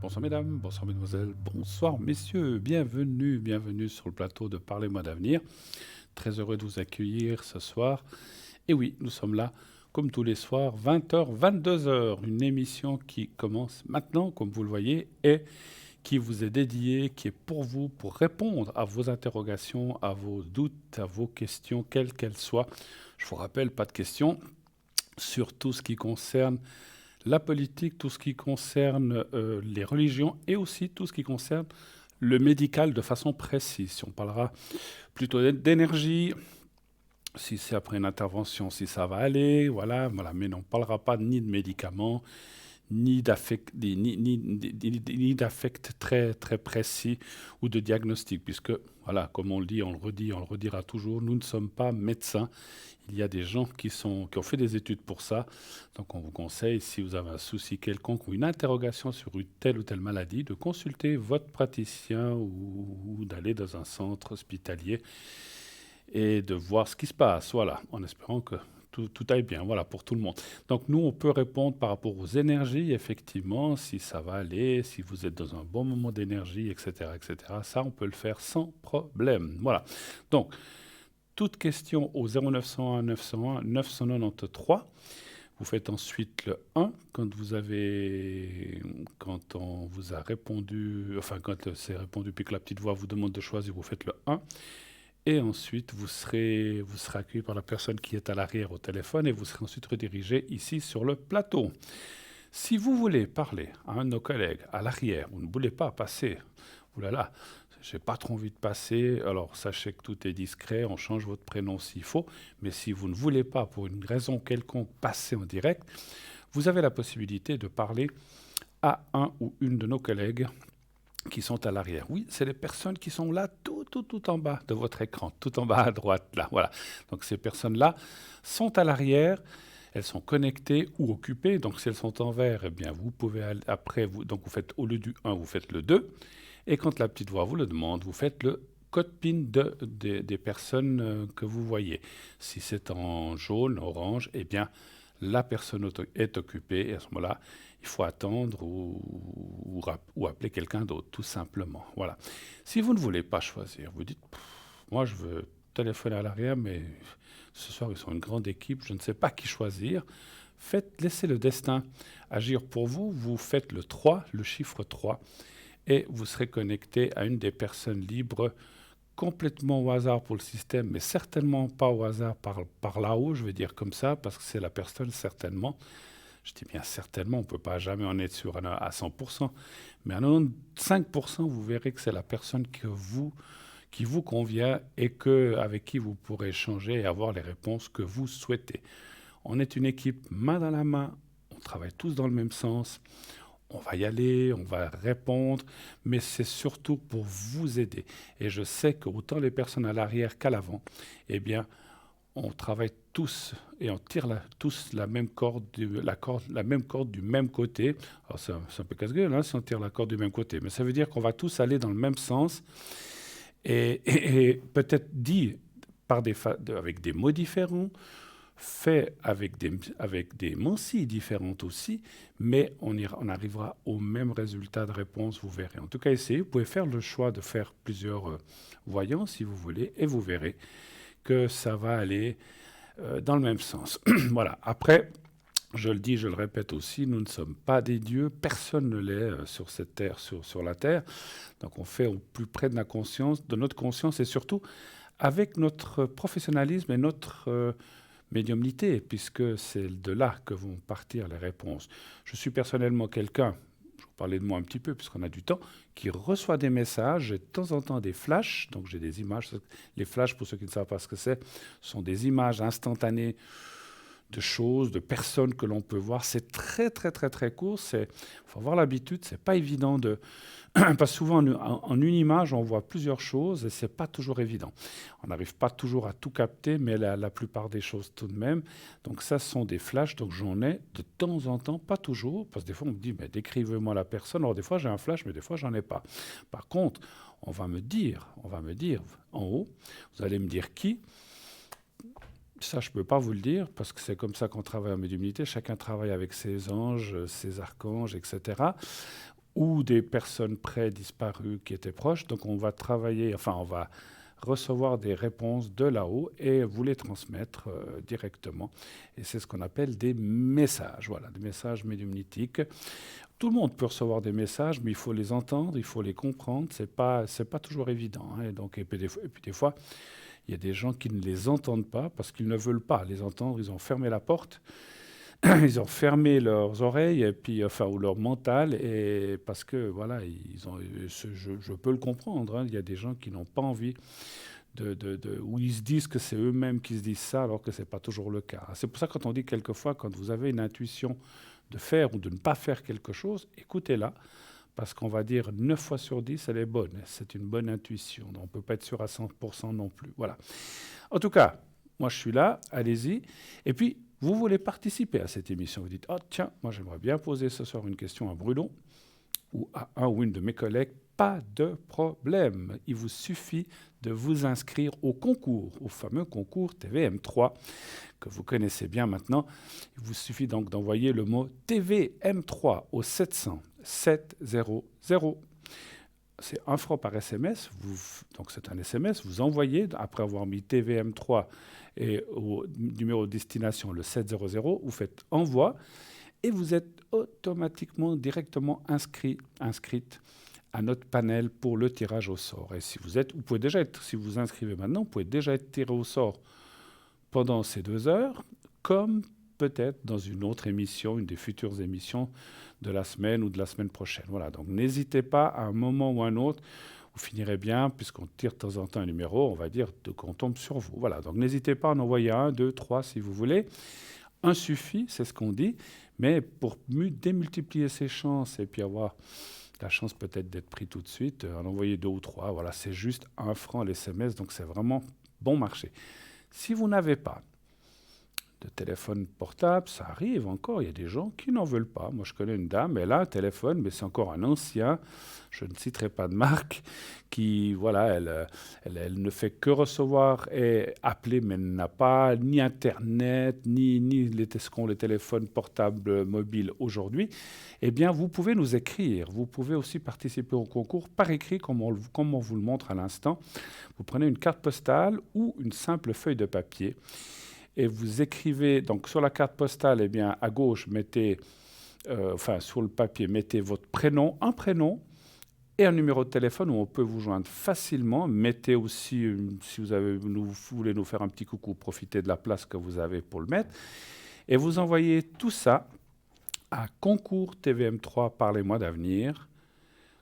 Bonsoir mesdames, bonsoir mesdemoiselles, bonsoir messieurs, bienvenue sur le plateau de Parlez-moi d'avenir. Très heureux de vous accueillir ce soir. Et oui, nous sommes là comme tous les soirs, 20h, 22h, une émission qui commence maintenant, comme vous le voyez, et qui vous est dédiée, qui est pour vous, pour répondre à vos interrogations, à vos doutes, à vos questions, quelles qu'elles soient. Je vous rappelle, pas de questions sur tout ce qui concerne la politique, tout ce qui concerne les religions et aussi tout ce qui concerne le médical de façon précise. Si on parlera plutôt d'énergie, si c'est après une intervention, si ça va aller, voilà. Mais on ne parlera pas ni de médicaments, ni d'affect très, très précis ou de diagnostic, puisque, voilà, comme on le dit, on le redit, on le redira toujours, nous ne sommes pas médecins. Il y a des gens qui ont fait des études pour ça. Donc on vous conseille, si vous avez un souci quelconque ou une interrogation sur une telle ou telle maladie, de consulter votre praticien ou d'aller dans un centre hospitalier et de voir ce qui se passe, voilà, en espérant que tout aille bien, voilà, pour tout le monde. Donc nous, on peut répondre par rapport aux énergies, effectivement, si ça va aller, si vous êtes dans un bon moment d'énergie, etc., etc. Ça, on peut le faire sans problème, voilà. Donc, toute question au 0901 901 993. Vous faites ensuite le 1 quand on vous a répondu, enfin quand c'est répondu puis que la petite voix vous demande de choisir, vous faites le 1. Et ensuite, vous serez accueilli par la personne qui est à l'arrière au téléphone et vous serez ensuite redirigé ici sur le plateau. Si vous voulez parler à un de nos collègues à l'arrière, vous ne voulez pas passer, oulala, j'ai pas trop envie de passer, alors sachez que tout est discret, on change votre prénom s'il faut, mais si vous ne voulez pas, pour une raison quelconque, passer en direct, vous avez la possibilité de parler à un ou une de nos collègues qui sont à l'arrière. Oui, c'est les personnes qui sont là tout en bas de votre écran, tout en bas à droite, là, voilà. Donc ces personnes-là sont à l'arrière, elles sont connectées ou occupées, donc si elles sont en vert, eh bien vous pouvez après, donc vous faites au lieu du 1, vous faites le 2, et quand la petite voix vous le demande, vous faites le code PIN des personnes que vous voyez. Si c'est en jaune, orange, eh bien la personne est occupée, et à ce moment-là, il faut attendre ou appeler quelqu'un d'autre, tout simplement. Voilà. Si vous ne voulez pas choisir, vous dites, moi je veux téléphoner à l'arrière, mais ce soir ils sont une grande équipe, je ne sais pas qui choisir. Laissez le destin agir pour vous, vous faites le 3, le chiffre 3, et vous serez connecté à une des personnes libres complètement au hasard pour le système, mais certainement pas au hasard par là-haut, je vais dire comme ça, parce que c'est la personne certainement. Je dis bien certainement, on ne peut pas jamais en être sûr à 100%, mais à 95%, vous verrez que c'est la personne qui vous convient et avec qui vous pourrez échanger et avoir les réponses que vous souhaitez. On est une équipe main dans la main, on travaille tous dans le même sens, on va y aller, on va répondre, mais c'est surtout pour vous aider. Et je sais que autant les personnes à l'arrière qu'à l'avant, eh bien, on travaille tous et on tire tous la même corde, la même corde du même côté. Alors c'est un peu casse-gueule si on tire la corde du même côté, mais ça veut dire qu'on va tous aller dans le même sens et peut-être dit avec des mots différents, fait avec des mensies différentes aussi, mais on arrivera au même résultat de réponse, vous verrez. En tout cas, essayez, vous pouvez faire le choix de faire plusieurs voyants si vous voulez, et vous verrez que ça va aller dans le même sens. Voilà. Après, je le dis, je le répète aussi, nous ne sommes pas des dieux, personne ne l'est sur cette terre, sur la terre. Donc on fait au plus près de notre conscience et surtout avec notre professionnalisme et notre médiumnité, puisque c'est de là que vont partir les réponses. Je suis personnellement quelqu'un, je vous parlais de moi un petit peu puisqu'on a du temps, qui reçoit des messages, j'ai de temps en temps des flashs, donc j'ai des images. Les flashs, pour ceux qui ne savent pas ce que c'est, sont des images instantanées de choses, de personnes que l'on peut voir. C'est très très très très court, il faut avoir l'habitude, c'est pas évident de... Parce que souvent en une image, on voit plusieurs choses et c'est pas toujours évident. On n'arrive pas toujours à tout capter, mais la plupart des choses tout de même. Donc ça, ce sont des flashs, donc j'en ai de temps en temps, pas toujours, parce que des fois on me dit, mais décrivez-moi la personne. Alors des fois j'ai un flash, mais des fois j'en ai pas. Par contre, on va me dire en haut, vous allez me dire qui. Ça, je ne peux pas vous le dire, parce que c'est comme ça qu'on travaille en médiumnité. Chacun travaille avec ses anges, ses archanges, etc. ou des personnes près disparues qui étaient proches. Donc on va travailler, enfin on va recevoir des réponses de là-haut et vous les transmettre directement. Et c'est ce qu'on appelle des messages, voilà, des messages médiumnitiques. Tout le monde peut recevoir des messages, mais il faut les entendre, il faut les comprendre. C'est pas toujours évident, hein. Et puis des fois, il y a des gens qui ne les entendent pas parce qu'ils ne veulent pas les entendre. Ils ont fermé la porte, ils ont fermé leurs oreilles et puis, enfin, ou leur mental, et parce que voilà, je peux le comprendre, hein. Il y a des gens qui n'ont pas envie où ils se disent que c'est eux-mêmes qui se disent ça, alors que c'est pas toujours le cas. C'est pour ça que quand on dit quelquefois, quand vous avez une intuition de faire ou de ne pas faire quelque chose, écoutez-la, parce qu'on va dire 9 fois sur 10, elle est bonne. C'est une bonne intuition. Donc on ne peut pas être sûr à 100% non plus. Voilà. En tout cas, moi je suis là, allez-y. Et puis, vous voulez participer à cette émission. Vous dites, oh tiens, moi j'aimerais bien poser ce soir une question à Bruno ou à un ou une de mes collègues. Pas de problème. Il vous suffit de vous inscrire au concours, au fameux concours TVM3 que vous connaissez bien maintenant. Il vous suffit donc d'envoyer le mot TVM3 au 700 700. C'est 1 franc par SMS. Donc c'est un SMS. Vous envoyez, après avoir mis TVM3 et au numéro de destination le 700, vous faites envoi et vous êtes automatiquement, directement inscrite à notre panel pour le tirage au sort. Et si vous pouvez déjà être, si vous vous inscrivez maintenant, vous pouvez déjà être tiré au sort pendant ces 2 heures, comme peut-être dans une autre émission, une des futures émissions de la semaine ou de la semaine prochaine. Voilà, donc n'hésitez pas à un moment ou un autre, vous finirez bien, puisqu'on tire de temps en temps un numéro, on va dire qu'on tombe sur vous. Voilà, donc n'hésitez pas à en envoyer 1, 2, 3 si vous voulez. Un suffit, c'est ce qu'on dit, mais pour démultiplier ses chances et puis avoir la chance peut-être d'être pris tout de suite, en envoyer 2 ou 3, voilà, c'est juste 1 franc l'SMS, donc c'est vraiment bon marché. Si vous n'avez pas de téléphone portable, ça arrive encore, il y a des gens qui n'en veulent pas. Moi, je connais une dame, elle a un téléphone, mais c'est encore un ancien, je ne citerai pas de marque, qui, voilà, elle ne fait que recevoir et appeler, mais elle n'a pas ni Internet, ni ce qu'ont les téléphones portables mobiles aujourd'hui. Eh bien, vous pouvez nous écrire. Vous pouvez aussi participer au concours par écrit, comme on vous le montre à l'instant. Vous prenez une carte postale ou une simple feuille de papier et vous écrivez, donc sur la carte postale, eh bien, à gauche, mettez, enfin sur le papier, mettez votre prénom, un prénom et un numéro de téléphone où on peut vous joindre facilement. Mettez aussi, si vous voulez nous faire un petit coucou, profitez de la place que vous avez pour le mettre. Et vous envoyez tout ça à Concours TVM3 par les mois d'avenir.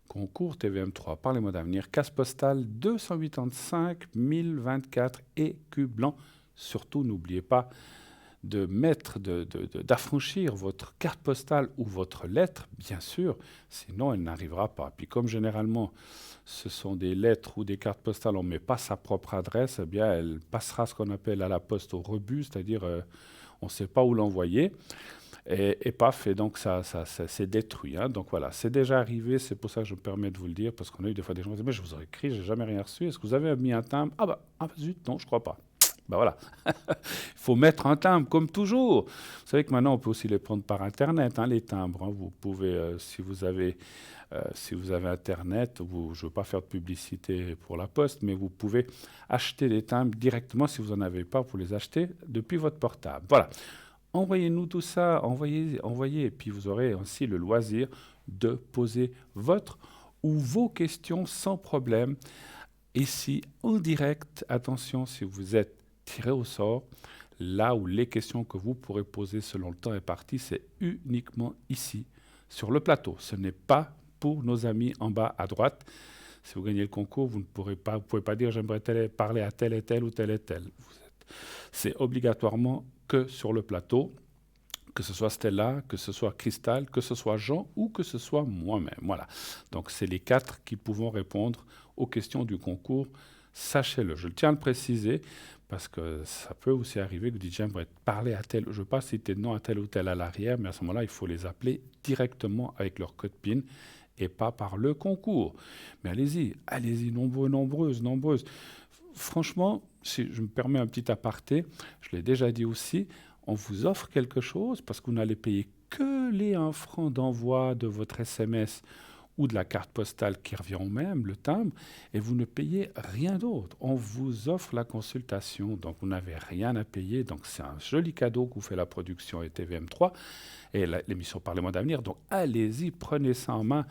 Concours TVM3 par les mois d'avenir, case postale 285 024 écus blancs. Surtout, n'oubliez pas de d'affranchir votre carte postale ou votre lettre, bien sûr, sinon elle n'arrivera pas. Puis comme généralement, ce sont des lettres ou des cartes postales, on ne met pas sa propre adresse, eh bien, elle passera ce qu'on appelle à la poste au rebut, c'est-à-dire on ne sait pas où l'envoyer. Et paf, et donc ça c'est détruit, hein. Donc voilà, c'est déjà arrivé, c'est pour ça que je me permets de vous le dire, parce qu'on a eu des fois des gens qui disent, mais je vous aurais écrit, j'ai jamais rien reçu, est-ce que vous avez mis un timbre? Ah zut, non, je crois pas. Ben voilà, il faut mettre un timbre comme toujours. Vous savez que maintenant on peut aussi les prendre par Internet, hein, les timbres, hein. Vous pouvez, si vous avez Internet, je ne veux pas faire de publicité pour la poste, mais vous pouvez acheter des timbres directement, si vous n'en avez pas, vous les achetez depuis votre portable. Voilà. Envoyez-nous tout ça, envoyez, et puis vous aurez aussi le loisir de poser votre ou vos questions sans problème. Ici, en direct, attention, si vous êtes tiré au sort, là où les questions que vous pourrez poser selon le temps est parti, c'est uniquement ici, sur le plateau. Ce n'est pas pour nos amis en bas à droite. Si vous gagnez le concours, vous ne pouvez pas dire j'aimerais parler à tel et tel ou tel et tel. C'est obligatoirement que sur le plateau, que ce soit Stella, que ce soit Cristal, que ce soit Jean ou que ce soit moi-même. Voilà. Donc c'est les 4 qui pouvons répondre aux questions du concours. Sachez-le, je tiens à le préciser parce que ça peut aussi arriver que vous dites j'aimerais parler à tel, je ne veux pas citer de nom à tel ou tel à l'arrière, mais à ce moment-là, il faut les appeler directement avec leur code PIN et pas par le concours. Mais allez-y, nombreuses. Franchement, si je me permets un petit aparté, je l'ai déjà dit aussi, on vous offre quelque chose parce que vous n'allez payer que les 1 franc d'envoi de votre SMS ou de la carte postale qui revient au même, le timbre, et vous ne payez rien d'autre. On vous offre la consultation, donc vous n'avez rien à payer. Donc c'est un joli cadeau que vous fait la production et TVM3 et l'émission Parlez-moi d'avenir. Donc allez-y, prenez ça en main.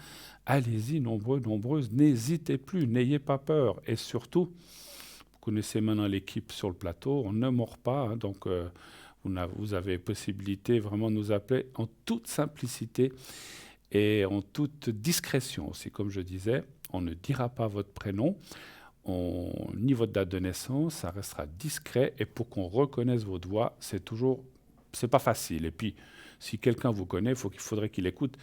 Allez-y, nombreux, nombreuses, n'hésitez plus, n'ayez pas peur. Et surtout, vous connaissez maintenant l'équipe sur le plateau, on ne mord pas, hein, donc vous avez possibilité vraiment de nous appeler en toute simplicité et en toute discrétion aussi, comme je disais. On ne dira pas votre prénom, ni votre date de naissance, ça restera discret. Et pour qu'on reconnaisse votre voix, c'est pas facile. Et puis, si quelqu'un vous connaît, il faudrait qu'il écoute.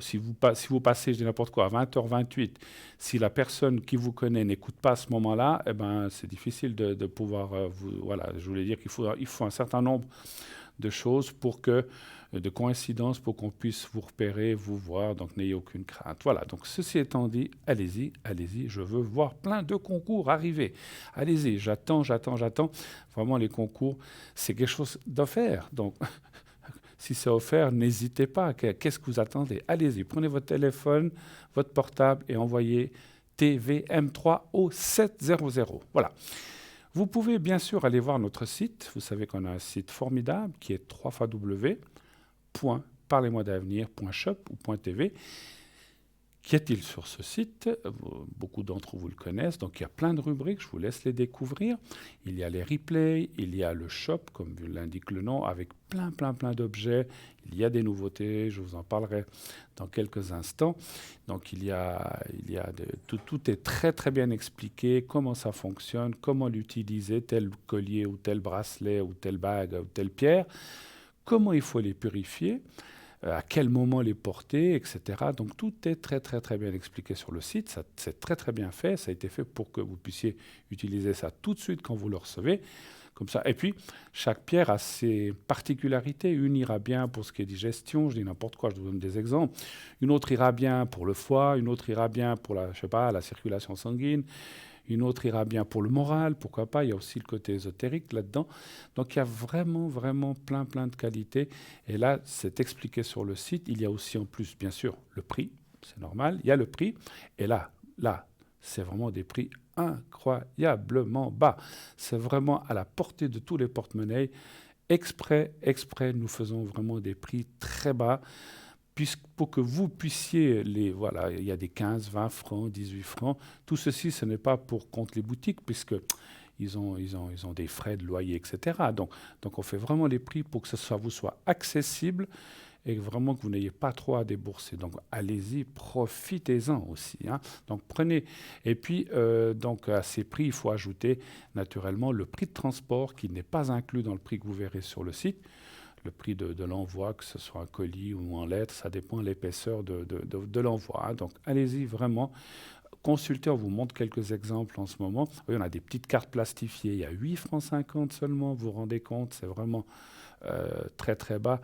Si vous passez, je dis n'importe quoi, à 20h28, si la personne qui vous connaît n'écoute pas à ce moment-là, eh ben, c'est difficile de pouvoir voilà, je voulais dire qu'il faut un certain nombre de choses de coïncidences pour qu'on puisse vous repérer, vous voir, donc n'ayez aucune crainte. Voilà, donc ceci étant dit, allez-y, je veux voir plein de concours arriver. Allez-y, j'attends. Vraiment, les concours, c'est quelque chose d'offert, donc... Si c'est offert, n'hésitez pas. Qu'est-ce que vous attendez? Allez-y, prenez votre téléphone, votre portable et envoyez TVM3 au 700. Voilà. Vous pouvez bien sûr aller voir notre site. Vous savez qu'on a un site formidable qui est www.parlez-moi-d'avenir.shop ou .tv. Qu'y a-t-il sur ce site? Beaucoup d'entre vous le connaissent, donc il y a plein de rubriques, je vous laisse les découvrir. Il y a les replays, il y a le shop, comme l'indique le nom, avec plein d'objets. Il y a des nouveautés, je vous en parlerai dans quelques instants. Donc tout est très bien expliqué, comment ça fonctionne, comment l'utiliser, tel collier ou tel bracelet ou telle bague ou telle pierre, comment il faut les purifier, à quel moment les porter, etc. Donc tout est très bien expliqué sur le site. C'est très bien fait. Ça a été fait pour que vous puissiez utiliser ça tout de suite quand vous le recevez. Comme ça. Et puis, chaque pierre a ses particularités. Une ira bien pour ce qui est digestion, je dis n'importe quoi, je vous donne des exemples. Une autre ira bien pour le foie, une autre ira bien pour la circulation sanguine. Une autre ira bien pour le moral, pourquoi pas. Il y a aussi le côté ésotérique là-dedans. Donc, il y a vraiment plein de qualités. Et là, c'est expliqué sur le site. Il y a aussi en plus, bien sûr, le prix. C'est normal. Il y a le prix. Et là, c'est vraiment des prix incroyablement bas. C'est vraiment à la portée de tous les porte-monnaies. Exprès, nous faisons vraiment des prix très bas. Pour que vous puissiez voilà, il y a des 15, 20 francs, 18 francs. Tout ceci, ce n'est pas pour contre les boutiques, puisque ils ont des frais de loyer, etc. Donc on fait vraiment les prix pour que vous soit accessible et vraiment que vous n'ayez pas trop à débourser. Donc allez-y, profitez-en aussi, hein. Donc prenez. Et puis donc à ces prix, il faut ajouter naturellement le prix de transport qui n'est pas inclus dans le prix que vous verrez sur le site. Le prix de l'envoi, que ce soit en colis ou en lettres, ça dépend de l'épaisseur de l'envoi, hein. Donc allez-y vraiment, consultez, on vous montre quelques exemples en ce moment. Oui, on a des petites cartes plastifiées, il y a 8 francs 50 seulement, vous vous rendez compte, c'est vraiment très bas.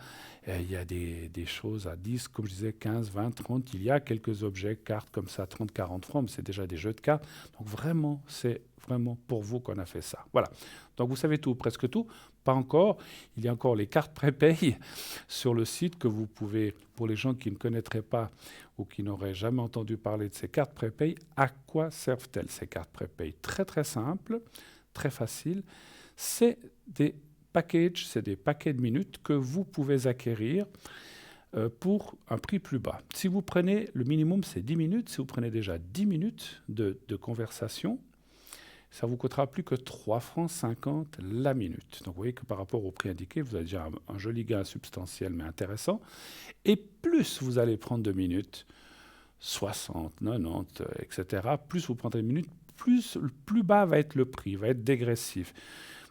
Et il y a des choses à 10, comme je disais, 15, 20, 30. Il y a quelques objets, cartes comme ça, 30, 40 francs, mais c'est déjà des jeux de cartes. Donc vraiment, c'est vraiment pour vous qu'on a fait ça. Voilà. Donc vous savez tout, presque tout. Pas encore. Il y a encore les cartes prépay sur le site que vous pouvez, pour les gens qui ne connaîtraient pas ou qui n'auraient jamais entendu parler de ces cartes prépay, à quoi servent-elles ces cartes prépay? Très simple, très facile. C'est des packages, c'est des paquets de minutes que vous pouvez acquérir pour un prix plus bas. Si vous prenez, le minimum c'est 10 minutes, si vous prenez déjà 10 minutes de conversation, ça vous coûtera plus que 3 francs 50 la minute. Donc vous voyez que par rapport au prix indiqué, vous avez déjà un joli gain substantiel mais intéressant. Et plus vous allez prendre de minutes, 60, 90, etc., plus vous prendrez de minutes, plus bas va être le prix, va être dégressif.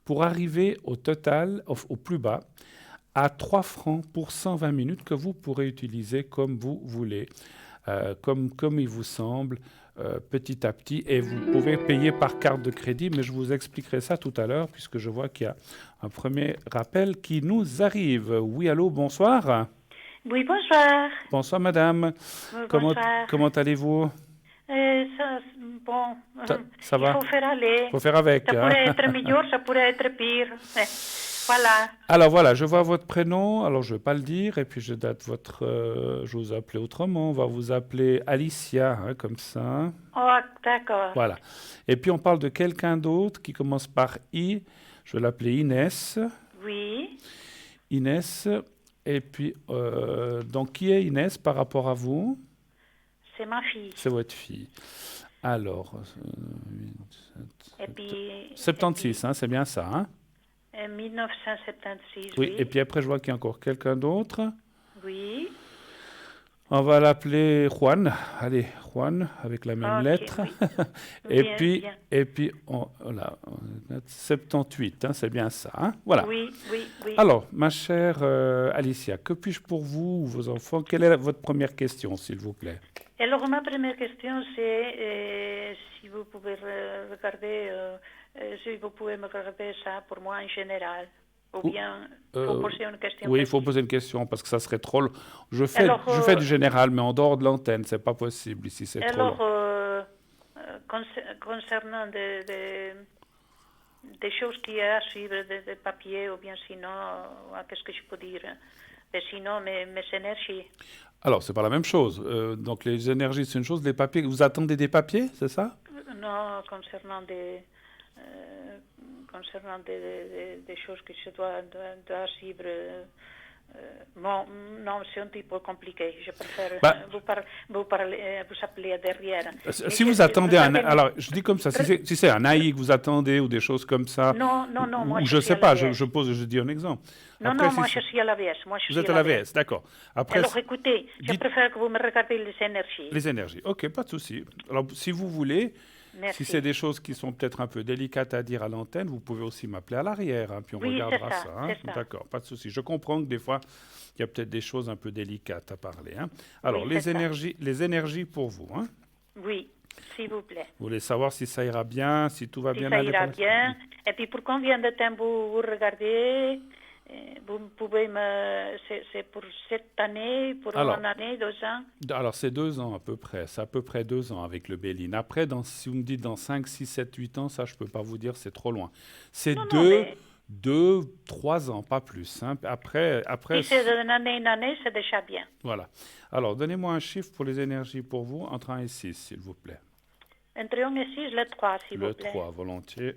Pour arriver au total, au plus bas, à 3 francs pour 120 minutes que vous pourrez utiliser comme vous voulez, comme il vous semble, petit à petit. Et vous pouvez payer par carte de crédit, mais je vous expliquerai ça tout à l'heure, puisque je vois qu'il y a un premier rappel qui nous arrive. Oui, allô, bonsoir. Oui, bonsoir. Bonsoir, madame. Bonsoir. Comment allez-vous? Bon, ça va? il faut faire aller. Il faut faire avec. Ça pourrait être meilleur, ça pourrait être pire. Voilà. Alors voilà, je vois votre prénom, alors je ne vais pas le dire, et puis je date votre... je vous appelais autrement, on va vous appeler Alicia, hein, comme ça. Oh, d'accord. Voilà. Et puis on parle de quelqu'un d'autre qui commence par I, je vais l'appeler Inès. Oui, Inès, et puis, donc qui est Inès par rapport à vous? c'est ma fille. C'est votre fille. Alors, Et puis, 76, hein, c'est bien ça, hein? 1976, Oui, oui. et puis après, je vois qu'il y a encore quelqu'un d'autre. Oui. On va l'appeler Juan. Allez, Juan, avec la même Ok, lettre. oui. Bien, bien. Et puis, voilà, 78, hein, c'est bien ça, hein? Voilà. Oui, oui, oui. Alors, ma chère Alicia, que puis-je pour vous ou vos enfants? Quelle est votre première question, s'il vous plaît? Alors, ma première question, c'est si vous pouvez regarder, si vous pouvez me regarder ça pour moi en général. Ou bien, il faut poser une question. Oui, il faut poser une question parce que ça serait trop long. Je fais Alors, du général, mais en dehors de l'antenne, c'est pas possible ici, c'est trop long. Alors, concernant des choses qu'il y a à suivre, des papiers, ou bien sinon, qu'est-ce que je peux dire? Mais sinon, mes énergies. Alors, c'est pas la même chose. Donc, les énergies, c'est une chose. Les papiers, vous attendez des papiers, c'est ça? Non, concernant des choses que je dois suivre. Bon, non, c'est un petit peu compliqué. Je préfère vous appeler derrière. Si vous attendez alors, je dis comme ça, si c'est un AI que vous attendez ou des choses comme ça, non, moi ou je sais pas, je dis un exemple. Non, Après, moi je suis à l'AVS. Vous êtes à l'AVS, d'accord. Après, alors écoutez, je préfère que vous me regardiez les énergies. Les énergies, ok, pas de souci. Alors, si vous voulez, si c'est des choses qui sont peut-être un peu délicates à dire à l'antenne, vous pouvez aussi m'appeler à l'arrière, hein, puis on regardera ça. Hein. D'accord, pas de souci. Je comprends que des fois, il y a peut-être des choses un peu délicates à parler. Hein. Alors, les énergies pour vous. Hein. Oui, s'il vous plaît. Vous voulez savoir si ça ira bien, si tout va bien? Si ça ira bien. Et puis, pour combien de temps vous regardez? Vous pouvez c'est pour cette année, pour une année, 2 ans? Alors, c'est 2 ans à peu près. C'est à peu près 2 ans avec le Béline. Après, si vous me dites dans 5, 6, 7, 8 ans, ça, je ne peux pas vous dire, c'est trop loin. C'est 2, 3 ans, pas plus. Hein. Après, si c'est d'une année, c'est déjà bien. Voilà. Alors, donnez-moi un chiffre pour les énergies pour vous, entre 1 et 6, s'il vous plaît. Entre 1 et 6, le 3, s'il vous plaît. Le 3, volontiers.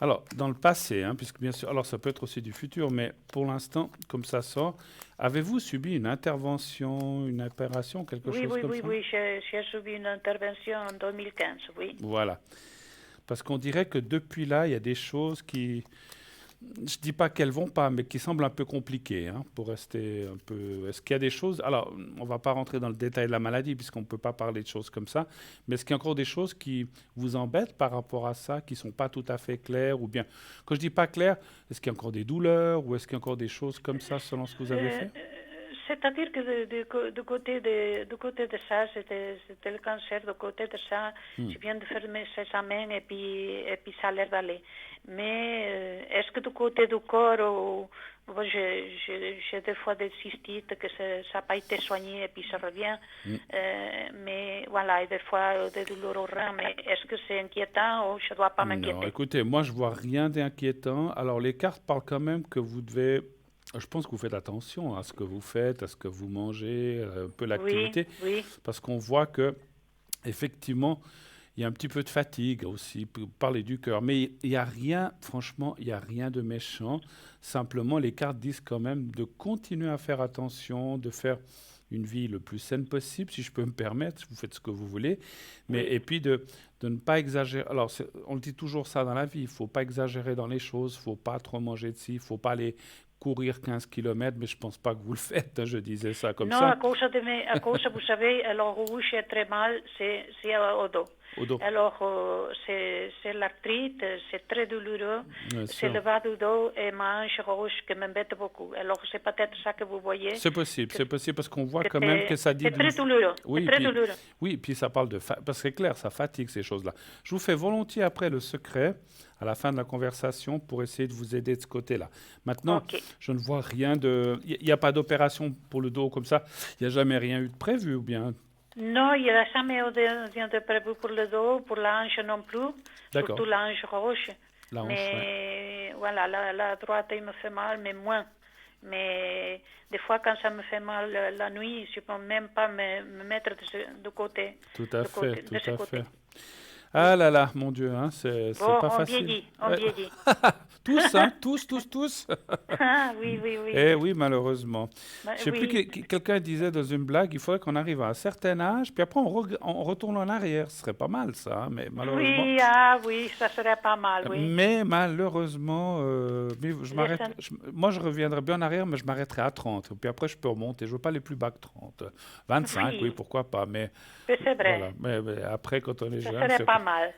Alors, dans le passé, hein, puisque bien sûr, alors ça peut être aussi du futur, mais pour l'instant, comme ça sort, avez-vous subi une intervention, une opération, quelque chose comme ça? Oui, j'ai subi une intervention en 2015, oui. Voilà. Parce qu'on dirait que depuis là, il y a des choses qui, je ne dis pas qu'elles vont pas, mais qui semblent un peu compliquées, hein, pour rester un peu... Est-ce qu'il y a des choses... Alors, on ne va pas rentrer dans le détail de la maladie, puisqu'on ne peut pas parler de choses comme ça, mais est-ce qu'il y a encore des choses qui vous embêtent par rapport à ça, qui ne sont pas tout à fait claires, ou bien, quand je dis pas claires, est-ce qu'il y a encore des douleurs, ou est-ce qu'il y a encore des choses comme ça, selon ce que vous avez fait? C'est-à-dire que du côté de ça, c'était le cancer, du côté de ça, je viens de faire mes examens et puis ça a l'air d'aller. Mais est-ce que du côté du corps, j'ai des fois des cystites que ça n'a pas été soigné et puis ça revient. Mais voilà, et des fois des douleurs au rein. Mais est-ce que c'est inquiétant ou je ne dois pas m'inquiéter? Non, écoutez, moi je vois rien d'inquiétant. Alors les cartes parlent quand même que vous devez... Je pense que vous faites attention à ce que vous faites, à ce que vous mangez, un peu l'activité. Oui. Parce qu'on voit que, effectivement, il y a un petit peu de fatigue aussi, pour parler du cœur. Mais il n'y a rien, franchement, il n'y a rien de méchant. Simplement, les cartes disent quand même de continuer à faire attention, de faire une vie le plus saine possible, si je peux me permettre. Vous faites ce que vous voulez. Et puis de ne pas exagérer. Alors, on le dit toujours ça dans la vie. Il ne faut pas exagérer dans les choses. Il ne faut pas trop manger de ci. Il ne faut pas aller courir 15 km, mais je ne pense pas que vous le faites, hein, je disais ça comme ça. Non, à cause, vous savez, alors où j'ai très mal, c'est au dos. Alors, c'est l'arthrite, c'est très douloureux, c'est le bas du dos et ma hanche gauche qui m'embête beaucoup. Alors, c'est peut-être ça que vous voyez. C'est possible parce qu'on voit quand même que ça dit... C'est très douloureux, douloureux. Oui, puis ça parle de... Parce que c'est clair, ça fatigue ces choses-là. Je vous fais volontiers après le secret à la fin de la conversation pour essayer de vous aider de ce côté-là. Maintenant, Ok. je ne vois rien de... Il n'y a pas d'opération pour le dos comme ça. Il n'y a jamais rien eu de prévu ou bien... Non, il n'y a jamais rien de prévu pour le dos, pour la hanche non plus, D'accord. surtout la hanche gauche. La hanche, ouais. Mais voilà, la droite, il me fait mal, mais moins. Mais des fois, quand ça me fait mal la nuit, je ne peux même pas me mettre de côté, Tout à fait, de tout ce à côté. fait. Ah là là, mon Dieu, hein, c'est Bon, pas on facile. vieillit, on Ouais. vieillit. Tous, hein, tous. Ah, oui, oui, oui. Eh oui, malheureusement. Je sais plus, Oui, quelqu'un disait dans une blague, il faudrait qu'on arrive à un certain âge, puis après on retourne en arrière. Ce serait pas mal ça, hein, mais malheureusement. oui, ah oui, ça serait pas mal, oui. Mais malheureusement, mais Les cent- moi je reviendrai bien en arrière, mais je m'arrêterai à 30. Puis après je peux remonter. Je veux pas aller plus bas que 30. 25, oui, Oui, pourquoi pas. Mais c'est voilà. vrai, Mais après, quand on est ça jeune, serait pas mal.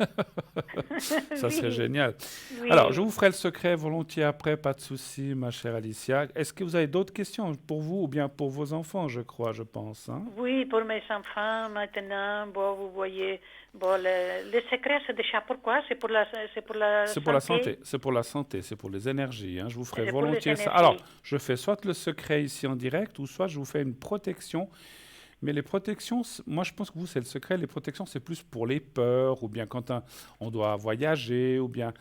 ça serait Oui, génial. Alors, je oui. vous ferai le secret volontiers après, pas de souci, ma chère Alicia. Est-ce que vous avez d'autres questions pour vous ou bien pour vos enfants, je crois, je pense, hein? Oui, pour mes enfants, maintenant, bon, vous voyez, bon, le secret, c'est déjà pourquoi? C'est pour la C'est pour la santé, santé, c'est pour la santé, c'est pour les énergies, hein. Je vous ferai c'est pour les volontiers ça. Alors, énergies. je fais soit le secret ici en direct, ou soit je vous fais une protection. Mais les protections, moi je pense que vous, c'est le secret. Les protections, c'est plus pour les peurs, ou bien quand on doit voyager, ou bien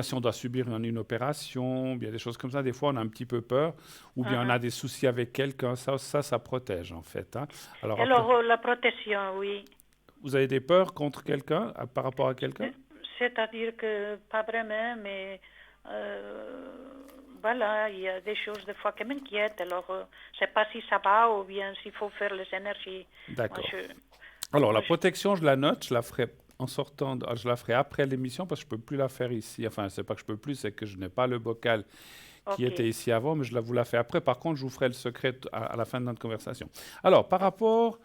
si on doit subir une opération, ou bien des choses comme ça. Des fois, on a un petit peu peur, ou bien on a Uh-huh. des soucis avec quelqu'un. Ça protège en fait, hein. Alors après, Alors, la protection, oui. vous avez des peurs contre quelqu'un, par rapport à quelqu'un? C'est-à-dire que pas vraiment, mais euh, voilà, il y a des choses des fois qui m'inquiètent. Alors, je sais pas si ça va ou bien s'il faut faire les énergies. Moi, D'accord. je, Alors la moi, je, protection, je la note, je la ferai en sortant, je la ferai après l'émission parce que je peux plus la faire ici. Enfin, c'est pas que je peux plus, c'est que je n'ai pas le bocal qui ok, était ici avant, mais vous la fais après. Par contre, je vous ferai le secret à la fin de notre conversation. Alors, par rapport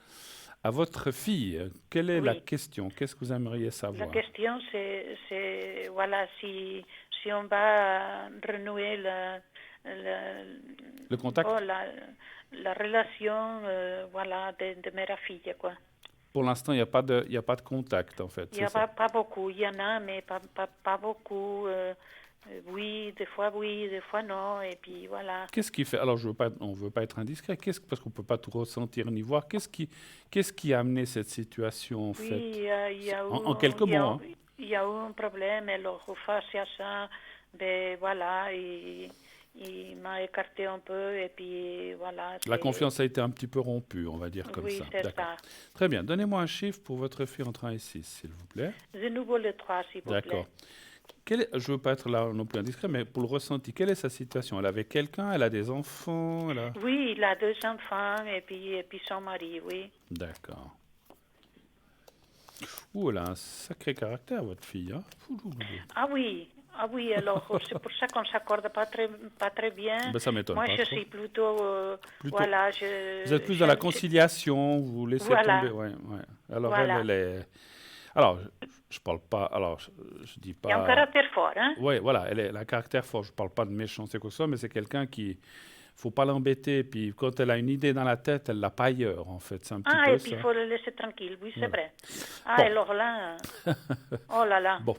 à votre fille, quelle est la oui. question? Qu'est-ce que vous aimeriez La savoir? question, voilà, si on va renouer la, Le bon, contact? la relation, voilà, de mère à fille, quoi. Pour l'instant, il y a pas de contact, en fait, Il n'y c'est a ça. pas beaucoup, il y en a, mais pas beaucoup. Oui, des fois non, et puis voilà. Qu'est-ce qui fait, alors on ne veut pas être indiscret, parce qu'on ne peut pas tout ressentir ni voir, qu'est-ce qui a amené cette situation, en Oui, fait? En quelques il y mots, a, hein. il y a eu un problème, alors face à ça, ben voilà, il m'a écarté un peu, et puis voilà, La confiance a été un petit peu rompue, on va dire comme oui, ça. c'est D'accord. ça. Très bien. Donnez-moi un chiffre pour votre fille entre 1 et 6, s'il vous plaît. De nouveau le 3, s'il vous plaît. D'accord. Je ne veux pas être là non plus indiscret, mais pour le ressenti, quelle est sa situation? Elle avait quelqu'un? Elle a des enfants? Oui, il a 2 enfants, et puis son mari, oui. D'accord. Ouh, elle a un sacré caractère, votre fille, hein? Oulouloulou. Ah oui, alors c'est pour ça qu'on s'accorde pas très bien. Ben, ça m'étonne Moi, pas je trop. suis plutôt, Plutôt, voilà, vous êtes plus dans la conciliation, vous laissez tomber. voilà, Ouais, ouais. Alors elle voilà. est. Alors, je parle pas. Alors, je dis Il y a un pas. caractère fort, hein? Oui, voilà, elle a un caractère fort. Je ne parle pas de méchanceté quoi que ce soit, mais c'est quelqu'un qui, faut pas l'embêter. Puis quand elle a une idée dans la tête, elle l'a pas ailleurs, en fait. C'est un petit Ah, et peu puis il ça. faut le laisser tranquille, oui, c'est Voilà. vrai. Ah, Bon, alors là, oh là là, bon.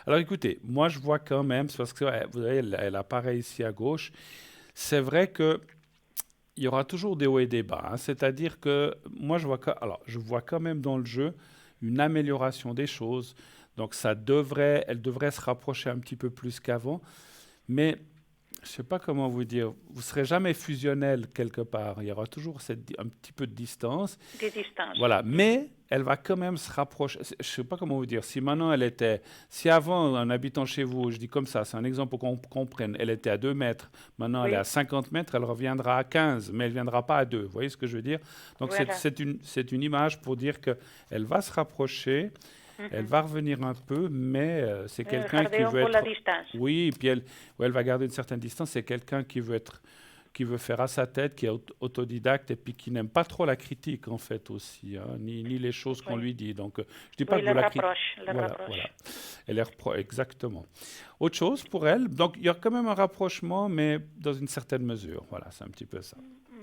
Alors écoutez, moi je vois quand même, c'est parce que vous voyez, elle apparaît ici à gauche. C'est vrai que il y aura toujours des hauts et des bas, hein. C'est-à-dire que moi alors je vois quand même dans le jeu une amélioration des choses. Donc elle devrait se rapprocher un petit peu plus qu'avant. Mais je ne sais pas comment vous dire, vous ne serez jamais fusionnel quelque part. Il y aura toujours un petit peu de distance. des distances. Voilà, mais elle va quand même se rapprocher. Je ne sais pas comment vous dire. Si avant, en habitant chez vous, je dis comme ça, c'est un exemple pour qu'on comprenne, elle était à 2 mètres, maintenant elle est à Oui, 50 mètres, elle reviendra à 15, mais elle ne viendra pas à 2. Vous voyez ce que je veux dire? Donc voilà. c'est une image pour dire qu'elle va se rapprocher, elle Mhm. va revenir un peu, mais c'est quelqu'un qui Garder un veut peu la être... distance. Oui, et puis elle va garder une certaine distance. C'est quelqu'un qui veut faire à sa tête, qui est autodidacte et puis qui n'aime pas trop la critique en fait aussi, hein, ni les choses qu'on Oui, lui dit. Donc, je dis pas oui, que le vous la critiquez. rapproche, le Voilà, voilà. rapproche. Elle est exactement. Autre chose pour elle. Donc, il y a quand même un rapprochement, mais dans une certaine mesure. Voilà, c'est un petit peu ça.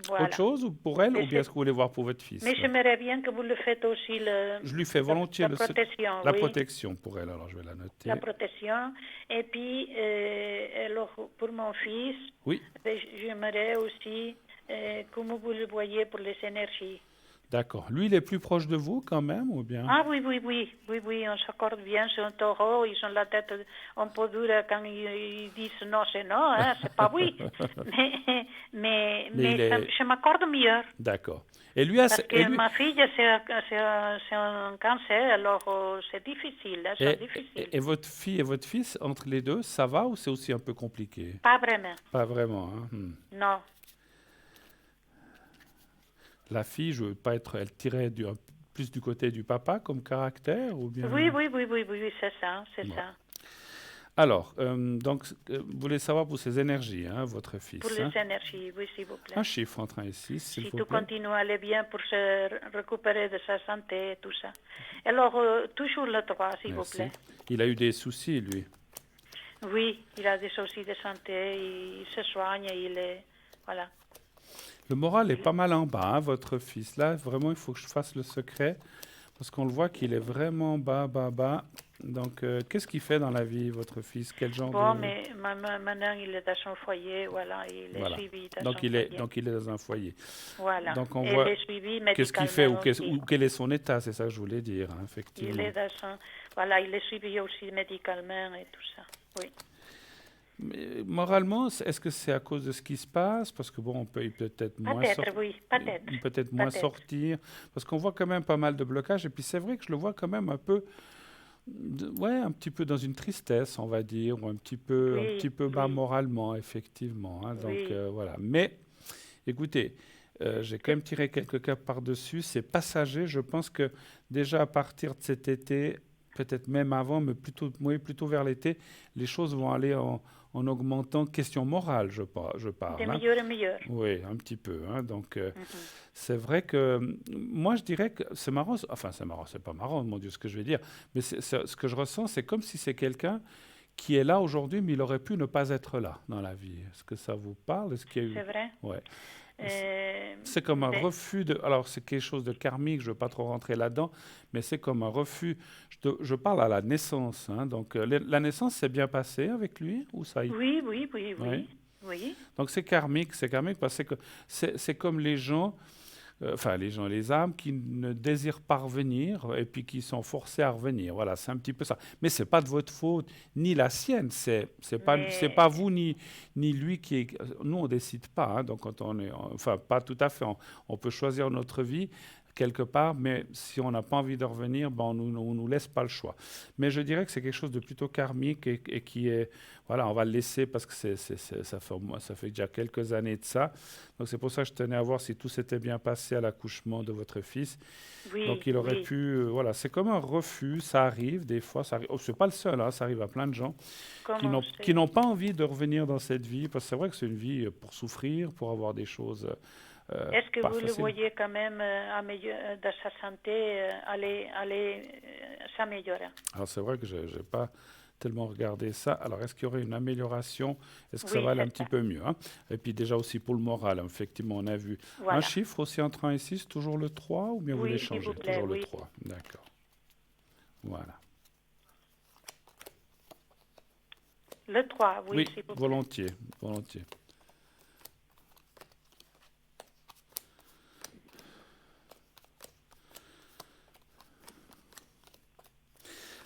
Autre Voilà. chose ou pour elle, Mais, ou bien est-ce que vous voulez voir pour votre fils mais là? j'aimerais bien que vous le faites aussi, Je lui fais volontiers la protection, la oui. protection pour elle, alors je vais la noter. La protection. Et puis, alors, pour mon fils, Oui, j'aimerais aussi, comment vous le voyez pour les énergies. d'accord. Lui, il est plus proche de vous quand même, ou bien? Ah oui, oui, oui, oui, oui, on s'accorde bien, c'est un taureau, ils ont la tête un peu dure quand ils disent non, c'est non, hein, c'est pas oui. Mais il Mais est... je m'accorde mieux. D'accord. Et lui, Parce et que lui, ma fille, c'est un cancer, alors c'est difficile, hein, c'est difficile. et votre fille et votre fils, entre les deux, ça va ou c'est aussi un peu compliqué? Pas vraiment, Pas vraiment, hein. non. La fille, je veux pas être, elle tirait plus du côté du papa comme caractère, ou bien? Oui, oui, oui, oui, oui, oui, c'est ça, c'est Ouais. ça. Alors, donc, vous voulez savoir pour ses énergies, hein, votre Pour fils, les hein? énergies, oui, s'il vous plaît. Un chiffre entre 1 et 6, s'il Si vous tout plaît. continue à aller bien pour se récupérer de sa santé et tout ça. Alors, toujours le 3, s'il vous Merci. plaît. Il a eu des soucis, lui. Oui, il a des soucis de santé, il se soigne, il est... Voilà. Le moral est pas mal en bas, hein, votre fils. Là, vraiment, il faut que je fasse le secret, parce qu'on le voit qu'il est vraiment bas, bas, bas. Donc, qu'est-ce qu'il fait dans la vie, votre fils? Quel genre Bon, de... mais maintenant, il est dans son foyer, voilà, il est Voilà. suivi dans Donc, son foyer. il est dans un foyer. Voilà. Donc, on Et voit il est suivi qu'est-ce qu'il fait médicalement aussi. ou quel est son état, c'est ça que je voulais dire, hein, Il effectivement. est dans son... Voilà, il est suivi aussi médicalement et tout ça. Oui. Mais moralement, est-ce que c'est à cause de ce qui se passe? Parce que bon, on peut peut-être moins Peut-être, oui, peut-être. peut-être moins Peut-être. sortir, parce qu'on voit quand même pas mal de blocages. Et puis c'est vrai que je le vois quand même un peu, ouais, un petit peu dans une tristesse, on va dire, ou un Oui, petit peu bas oui, moralement, effectivement, hein. Donc oui. voilà. Mais écoutez, j'ai quand même tiré quelques cas par-dessus. C'est passager. Je pense que déjà à partir de cet été, peut-être même avant, mais plutôt, oui, plutôt vers l'été, les choses vont aller en augmentant. Question morale, je De parle, hein. mieux en mieux. Oui, un petit peu, hein. Donc, Mhm. c'est vrai que moi, je dirais que c'est marrant. Enfin, c'est marrant, c'est pas marrant, mon Dieu, ce que je vais dire. Mais ce que je ressens, c'est comme si c'est quelqu'un qui est là aujourd'hui, mais il aurait pu ne pas être là dans la vie. Est-ce que ça vous parle? Est-ce qu'il y a eu... C'est vrai. Ouais. Euh, C'est comme un mais refus de... Alors, c'est quelque chose de karmique, je ne veux pas trop rentrer là-dedans, mais c'est comme un refus. Je parle à la naissance, hein. Donc, la naissance s'est bien passée avec lui, ou ça y... oui, oui, oui, Ouais. oui, oui. Donc, c'est karmique parce que c'est comme les gens, enfin, les âmes qui ne désirent pas revenir et puis qui sont forcés à revenir. Voilà, c'est un petit peu ça. Mais c'est pas de votre faute, ni la sienne. C'est pas Mais vous ni lui qui est. Nous, on décide pas, hein. Donc, quand on est, enfin, pas tout à fait. On peut choisir notre vie quelque part, mais si on n'a pas envie de revenir, ben on nous laisse pas le choix. Mais je dirais que c'est quelque chose de plutôt karmique et qui est, voilà, on va le laisser parce que ça fait déjà quelques années de ça. Donc c'est pour ça que je tenais à voir si tout s'était bien passé à l'accouchement de votre fils. Donc oui, il aurait oui. pu, voilà, c'est comme un refus, ça arrive des fois, ça arrive. Oh, c'est pas le seul, hein, ça arrive à plein de gens Comment qui c'est? n'ont pas envie de revenir dans cette vie, parce que c'est vrai que c'est une vie pour souffrir, pour avoir des choses Est-ce que pas vous le faciles. voyez quand même de sa santé aller s'améliorer? Alors c'est vrai que je n'ai pas tellement regardé ça. Alors est-ce qu'il y aurait une amélioration? Est-ce que ça Oui, va aller un c'est petit ça. peu mieux, hein? Et puis déjà aussi pour le moral, hein, effectivement, on a vu un Voilà. chiffre aussi entre 1 et 6, toujours le 3, ou bien vous voulez Oui, s'il changer? vous plaît, Toujours le oui. 3, d'accord. Voilà. Le 3, oui, Oui, s'il vous plaît. volontiers, volontiers.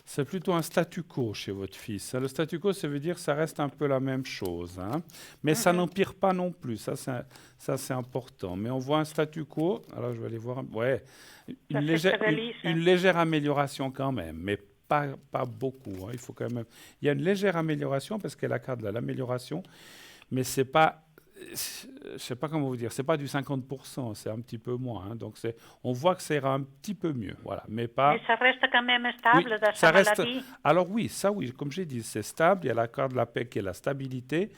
C'est plutôt un statu quo chez votre fils, hein. Le statu quo, ça veut dire que ça reste un peu la même chose, hein. Mais ça Mhm. n'empire pas non plus. Ça, c'est important. Mais on voit un statu quo. Alors, je vais aller voir. Ouais, Ça, c'est très joli, ça. une légère amélioration quand même, mais pas beaucoup, hein. Il faut quand même. Il y a une légère amélioration parce qu'elle accorde l'amélioration, mais c'est pas. Je sais pas comment vous dire. C'est pas du 50%, c'est un petit peu moins, hein. Donc, on voit que ça ira un petit peu mieux. Voilà, mais pas. Mais ça reste quand même Oui, stable dans ça sa reste. maladie. Alors oui, ça oui, comme j'ai dit, c'est stable. Il y a l'accord de la paix qui est la stabilité.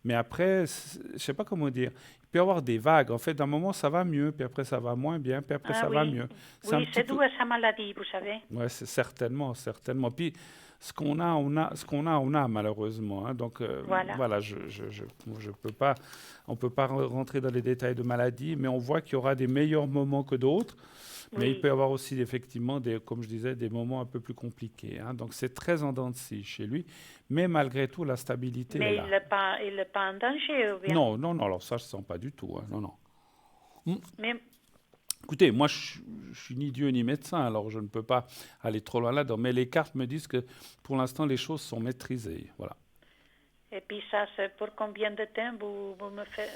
Mais après, je sais pas comment dire. Il peut y avoir des vagues. En fait, d'un moment, ça va mieux, puis après, ça va moins bien, puis après, Ah ça va oui. mieux. C'est un Oui, petit c'est peu. d'où est sa maladie, vous savez. Ouais, c'est certainement, certainement. Puis, on a malheureusement, hein. Donc Voilà. voilà, je peux pas, on peut pas rentrer dans les détails de maladie, mais on voit qu'il y aura des meilleurs moments que d'autres. Mais il Oui. peut y avoir aussi effectivement, comme je disais, des moments un peu plus compliqués, hein. Donc c'est très en dents de scie chez lui, mais malgré tout, la stabilité est Mais là. il n'est pas en danger, ou bien? Non, non, non, alors ça, je sens pas du tout, hein. Non, non. Hmm. Mais, Écoutez, moi, je suis ni Dieu ni médecin, alors je ne peux pas aller trop loin là-dedans. Mais les cartes me disent que pour l'instant, les choses sont maîtrisées. Voilà. et puis ça, c'est pour combien de temps vous me faites...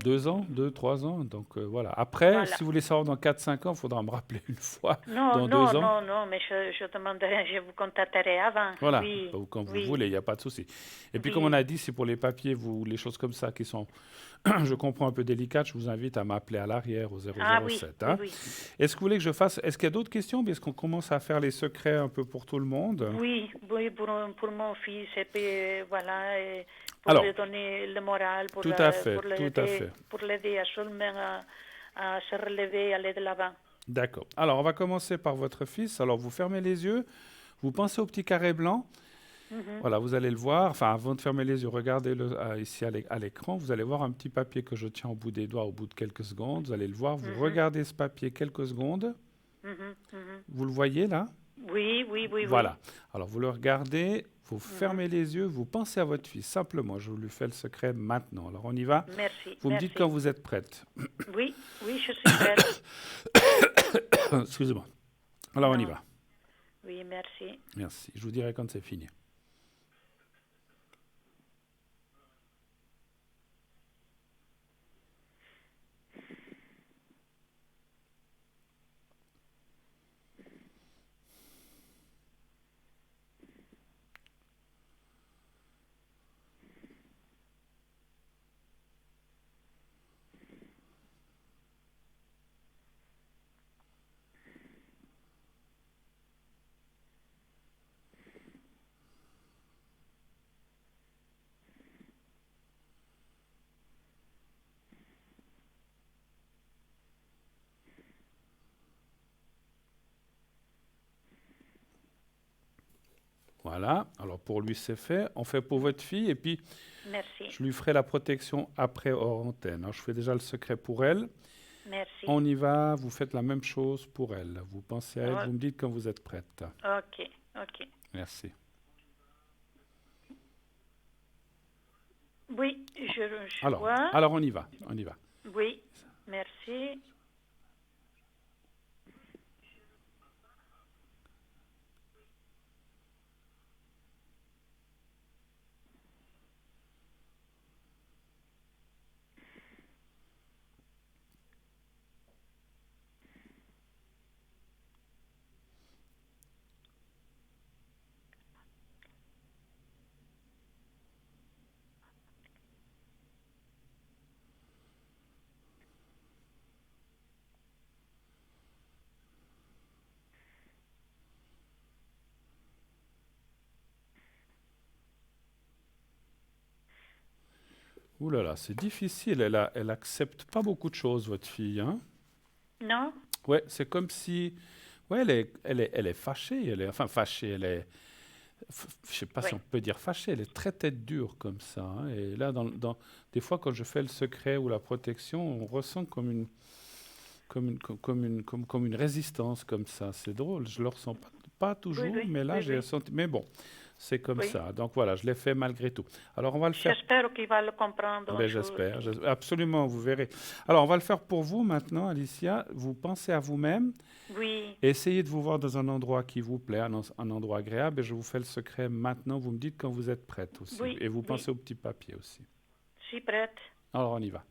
2 ans, 2, 3 ans. Donc voilà. Après, Voilà. si vous voulez savoir dans 4, 5 ans, il faudra me rappeler une fois Non, dans non, 2 ans. non, non, mais je demanderai, je vous contacterai avant. Voilà, Oui, ou quand vous oui, voulez, il n'y a pas de souci. Et puis, comme on oui. a dit, c'est pour les papiers, les choses comme ça qui sont, je comprends, un peu délicates, je vous invite à m'appeler à l'arrière au Ah oui, 007. oui, Hein. oui. Est-ce que vous voulez que je fasse, est-ce qu'il y a d'autres questions? Est-ce qu'on commence à faire les secrets un peu pour tout le monde? Oui, oui, pour mon fils, et puis voilà, et pour Alors, lui donner le moral, tout à fait, tout à fait. pour l'aider à seulement à se relever et aller de l'avant. D'accord. Alors, on va commencer par votre fils. Alors, vous fermez les yeux, vous pensez au petit carré blanc. Mhm, Voilà, vous allez le voir. Enfin, avant de fermer les yeux, regardez-le ici à l'écran. Vous allez voir un petit papier que je tiens au bout des doigts au bout de quelques secondes. Vous allez le voir. Vous mhm, regardez ce papier quelques secondes. mhm, mhm. Vous le voyez là? Oui, oui, oui, oui. Voilà. Alors, vous le regardez, vous Mhm. fermez les yeux, vous pensez à votre fils. Simplement, je vous lui fais le secret maintenant. Alors, on y va. Merci, Vous me dites quand merci. vous êtes prête. Oui, oui, je suis prête. Excusez-moi. Alors, on y Non, va. oui, merci. Merci. Je vous dirai quand c'est fini. Voilà. Alors, pour lui, c'est fait. On fait pour votre fille. Et puis, Merci, je lui ferai la protection après hors antenne. Alors, je fais déjà le secret pour elle. merci. On y va. Vous faites la même chose pour elle. Vous pensez à elle. O- Vous me dites quand vous êtes prête. Ok, ok. Merci. Oui, je Alors, vois. alors on y va. On y va. Oui, merci. Ouh là là, c'est difficile. Elle accepte pas beaucoup de choses, votre fille, hein? Non? Ouais, c'est comme si, ouais, elle est fâchée. Enfin fâchée. Je sais pas si Oui, on peut dire fâchée. Elle est très tête dure comme ça, hein. Et là, des fois, quand je fais le secret ou la protection, on ressent comme une résistance comme ça. C'est drôle. Je le ressens pas oui, toujours, oui, mais là, oui, j'ai oui, senti. Mais bon, c'est comme oui. ça. Donc voilà, je l'ai fait malgré tout. Alors on va le faire. J'espère qu'il va le comprendre un Ben, jour. j'espère, absolument, vous verrez. Alors, on va le faire pour vous maintenant, Alicia. Vous pensez à vous-même, Oui, essayez de vous voir dans un endroit qui vous plaît, un endroit agréable, et je vous fais le secret maintenant. Vous me dites quand vous êtes prête aussi. oui, Et vous oui. pensez au petit papier aussi. Je suis prête. Alors, on y va.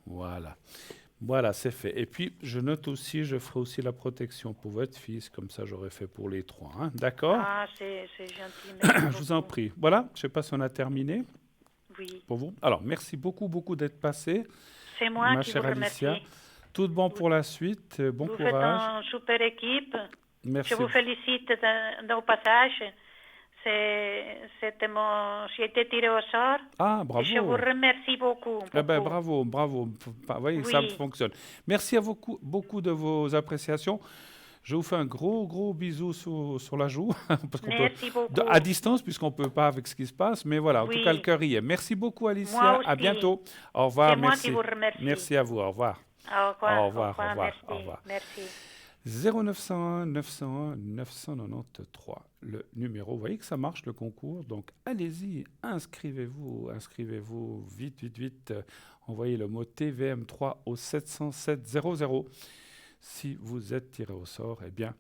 Voilà. Voilà, c'est fait. Et puis, je note aussi, je ferai aussi la protection pour votre fils, comme ça j'aurais fait pour les trois. Hein. D'accord? Ah, c'est gentil, merci Je vous en beaucoup. prie. Voilà, je ne sais pas si on a terminé Oui, pour vous. Alors, merci beaucoup, beaucoup d'être passé, c'est moi ma qui vous chère Alicia. remercie. Tout de bon Vous, pour la suite. Bon vous faites courage. une super équipe. Je Merci. vous félicite au passage. J'ai été tiré au sort Ah, et je vous bravo. remercie beaucoup, Eh ben, beaucoup. bravo, bravo. Vous voyez, ça Oui, fonctionne. Merci à beaucoup, beaucoup de vos appréciations. Je vous fais un gros, gros bisou sur la joue, parce qu'on peut, merci à beaucoup. distance, puisqu'on ne peut pas avec ce qui se passe. Mais voilà, en tout cas, le Oui, cœur y est. Merci beaucoup, moi Alicia. À aussi. bientôt. Au C'est revoir, moi qui merci. vous remercie. Merci à vous. Au revoir. Au Au revoir, revoir, au merci, revoir. merci. 0901 901 993. Le numéro, vous voyez que ça marche le concours, donc allez-y, inscrivez-vous, inscrivez-vous vite, vite, vite. Envoyez le mot TVM3 au 707 00. Si vous êtes tiré au sort, eh bien,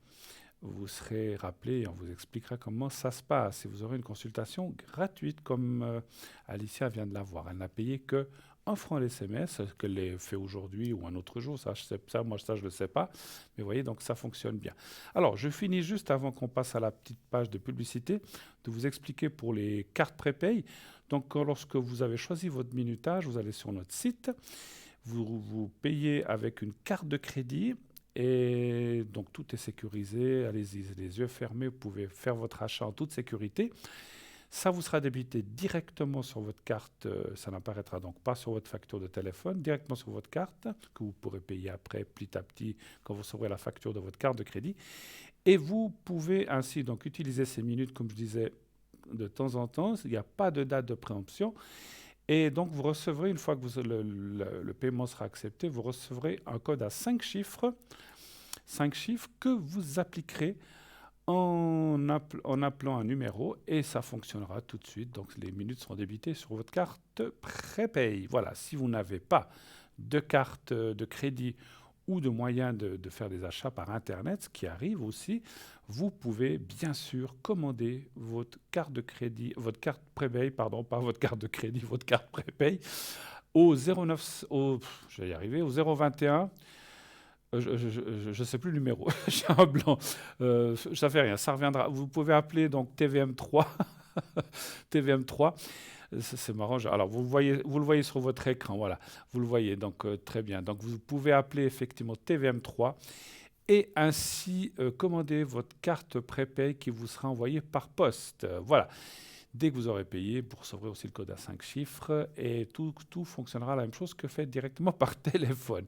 vous serez rappelé et on vous expliquera comment ça se passe. Et vous aurez une consultation gratuite comme Alicia vient de l'avoir. Elle n'a payé que 1 franc l'SMS, ce qu'elle ait fait aujourd'hui ou un autre jour, moi je ne le sais pas. Mais vous voyez, donc ça fonctionne bien. Alors, je finis juste avant qu'on passe à la petite page de publicité, de vous expliquer pour les cartes prépay. Donc, lorsque vous avez choisi votre minutage, vous allez sur notre site, vous payez avec une carte de crédit. Et donc tout est sécurisé, allez-y les yeux fermés, vous pouvez faire votre achat en toute sécurité. Ça vous sera débité directement sur votre carte, ça n'apparaîtra donc pas sur votre facture de téléphone, directement sur votre carte, que vous pourrez payer après petit à petit quand vous recevrez la facture de votre carte de crédit. Et vous pouvez ainsi donc utiliser ces minutes, comme je disais, de temps en temps. Il n'y a pas de date de préemption. Et donc, vous recevrez, une fois que le paiement sera accepté, vous recevrez un code à 5 chiffres, 5 chiffres que vous appliquerez en appelant un numéro et ça fonctionnera tout de suite. Donc, les minutes seront débitées sur votre carte prépay. Voilà, si vous n'avez pas de carte de crédit ou de moyens de faire des achats par Internet, ce qui arrive aussi, vous pouvez bien sûr commander votre carte de crédit, votre carte prépay, pardon, pas votre carte de crédit, votre carte prépay, au 09, je vais y arriver, au 021. Je ne sais plus le numéro, j'ai un blanc. Ça fait rien, ça reviendra. Vous pouvez appeler donc TVM3. TVM3. C'est marrant. Alors, vous le voyez sur votre écran. Voilà, vous le voyez. Donc, très bien. Donc, vous pouvez appeler effectivement TVM3 et ainsi commander votre carte prépay qui vous sera envoyée par poste. Voilà. Dès que vous aurez payé, vous recevrez aussi le code à 5 chiffres et tout fonctionnera la même chose que fait directement par téléphone.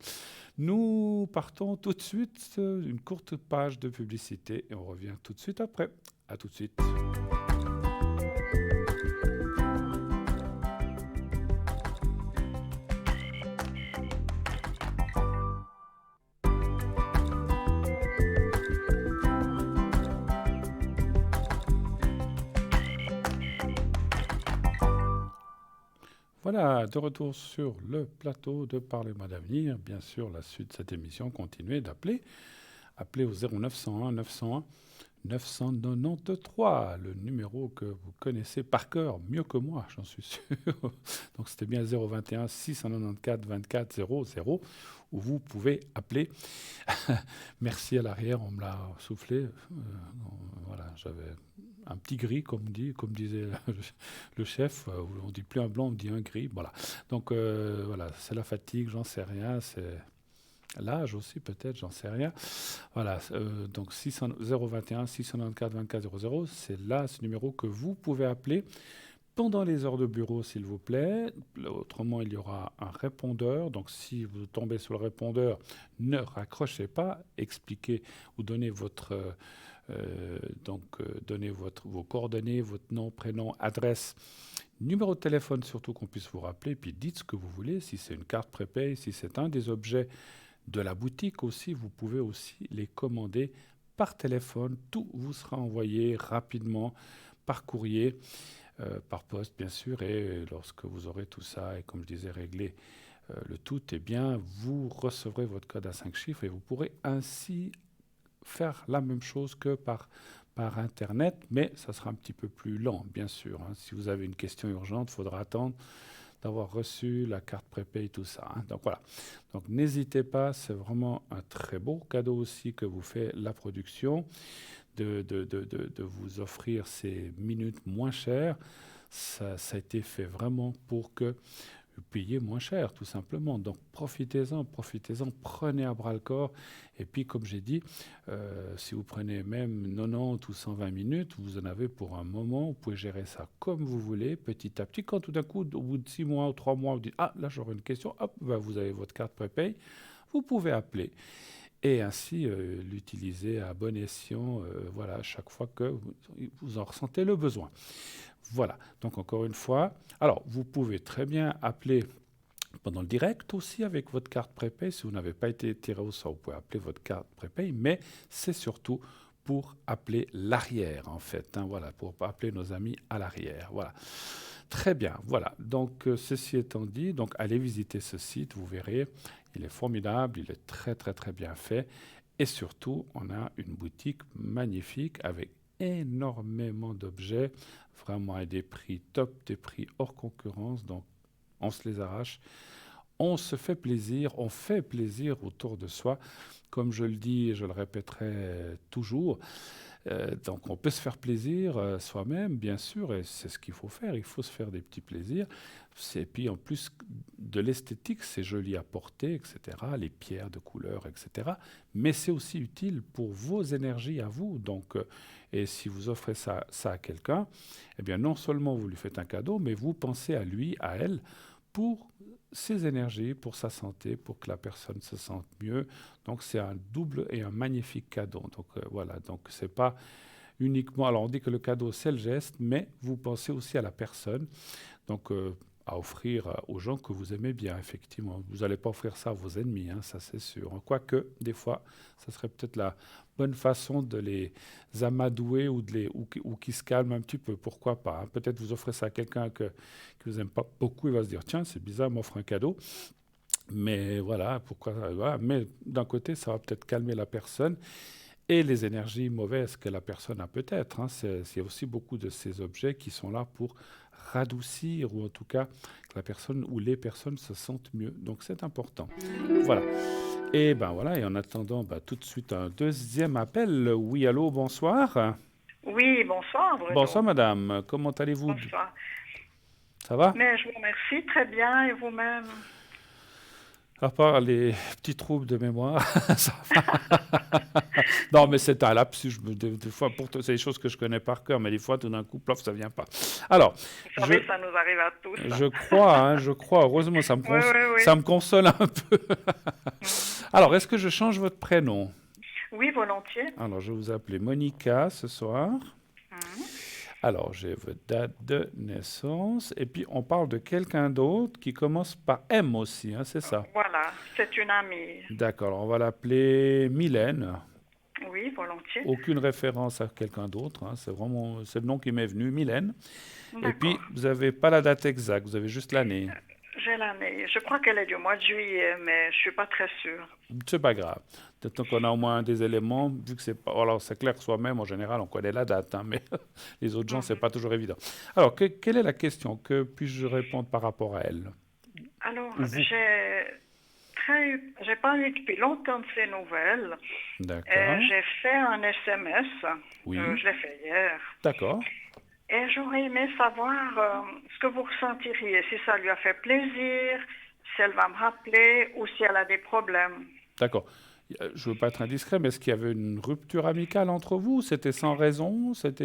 Nous partons tout de suite, une courte page de publicité et on revient tout de suite après. À tout de suite. Voilà, de retour sur le plateau de Parlez-moi d'avenir. Bien sûr, la suite de cette émission, continuez d'appeler. Appelez au 0901 901 993, le numéro que vous connaissez par cœur, mieux que moi, j'en suis sûr. Donc c'était bien 021 694 24 00, où vous pouvez appeler. Merci à l'arrière, on me l'a soufflé. Voilà, j'avais un petit gris, comme disait le chef. On dit plus un blanc, on dit un gris. Voilà. Donc voilà, c'est la fatigue, j'en sais rien. C'est l'âge aussi, peut-être, j'en sais rien. Voilà, donc 021 694 24 00, c'est là ce numéro que vous pouvez appeler pendant les heures de bureau, s'il vous plaît. Autrement, il y aura un répondeur. Donc, si vous tombez sur le répondeur, ne raccrochez pas. Expliquez ou donnez vos coordonnées, votre nom, prénom, adresse, numéro de téléphone, surtout qu'on puisse vous rappeler. Puis dites ce que vous voulez. Si c'est une carte prépay, si c'est un des objets de la boutique aussi, vous pouvez aussi les commander par téléphone. Tout vous sera envoyé rapidement par courrier, par poste bien sûr. Et lorsque vous aurez tout ça, et comme je disais, réglé le tout, eh bien, vous recevrez votre code à 5 chiffres et vous pourrez ainsi faire la même chose que par Internet, mais ça sera un petit peu plus lent, bien sûr. Hein. Si vous avez une question urgente, il faudra attendre d'avoir reçu la carte prépay, tout ça, hein. Donc voilà. Donc n'hésitez pas, c'est vraiment un très beau cadeau aussi que vous fait la production de vous offrir ces minutes moins chères. Ça a été fait vraiment pour que vous payiez moins cher, tout simplement. Donc profitez-en, prenez à bras le corps. Et puis, comme j'ai dit, si vous prenez même 90 ou 120 minutes, vous en avez pour un moment. Vous pouvez gérer ça comme vous voulez, petit à petit. Quand tout d'un coup, au bout de 6 mois ou 3 mois, vous dites « Ah, là, j'aurais une question », hop, ben, vous avez votre carte prépay. Vous pouvez appeler et ainsi l'utiliser à bon escient, voilà, à chaque fois que vous en ressentez le besoin. Voilà, donc encore une fois, alors vous pouvez très bien appeler pendant le direct aussi avec votre carte prépay. Si vous n'avez pas été tiré au sort, vous pouvez appeler votre carte prépay, mais c'est surtout pour appeler l'arrière en fait, hein, voilà, pour appeler nos amis à l'arrière, voilà. Très bien, voilà. Donc, ceci étant dit, donc allez visiter ce site, vous verrez, il est formidable, il est très, très, très bien fait. Et surtout, on a une boutique magnifique avec énormément d'objets, vraiment à des prix top, des prix hors concurrence. Donc, on se les arrache. On se fait plaisir, on fait plaisir autour de soi. Comme je le dis et je le répéterai toujours, donc on peut se faire plaisir soi-même, bien sûr, et c'est ce qu'il faut faire. Il faut se faire des petits plaisirs. Et puis en plus de l'esthétique, c'est joli à porter, etc. Les pierres de couleur, etc. Mais c'est aussi utile pour vos énergies à vous. Donc, et si vous offrez ça à quelqu'un, eh bien non seulement vous lui faites un cadeau, mais vous pensez à lui, à elle, pour ses énergies, pour sa santé, pour que la personne se sente mieux. Donc c'est un double et un magnifique cadeau. Donc voilà, donc c'est pas uniquement... Alors on dit que le cadeau c'est le geste, mais vous pensez aussi à la personne. Donc à offrir aux gens que vous aimez bien, effectivement. Vous n'allez pas offrir ça à vos ennemis, hein, ça c'est sûr. Quoique, des fois, ça serait peut-être la bonne façon de les amadouer ou qui se calment un petit peu, pourquoi pas, hein. Peut-être vous offrez ça à quelqu'un que vous n'aimez pas beaucoup, il va se dire, tiens, c'est bizarre, il m'offre un cadeau. Mais voilà, pourquoi voilà. Mais d'un côté, ça va peut-être calmer la personne et les énergies mauvaises que la personne a peut-être, hein. C'est aussi beaucoup de ces objets qui sont là pour radoucir ou en tout cas que la personne ou les personnes se sentent mieux. Donc c'est important. Voilà. Et ben voilà, et en attendant tout de suite un deuxième appel. Oui, allô, bonsoir. Oui, bonsoir Bruno. Bonsoir madame, comment allez-vous? Bonsoir. Ça va? Mais je vous remercie, très bien, et vous-même? À part les petits troubles de mémoire, ça va. Non, mais c'est un lapsus. Des fois, c'est des choses que je connais par cœur, mais des fois, tout d'un coup, plof, ça vient pas. Alors, vous savez, ça nous arrive à tous. Je crois. Heureusement, ça me console un peu. Alors, est-ce que je change votre prénom? Oui, volontiers. Alors, je vais vous appeler Monica ce soir. Alors, j'ai votre date de naissance. Et puis, on parle de quelqu'un d'autre qui commence par M aussi, hein, c'est ça? Voilà, c'est une amie. D'accord, on va l'appeler Mylène. Oui, volontiers. Aucune référence à quelqu'un d'autre, hein, c'est le nom qui m'est venu, Mylène. Et puis, vous n'avez pas la date exacte, vous avez juste l'année. J'ai l'année. Je crois qu'elle est du mois de juillet, mais je ne suis pas très sûre. C'est pas grave. Tant qu'on a au moins des éléments, vu que c'est pas... Alors, c'est clair que soi-même, en général, on connaît la date, hein, mais les autres gens, c'est pas toujours évident. Alors, quelle est la question? Que puis-je répondre par rapport à elle? Alors, j'ai pas eu depuis longtemps de ces nouvelles. D'accord. J'ai fait un SMS. Oui. Je l'ai fait hier. D'accord. Et j'aurais aimé savoir ce que vous ressentiriez, si ça lui a fait plaisir, si elle va me rappeler ou si elle a des problèmes. D'accord. Je ne veux pas être indiscret, mais est-ce qu'il y avait une rupture amicale entre vous? C'était sans raison? C'est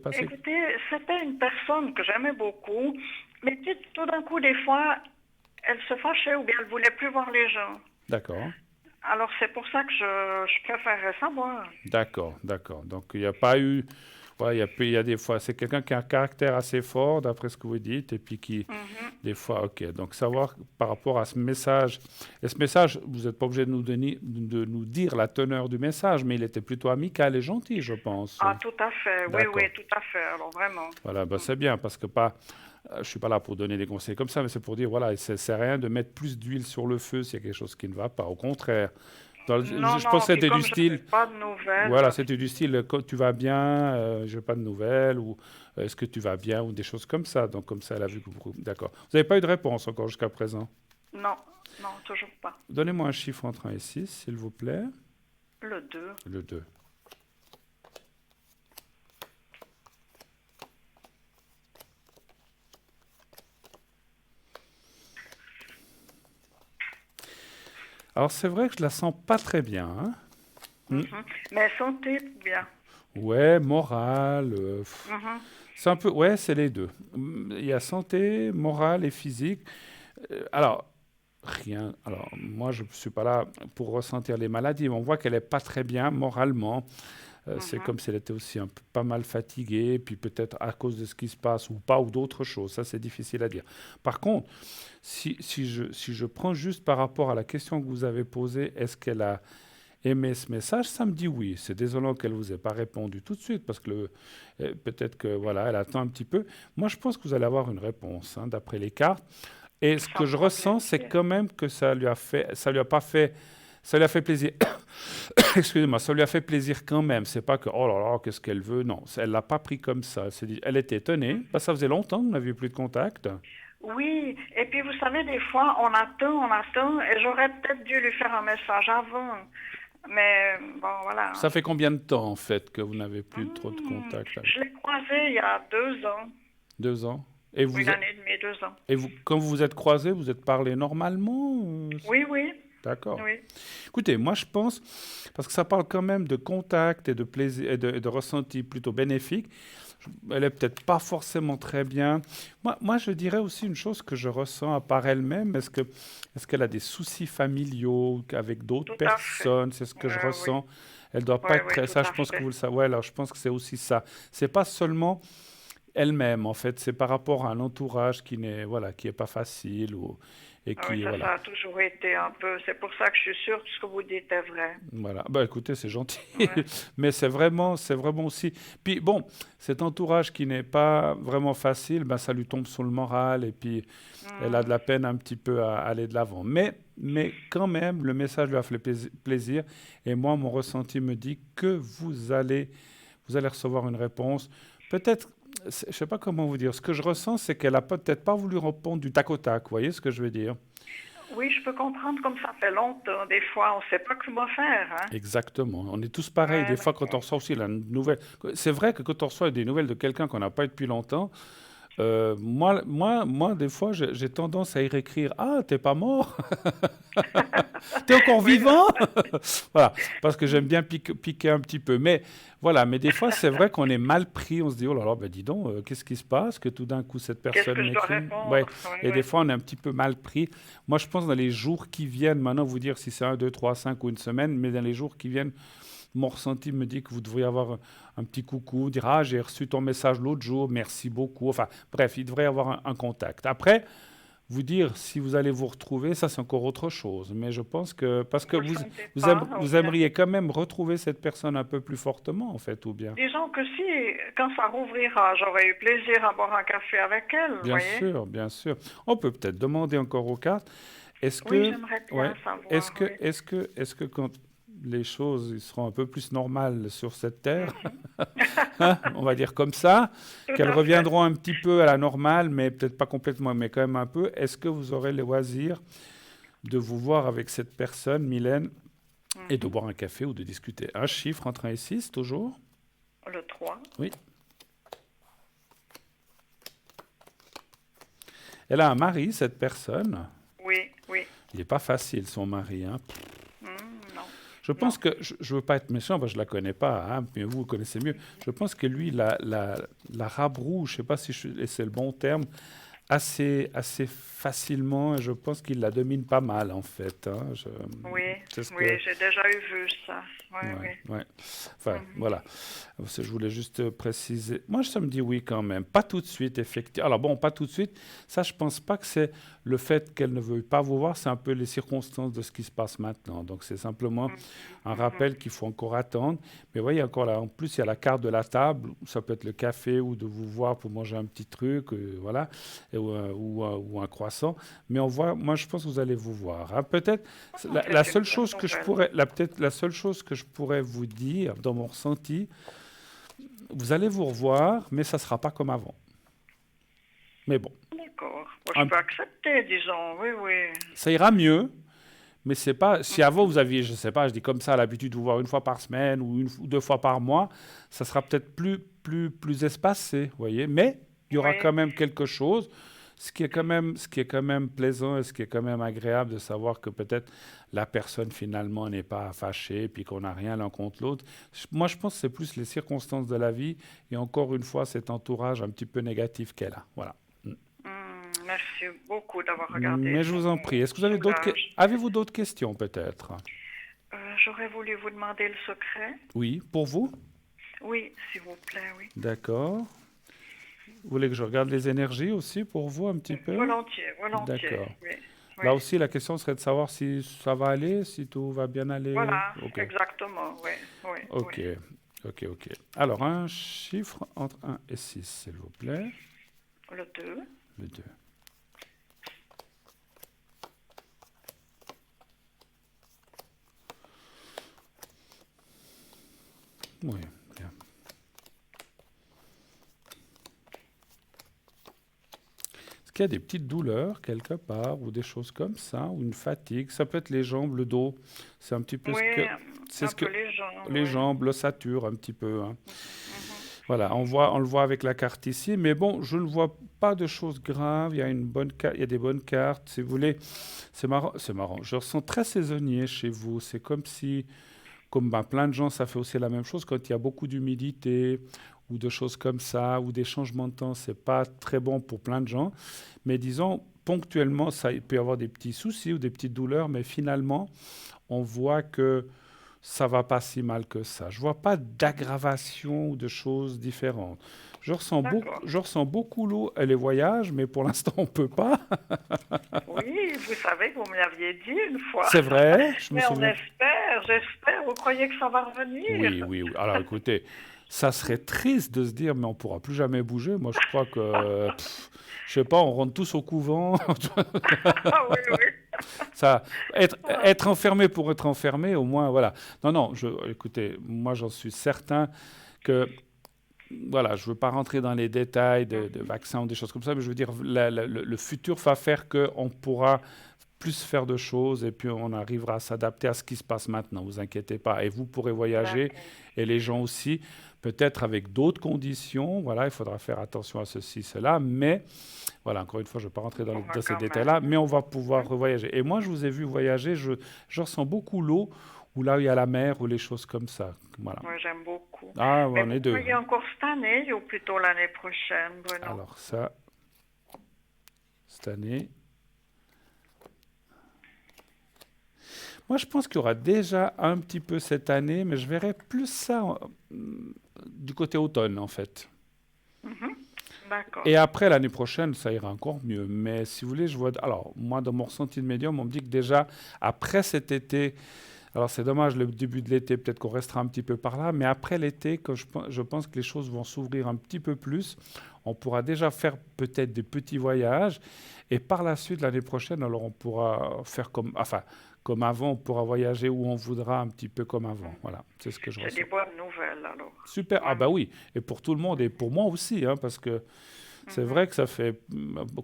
passé... Écoutez, c'était une personne que j'aimais beaucoup, mais tout d'un coup, des fois, elle se fâchait ou bien elle ne voulait plus voir les gens. D'accord. Alors, c'est pour ça que je préférerais savoir. D'accord. Donc, il n'y a pas eu... Ouais, il y a des fois, c'est quelqu'un qui a un caractère assez fort, d'après ce que vous dites, et puis qui, des fois, ok. Donc, savoir par rapport à ce message, et ce message, vous n'êtes pas obligé de nous dire la teneur du message, mais il était plutôt amical et gentil, je pense. Ah, tout à fait, oui, tout à fait, alors vraiment. Voilà, c'est bien, parce que je ne suis pas là pour donner des conseils comme ça, mais c'est pour dire, voilà, c'est rien de mettre plus d'huile sur le feu s'il y a quelque chose qui ne va pas. Au contraire, Non, Je pense non, que puis c'était du comme je n'ai style, pas de nouvelles, voilà, c'était du style, tu vas bien, je n'ai pas de nouvelles, ou est-ce que tu vas bien, ou des choses comme ça. Donc, comme ça, elle a vu que vous... D'accord. Vous n'avez pas eu de réponse encore jusqu'à présent. non, non, toujours pas. Donnez-moi un chiffre entre 1 et 6, s'il vous plaît. Le 2. Le 2. Alors, c'est vrai que je la sens pas très bien, hein. Hmm. Mais santé, bien. Ouais, morale. Mhm. C'est un peu, ouais, c'est les deux. Il y a santé, morale et physique. Alors, rien. Alors, moi, je ne suis pas là pour ressentir les maladies, mais on voit qu'elle n'est pas très bien moralement. C'est Mhm. comme si elle était aussi pas mal fatiguée, puis peut-être à cause de ce qui se passe ou pas, ou d'autres choses. Ça, c'est difficile à dire. Par contre, si je prends juste par rapport à la question que vous avez posée, est-ce qu'elle a aimé ce message? Ça me dit oui. C'est désolant qu'elle ne vous ait pas répondu tout de suite, parce que peut-être que voilà, elle attend un petit peu. Moi, je pense que vous allez avoir une réponse, hein, d'après les cartes. Et ce Ça que me je fera ressens, c'est plaisir. quand même que ça lui a pas fait, ça lui a fait plaisir. Excusez-moi, ça lui a fait plaisir quand même. C'est pas que, oh là là, qu'est-ce qu'elle veut. Non, elle l'a pas pris comme ça. Elle s'est dit, elle était étonnée. Bah, ça faisait longtemps qu'on n'avait plus de contact. Oui, et puis vous savez, des fois, on attend, et j'aurais peut-être dû lui faire un message avant. Mais bon, voilà. Ça fait combien de temps, en fait, que vous n'avez plus trop de Hmm, contact avec? Je l'ai croisé il y a 2 ans, 2 ans. Et vous, une année et demie, 2 ans. et vous, quand vous vous êtes croisés, vous êtes parlé normalement? Oui, oui, D'accord. oui. Écoutez, moi je pense, parce que ça parle quand même de contact et de plaisir et de ressenti plutôt bénéfique, elle est peut-être pas forcément très bien. Moi, je dirais aussi une chose que je ressens à part elle-même. Est-ce qu'elle a des soucis familiaux avec d'autres Tout à fait. personnes? C'est ce que je Oui, ressens. Elle doit oui, pas être oui, très. tout Ça, je à pense que fait. vous le savez. Ouais, alors je pense que c'est aussi ça. C'est pas seulement elle-même, en fait. C'est par rapport à un entourage qui n'est, voilà, qui est pas facile et Ah oui, qui, voilà. ça a toujours été un peu. C'est pour ça que je suis sûre que ce que vous dites est vrai. Voilà. Bah écoutez, c'est gentil, Ouais. mais c'est vraiment aussi. Puis bon, cet entourage qui n'est pas vraiment facile, ben ça lui tombe sur le moral et puis elle a de Hmm. la peine un petit peu à aller de l'avant. Mais quand même, le message lui a fait plaisir et moi, mon ressenti me dit que vous allez recevoir une réponse. Peut-être, je sais pas comment vous dire. Ce que je ressens, c'est qu'elle a peut-être pas voulu répondre du tac au tac. Vous voyez ce que je veux dire? Oui, je peux comprendre comme ça fait longtemps. Des fois, on ne sait pas comment faire, hein. Exactement. On est tous pareils. Ouais, Des fois, quand on ouais. reçoit aussi la nouvelle. C'est vrai que quand on reçoit des nouvelles de quelqu'un qu'on n'a pas eu depuis longtemps, moi, des fois, j'ai tendance à y réécrire: Ah, t'es pas mort? T'es encore Oui, vivant? Voilà. Parce que j'aime bien piquer un petit peu. Mais voilà. Mais des fois, c'est vrai qu'on est mal pris. On se dit: Oh là là, ben dis donc, qu'est-ce qui se passe? Que tout d'un coup, cette qu'est-ce personne que je dois m'écrit. Ouais. répondre? Oui, Et oui. des fois, on est un petit peu mal pris. Moi, je pense dans les jours qui viennent, maintenant, vous dire si c'est un, deux, trois, cinq ou une semaine, mais dans les jours qui viennent, mon ressenti me dit que vous devriez avoir un petit coucou, dire: Ah, j'ai reçu ton message l'autre jour, merci beaucoup. Enfin, bref, il devrait y avoir un contact. Après, vous dire si vous allez vous retrouver, ça c'est encore autre chose. Mais je pense que, parce que Vous le sentez vous, pas, ou vous bien? aimeriez quand même retrouver cette personne un peu plus fortement, en fait, ou bien? Disons que si, quand ça rouvrira, j'aurais eu plaisir à boire un café avec elle, vous Bien voyez? sûr, bien sûr. On peut peut-être demander encore aux cartes. Est-ce Oui, que, j'aimerais ouais, bien savoir, oui. est-ce que quand les choses ils seront un peu plus normales sur cette terre, Mhm. hein, on va dire comme ça, Tout qu'elles à fait. reviendront un petit peu à la normale, mais peut-être pas complètement, mais quand même un peu, est-ce que vous aurez le loisir de vous voir avec cette personne, Mylène, et de Mhm. boire un café ou de discuter? Un chiffre entre 1 et 6, toujours? Le 3. Oui. Elle a un mari, cette personne. Oui, oui. Il n'est pas facile, son mari, hein. Non, Je non. pense que, je ne veux pas être méchant, parce que je ne la connais pas, hein, mais vous le connaissez mieux. Je pense que lui, la rabroue, je ne sais pas si c'est le bon terme, assez facilement, et je pense qu'il la domine pas mal, en fait, hein. Oui, C'est ce oui, que... j'ai déjà eu vu ça. Oui, oui. Ouais, ouais. Enfin, Mhm. voilà. Je voulais juste préciser. Moi, ça me dit oui quand même. Pas tout de suite, effectivement. Alors bon, pas tout de suite. Ça, je pense pas que c'est le fait qu'elle ne veuille pas vous voir. C'est un peu les circonstances de ce qui se passe maintenant. Donc, c'est simplement Mhm. un Mhm. rappel qu'il faut encore attendre. Mais vous voyez, encore là, en plus, il y a la carte de la table. Ça peut être le café ou de vous voir pour manger un petit truc. Voilà. ou un croissant. Mais moi, je pense que vous allez vous voir, hein. Peut-être la, C'est la une seule bonne chose que je nouvelle. pourrais, peut-être la seule chose que je pourrais vous dire dans mon ressenti, vous allez vous revoir, mais ça sera pas comme avant. Mais bon, D'accord. Bon, je un- peux accepter, disons. Oui, oui. ça ira mieux. Mais c'est pas. Si avant Mhm. vous aviez, je sais pas, je dis comme ça, l'habitude de vous voir une fois par semaine ou 2 fois par mois, ça sera peut-être plus espacé, vous voyez. Mais il y aura quand Oui, même quelque chose, ce qui est quand même plaisant et ce qui est quand même agréable de savoir que peut-être la personne finalement n'est pas fâchée, puis qu'on n'a rien l'un contre l'autre. Moi, je pense que c'est plus les circonstances de la vie et encore une fois cet entourage un petit peu négatif qu'elle a. Voilà. merci beaucoup d'avoir regardé Mais je vous en prie. Est-ce que vous avez sondage. avez-vous d'autres questions peut-être? J'aurais voulu vous demander le secret. Oui, pour vous? Oui, s'il vous plaît, oui. D'accord. Vous voulez que je regarde les énergies aussi pour vous un petit peu? Volontiers, volontiers, D'accord. oui. Oui. Là aussi, la question serait de savoir si ça va aller, si tout va bien aller. Voilà, Ok. exactement, oui, oui, oui. Ok. Ok, ok. Alors, un chiffre entre 1 et 6, s'il vous plaît. Le 2. Le 2. Oui, bien. Est-ce qu'il y a des petites douleurs quelque part ou des choses comme ça, ou une fatigue? Ça peut être les jambes, le dos. C'est un petit peu Oui, c'est un ce que peu les jambes, les oui. jambes, l'ossature un petit peu, hein. Mhm. Voilà, on le voit avec la carte ici, mais bon, je ne vois pas de choses graves. Il y a il y a des bonnes cartes, si vous voulez. C'est marrant, c'est marrant. Je ressens très saisonnier chez vous. C'est comme si, comme ben, plein de gens, ça fait aussi la même chose quand il y a beaucoup d'humidité ou de choses comme ça, ou des changements de temps. C'est pas très bon pour plein de gens. Mais disons, ponctuellement, ça il peut y avoir des petits soucis ou des petites douleurs, mais finalement, on voit que ça va pas si mal que ça. Je vois pas d'aggravation ou de choses différentes. D'accord. Je ressens beaucoup l'eau et les voyages, mais pour l'instant, on peut pas. Oui, vous savez que vous me l'aviez dit une fois. C'est vrai, je me Mais on souviens. espère, j'espère. Vous croyez que ça va revenir? Oui, oui, oui. Alors écoutez, ça serait triste de se dire, mais on pourra plus jamais bouger. Moi, je crois que, je sais pas, on rentre tous au couvent. Ah oui, oui. Ça, être, Ah, être enfermé pour être enfermé, au moins, voilà. Non, non, écoutez, moi, j'en suis certain que voilà, je ne veux pas rentrer dans les détails de vaccins ou des choses comme ça, mais je veux dire, le futur va faire qu'on pourra plus faire de choses et puis on arrivera à s'adapter à ce qui se passe maintenant, vous inquiétez pas. Et vous pourrez voyager d'accord. et les gens aussi, peut-être avec d'autres conditions, voilà, il faudra faire attention à ceci, cela, mais voilà, encore une fois, je ne vais pas rentrer On va dans ces quand même. détails-là, mais on va pouvoir revoyager. Et moi, je vous ai vu voyager, je ressens beaucoup l'eau, ou là où il y a la mer, ou les choses comme ça. Voilà. Moi, j'aime beaucoup. Ah, Mais on vous est deux, croyez hein. encore cette année ou plutôt l'année prochaine, Bruno? Alors ça, cette année. Moi, je pense qu'il y aura déjà un petit peu cette année, mais je verrai plus ça du côté automne, en fait. Mhm. D'accord. Et après, l'année prochaine, ça ira encore mieux. Mais si vous voulez, je vois. Alors, moi, dans mon ressenti de médium, on me dit que déjà, après cet été, alors c'est dommage, le début de l'été, peut-être qu'on restera un petit peu par là, mais après l'été, quand je pense que les choses vont s'ouvrir un petit peu plus, on pourra déjà faire peut-être des petits voyages, et par la suite, l'année prochaine, alors on pourra faire comme avant, on pourra voyager où on voudra, un petit peu comme avant. Voilà, c'est ce que je C'est des ressens. bonnes nouvelles, alors. Super, ah bah Vraiment. oui, et pour tout le monde, et pour moi aussi, hein, parce que c'est Mhm. vrai que ça fait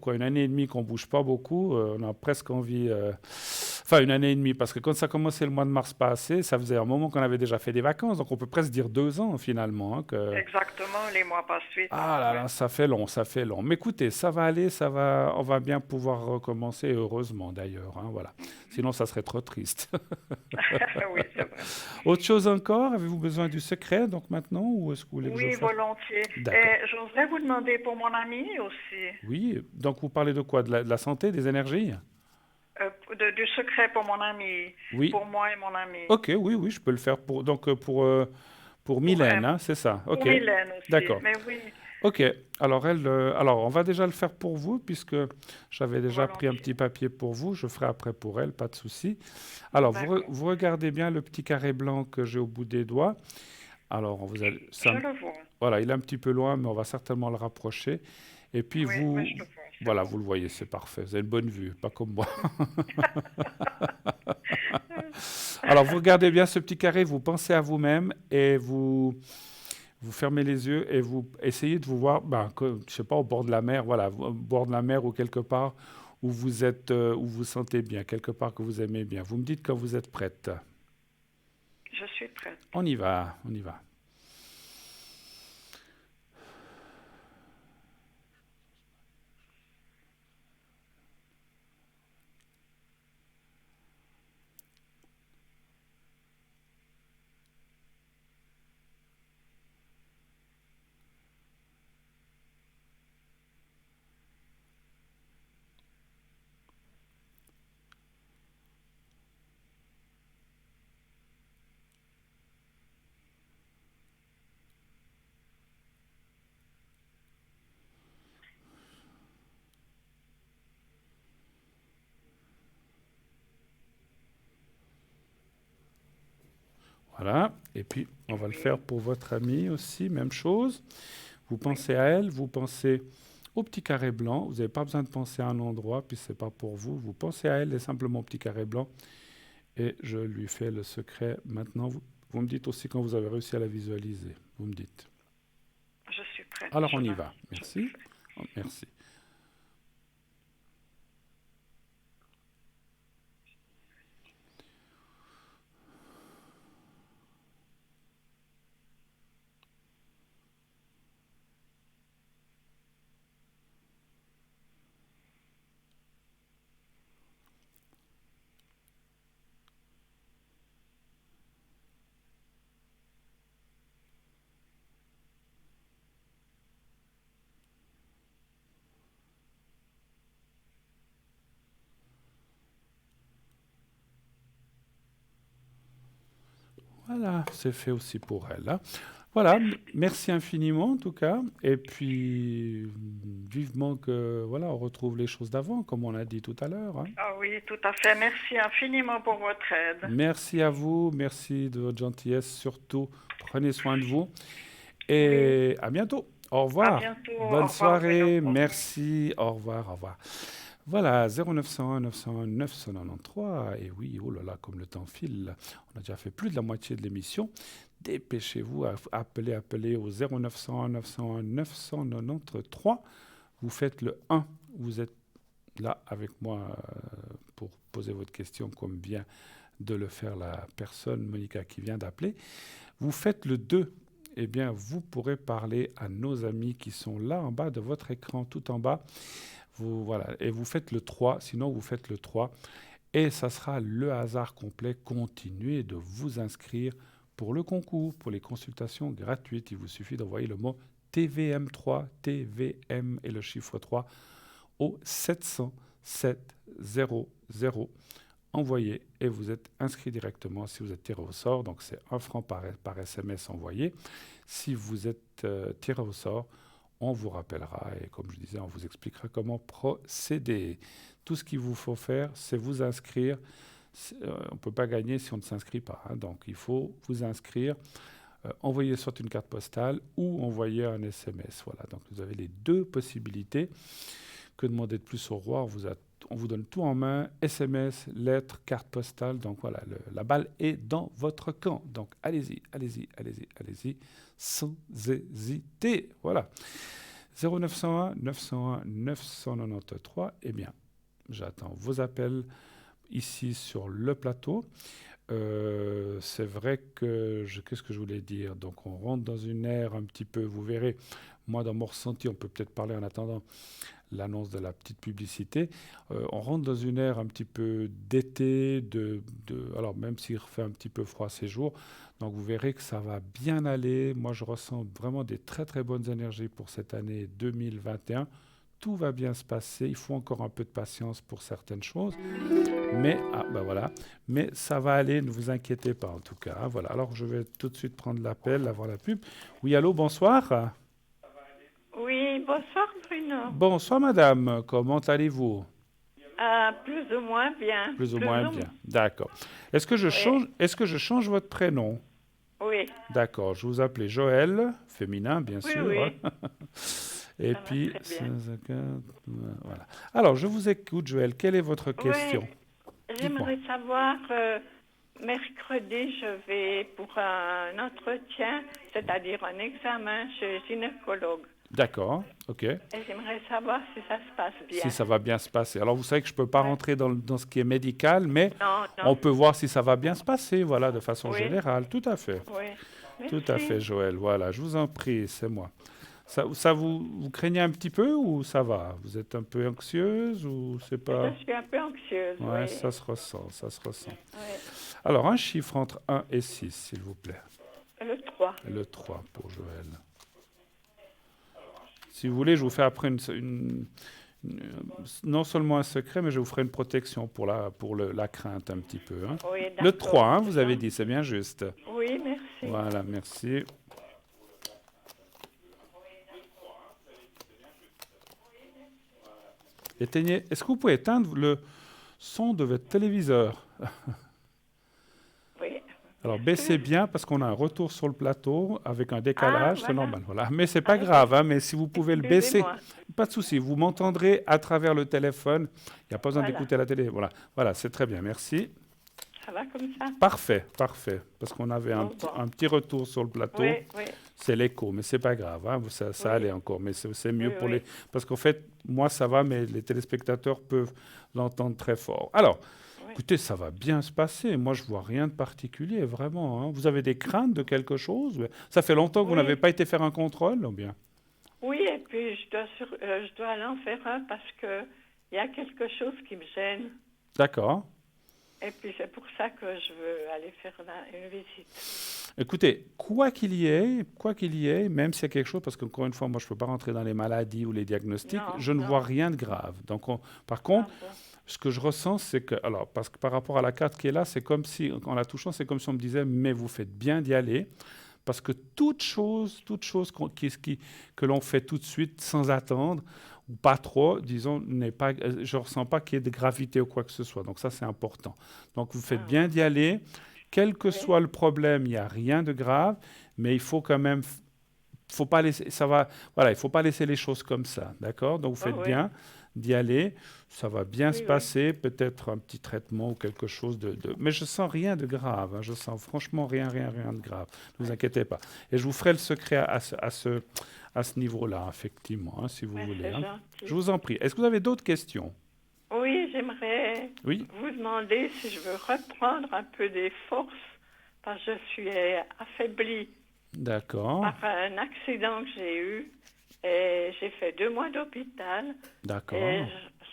quoi, 1 année et demie qu'on bouge pas beaucoup. On a presque envie. Enfin, 1 année et demie, parce que quand ça a commencé le mois de mars passé, ça faisait un moment qu'on avait déjà fait des vacances. Donc on peut presque dire 2 ans finalement, hein, que... Exactement, les mois passent vite. Ah là Oui. là, ça fait long, ça fait long. Mais écoutez, ça va aller, on va bien pouvoir recommencer, heureusement d'ailleurs, hein, voilà. Sinon, ça serait trop triste. Oui, c'est vrai. Autre chose encore, avez-vous besoin du secret donc maintenant, ou est-ce que vous voulez que je Oui, fasse? volontiers. D'accord. Et j'oserais vous demander pour mon ami aussi, Oui, donc vous parlez de quoi? De la santé, des énergies? du secret pour mon ami, Oui. pour moi et mon ami, Ok, oui, oui, je peux le faire pour pour Mylène, M, hein, c'est ça. pour Ok, Mylène aussi. d'accord. Mais oui, Ok, alors on va déjà le faire pour vous, puisque j'avais déjà pris un volontiers. petit papier pour vous. Je ferai après pour elle, pas de souci. Alors, D'accord. vous regardez bien le petit carré blanc que j'ai au bout des doigts. Alors, Je le vois. voilà, il est un petit peu loin, mais on va certainement le rapprocher. Et puis, Oui, mais je le vois. Voilà, vous le voyez, c'est parfait. Vous avez une bonne vue, pas comme moi. Alors, vous regardez bien ce petit carré, vous pensez à vous-même et vous fermez les yeux et vous essayez de vous voir, je sais pas, au bord de la mer, voilà, au bord de la mer ou quelque part où vous êtes, où vous sentez bien, quelque part que vous aimez bien. Vous me dites quand vous êtes prête. Je suis prête. On y va, on y va. Voilà, et puis on va le faire pour votre amie aussi, même chose. Vous pensez à elle, vous pensez au petit carré blanc. Vous n'avez pas besoin de penser à un endroit, puis ce n'est pas pour vous. Vous pensez à elle et simplement au petit carré blanc. Et je lui fais le secret maintenant. Vous me dites aussi quand vous avez réussi à la visualiser. Vous me dites. Je suis prête. Alors on y va. Merci. Merci. Voilà, c'est fait aussi pour elle, hein. Voilà, merci infiniment en tout cas. Et puis, vivement que voilà, on retrouve les choses d'avant, comme on a dit tout à l'heure, hein. Ah oui, tout à fait. Merci infiniment pour votre aide. Merci à vous, merci de votre gentillesse. Surtout, prenez soin de vous. Et à bientôt. Au revoir. À bientôt. Au Bonne revoir, soirée. Bruno. Merci. Au revoir. Au revoir. Voilà, 0901 901 993. Et oui, oh là là, comme le temps file. On a déjà fait plus de la moitié de l'émission. Dépêchez-vous, appelez au 0901 901 993. Vous faites le 1. Vous êtes là avec moi pour poser votre question comme vient de le faire la personne, Monica, qui vient d'appeler. Vous faites le 2. Eh bien, vous pourrez parler à nos amis qui sont là en bas de votre écran, tout en bas. Voilà, et vous faites le 3, sinon vous faites le 3. Et ça sera le hasard complet. Continuez de vous inscrire pour le concours, pour les consultations gratuites. Il vous suffit d'envoyer le mot TVM3, TVM et le chiffre 3 au 700 700. Envoyez et vous êtes inscrit directement si vous êtes tiré au sort. Donc c'est 1 franc par SMS envoyé. Si vous êtes tiré au sort, on vous rappellera et comme je disais, on vous expliquera comment procéder. Tout ce qu'il vous faut faire, c'est vous inscrire. On ne peut pas gagner si on ne s'inscrit pas, hein. Donc il faut vous inscrire, envoyer soit une carte postale ou envoyer un SMS. Voilà, donc vous avez les deux possibilités. Que demander de plus au roi? On vous donne tout en main, SMS, lettres, carte postale. Donc voilà, la balle est dans votre camp. Donc allez-y, allez-y, allez-y, allez-y, sans hésiter. Voilà. 0901 901 993. Eh bien, j'attends vos appels ici sur le plateau. C'est vrai que, qu'est-ce que je voulais dire? Donc on rentre dans une ère un petit peu, vous verrez, moi dans mon ressenti, on peut peut-être parler en attendant l'annonce de la petite publicité. On rentre dans une ère un petit peu d'été, alors même s'il fait un petit peu froid ces jours, donc vous verrez que ça va bien aller. Moi je ressens vraiment des très très bonnes énergies pour cette année 2021. Tout va bien se passer, il faut encore un peu de patience pour certaines choses, mais voilà, mais ça va aller, ne vous inquiétez pas en tout cas, hein, voilà. Alors je vais tout de suite prendre l'appel avant la pub. Oui, allô, bonsoir. Oui, bonsoir Bruno. Bonsoir madame, comment allez-vous? Plus ou moins bien. Plus ou moins bien, d'accord. Est-ce que je change votre prénom? Oui. D'accord, je vous appelais Joël, féminin bien sûr. Oui. Hein. Et Ça va puis, très bien. voilà. Alors, je vous écoute, Joël. Quelle est votre question? Oui, j'aimerais savoir, mercredi, je vais pour un entretien, c'est-à-dire un examen chez le gynécologue. D'accord, ok. Et j'aimerais savoir si ça se passe Si bien. ça va bien se passer. Alors, vous savez que je ne peux pas Ouais. rentrer dans ce qui est médical, mais Non, on non. peut voir si ça va bien se passer, voilà, de façon Oui, générale. Tout à fait. oui. Tout à fait, Merci. Joël. Voilà, je vous en prie, c'est moi. Ça vous craignez un petit peu ou ça va? Vous êtes un peu anxieuse ou c'est pas... Je suis un peu anxieuse, Ouais, oui. ça se ressent, ça se ressent. Oui. Alors, un chiffre entre 1 et 6, s'il vous plaît. Le 3. Le 3 pour Joël. Si vous voulez, je vous fais après non seulement un secret, mais je vous ferai une protection pour la crainte un petit peu. Hein. Oui, Le d'accord. 3, hein, vous avez dit, c'est bien juste. Oui, merci. Voilà, merci. Est-ce que vous pouvez éteindre le son de votre téléviseur? Oui. Alors, baissez bien parce qu'on a un retour sur le plateau avec un Ah, décalage, c'est voilà. normal. Voilà. Mais c'est pas Ah, grave, hein, mais si vous pouvez le baisser, excusez-moi. pas de souci. Vous m'entendrez à travers le téléphone. Il n'y a pas besoin Voilà. d'écouter la télé. Voilà, voilà, c'est très bien. Merci. Ça va comme ça? Parfait, parfait. Parce qu'on avait Bon. un petit retour sur le plateau. Oui, oui. C'est l'écho, mais c'est pas grave. Hein, ça Oui. allait encore, mais c'est mieux Oui, pour oui. les. Parce qu'en fait, moi ça va, mais les téléspectateurs peuvent l'entendre très fort. Alors. Oui. Écoutez, ça va bien se passer. Moi, je vois rien de particulier, vraiment. Hein. Vous avez des craintes de quelque chose? Ça fait longtemps que vous Oui. n'avez pas été faire un contrôle, ou bien? Oui, et puis je dois aller en faire un parce que il y a quelque chose qui me gêne. D'accord. Et puis c'est pour ça que je veux aller faire une visite. Écoutez, quoi qu'il y ait, même s'il y a quelque chose, parce qu'encore une fois, moi, je ne peux pas rentrer dans les maladies ou les diagnostics, Non, je ne non. vois rien de grave. Donc, par Ah, contre, bon. ce que je ressens, c'est que, alors, parce que par rapport à la carte qui est là, c'est comme si, en la touchant, c'est comme si on me disait, mais vous faites bien d'y aller, parce que toute chose que l'on fait tout de suite, sans attendre, ou pas trop, disons, je ne ressens pas qu'il y ait de gravité ou quoi que ce soit. Donc ça, c'est important. Donc vous faites Ah, bien d'y aller. Quel que oui. soit le problème, il n'y a rien de grave, mais il faut quand même, faut pas laisser, ça va, voilà, il faut pas laisser les choses comme ça, d'accord? Donc vous faites oui. bien d'y aller, ça va bien se Oui. passer, peut-être un petit traitement ou quelque chose mais je sens rien de grave, hein, je sens franchement rien de grave, ne vous inquiétez pas. Et je vous ferai le secret à ce niveau-là, effectivement, hein, si vous Ouais, voulez. c'est Hein. gentil. Je vous en prie. Est-ce que vous avez d'autres questions? Oui, j'aimerais Oui. vous demander si je veux reprendre un peu des forces parce que je suis affaiblie D'accord, par un accident que j'ai eu et j'ai fait 2 mois d'hôpital d'accord. et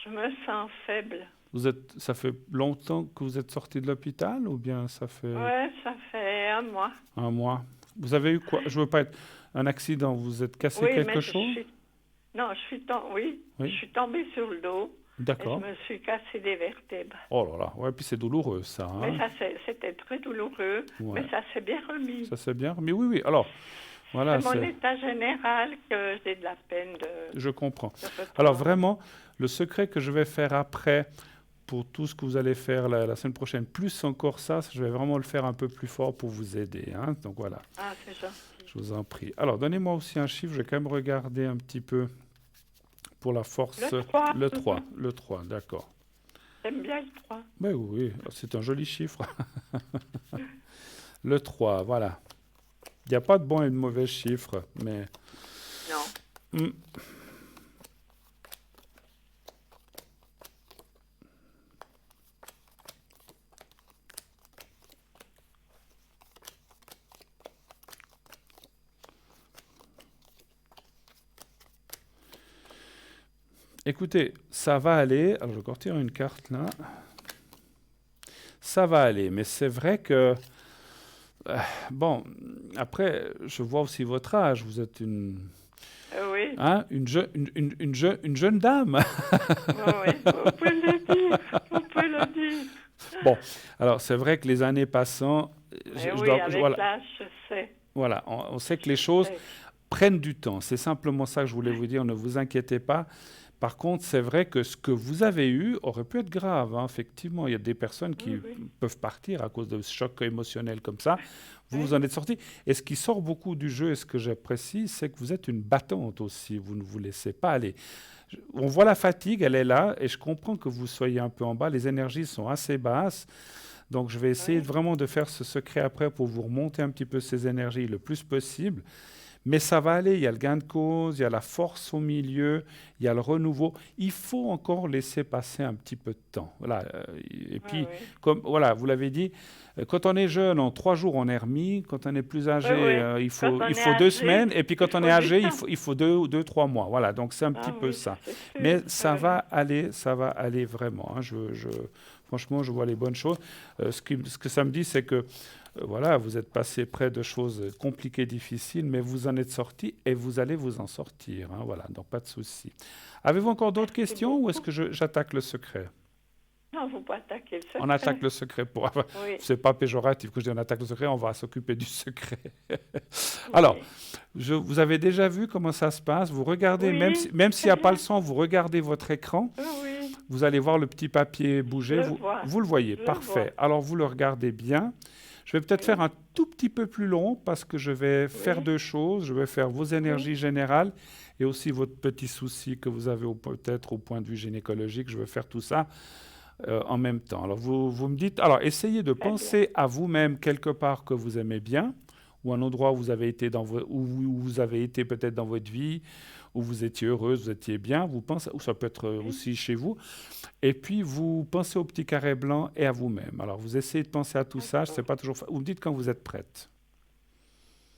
je me sens faible. Ça fait longtemps que vous êtes sorti de l'hôpital ou bien ça fait Ouais, ça fait 1 mois. un mois? Vous avez eu quoi? Je veux pas être un accident, vous êtes cassé Oui, quelque mais chose? Non, Oui. je suis tombée sur le dos et D'accord. je me suis cassé des vertèbres. Oh là là, ouais, puis c'est douloureux ça. Hein? Mais c'était très douloureux, Ouais. mais ça s'est bien remis. Ça c'est bien. Mais oui, oui. Alors, voilà, C'est mon état général que j'ai de la peine je comprends. de reprendre. Alors vraiment, le secret que je vais faire après, pour tout ce que vous allez faire la semaine prochaine, plus encore ça, je vais vraiment le faire un peu plus fort pour vous aider. Hein? Donc voilà, Ah, c'est gentil. je vous en prie. Alors, donnez-moi aussi un chiffre, je vais quand même regarder un petit peu pour la force. Le 3. Le 3, le 3, d'accord. J'aime bien le 3. Ben oui, c'est un joli chiffre. Le 3, voilà. Il n'y a pas de bons et de mauvais chiffres, mais... Non. Écoutez, ça va aller. Alors, je vais retirer une carte là. Ça va aller, mais c'est vrai que... bon, après, je vois aussi votre âge. Vous êtes une jeune dame. Oui, vous pouvez le dire. Vous pouvez le dire. Bon, alors c'est vrai que les années passant, Avec l'âge, je sais. voilà, on sait que les choses, prennent du temps. C'est simplement ça que je voulais vous dire, ne vous inquiétez pas. Par contre, c'est vrai que ce que vous avez eu aurait pu être grave, hein. Effectivement, il y a des personnes qui peuvent partir à cause de chocs émotionnels comme ça. Vous en êtes sorti. Et ce qui sort beaucoup du jeu, et ce que j'apprécie, c'est que vous êtes une battante aussi. Vous ne vous laissez pas aller. On voit la fatigue, elle est là, et je comprends que vous soyez un peu en bas. Les énergies sont assez basses. Donc, je vais essayer vraiment de faire ce secret après pour vous remonter un petit peu ces énergies le plus possible. Mais ça va aller, il y a le gain de cause, il y a la force au milieu, il y a le renouveau. Il faut encore laisser passer un petit peu de temps. Voilà. Et puis, comme voilà, vous l'avez dit, quand on est jeune, en 3 jours, on est remis. Quand on est plus âgé, il faut 2 semaines. Et puis, quand on est âgé, il faut 2, 3 mois. Voilà, donc c'est un petit peu ça. Mais ça va aller vraiment, hein. Franchement, je vois les bonnes choses. Ce que ça me dit, c'est que voilà, vous êtes passé près de choses compliquées, difficiles, mais vous en êtes sorti et vous allez vous en sortir, hein, voilà, donc pas de souci. Avez-vous encore d'autres questions ou est-ce que j'attaque le secret? Non, vous pouvez attaquer le secret. On attaque le secret. C'est pas péjoratif que je dis on attaque le secret, on va s'occuper du secret. Alors, vous avez déjà vu comment ça se passe. Vous regardez, même s'il n'y a pas le son, vous regardez votre écran. Vous allez voir le petit papier bouger. Vous le voyez, parfait. Alors, vous le regardez bien. Je vais peut-être faire un tout petit peu plus long parce que je vais faire 2 choses. Je vais faire vos énergies générales et aussi votre petit souci que vous avez peut-être au point de vue gynécologique. Je vais faire tout ça en même temps. Alors, vous me dites... Alors, essayez de penser à vous-même quelque part que vous aimez bien ou un endroit où vous avez été, où vous avez été peut-être dans votre vie, où vous étiez heureuse, vous étiez bien, vous pensez, ou ça peut être aussi chez vous, et puis vous pensez au petit carré blanc et à vous-même. Alors vous essayez de penser à tout ça, c'est pas toujours vous me dites quand vous êtes prête.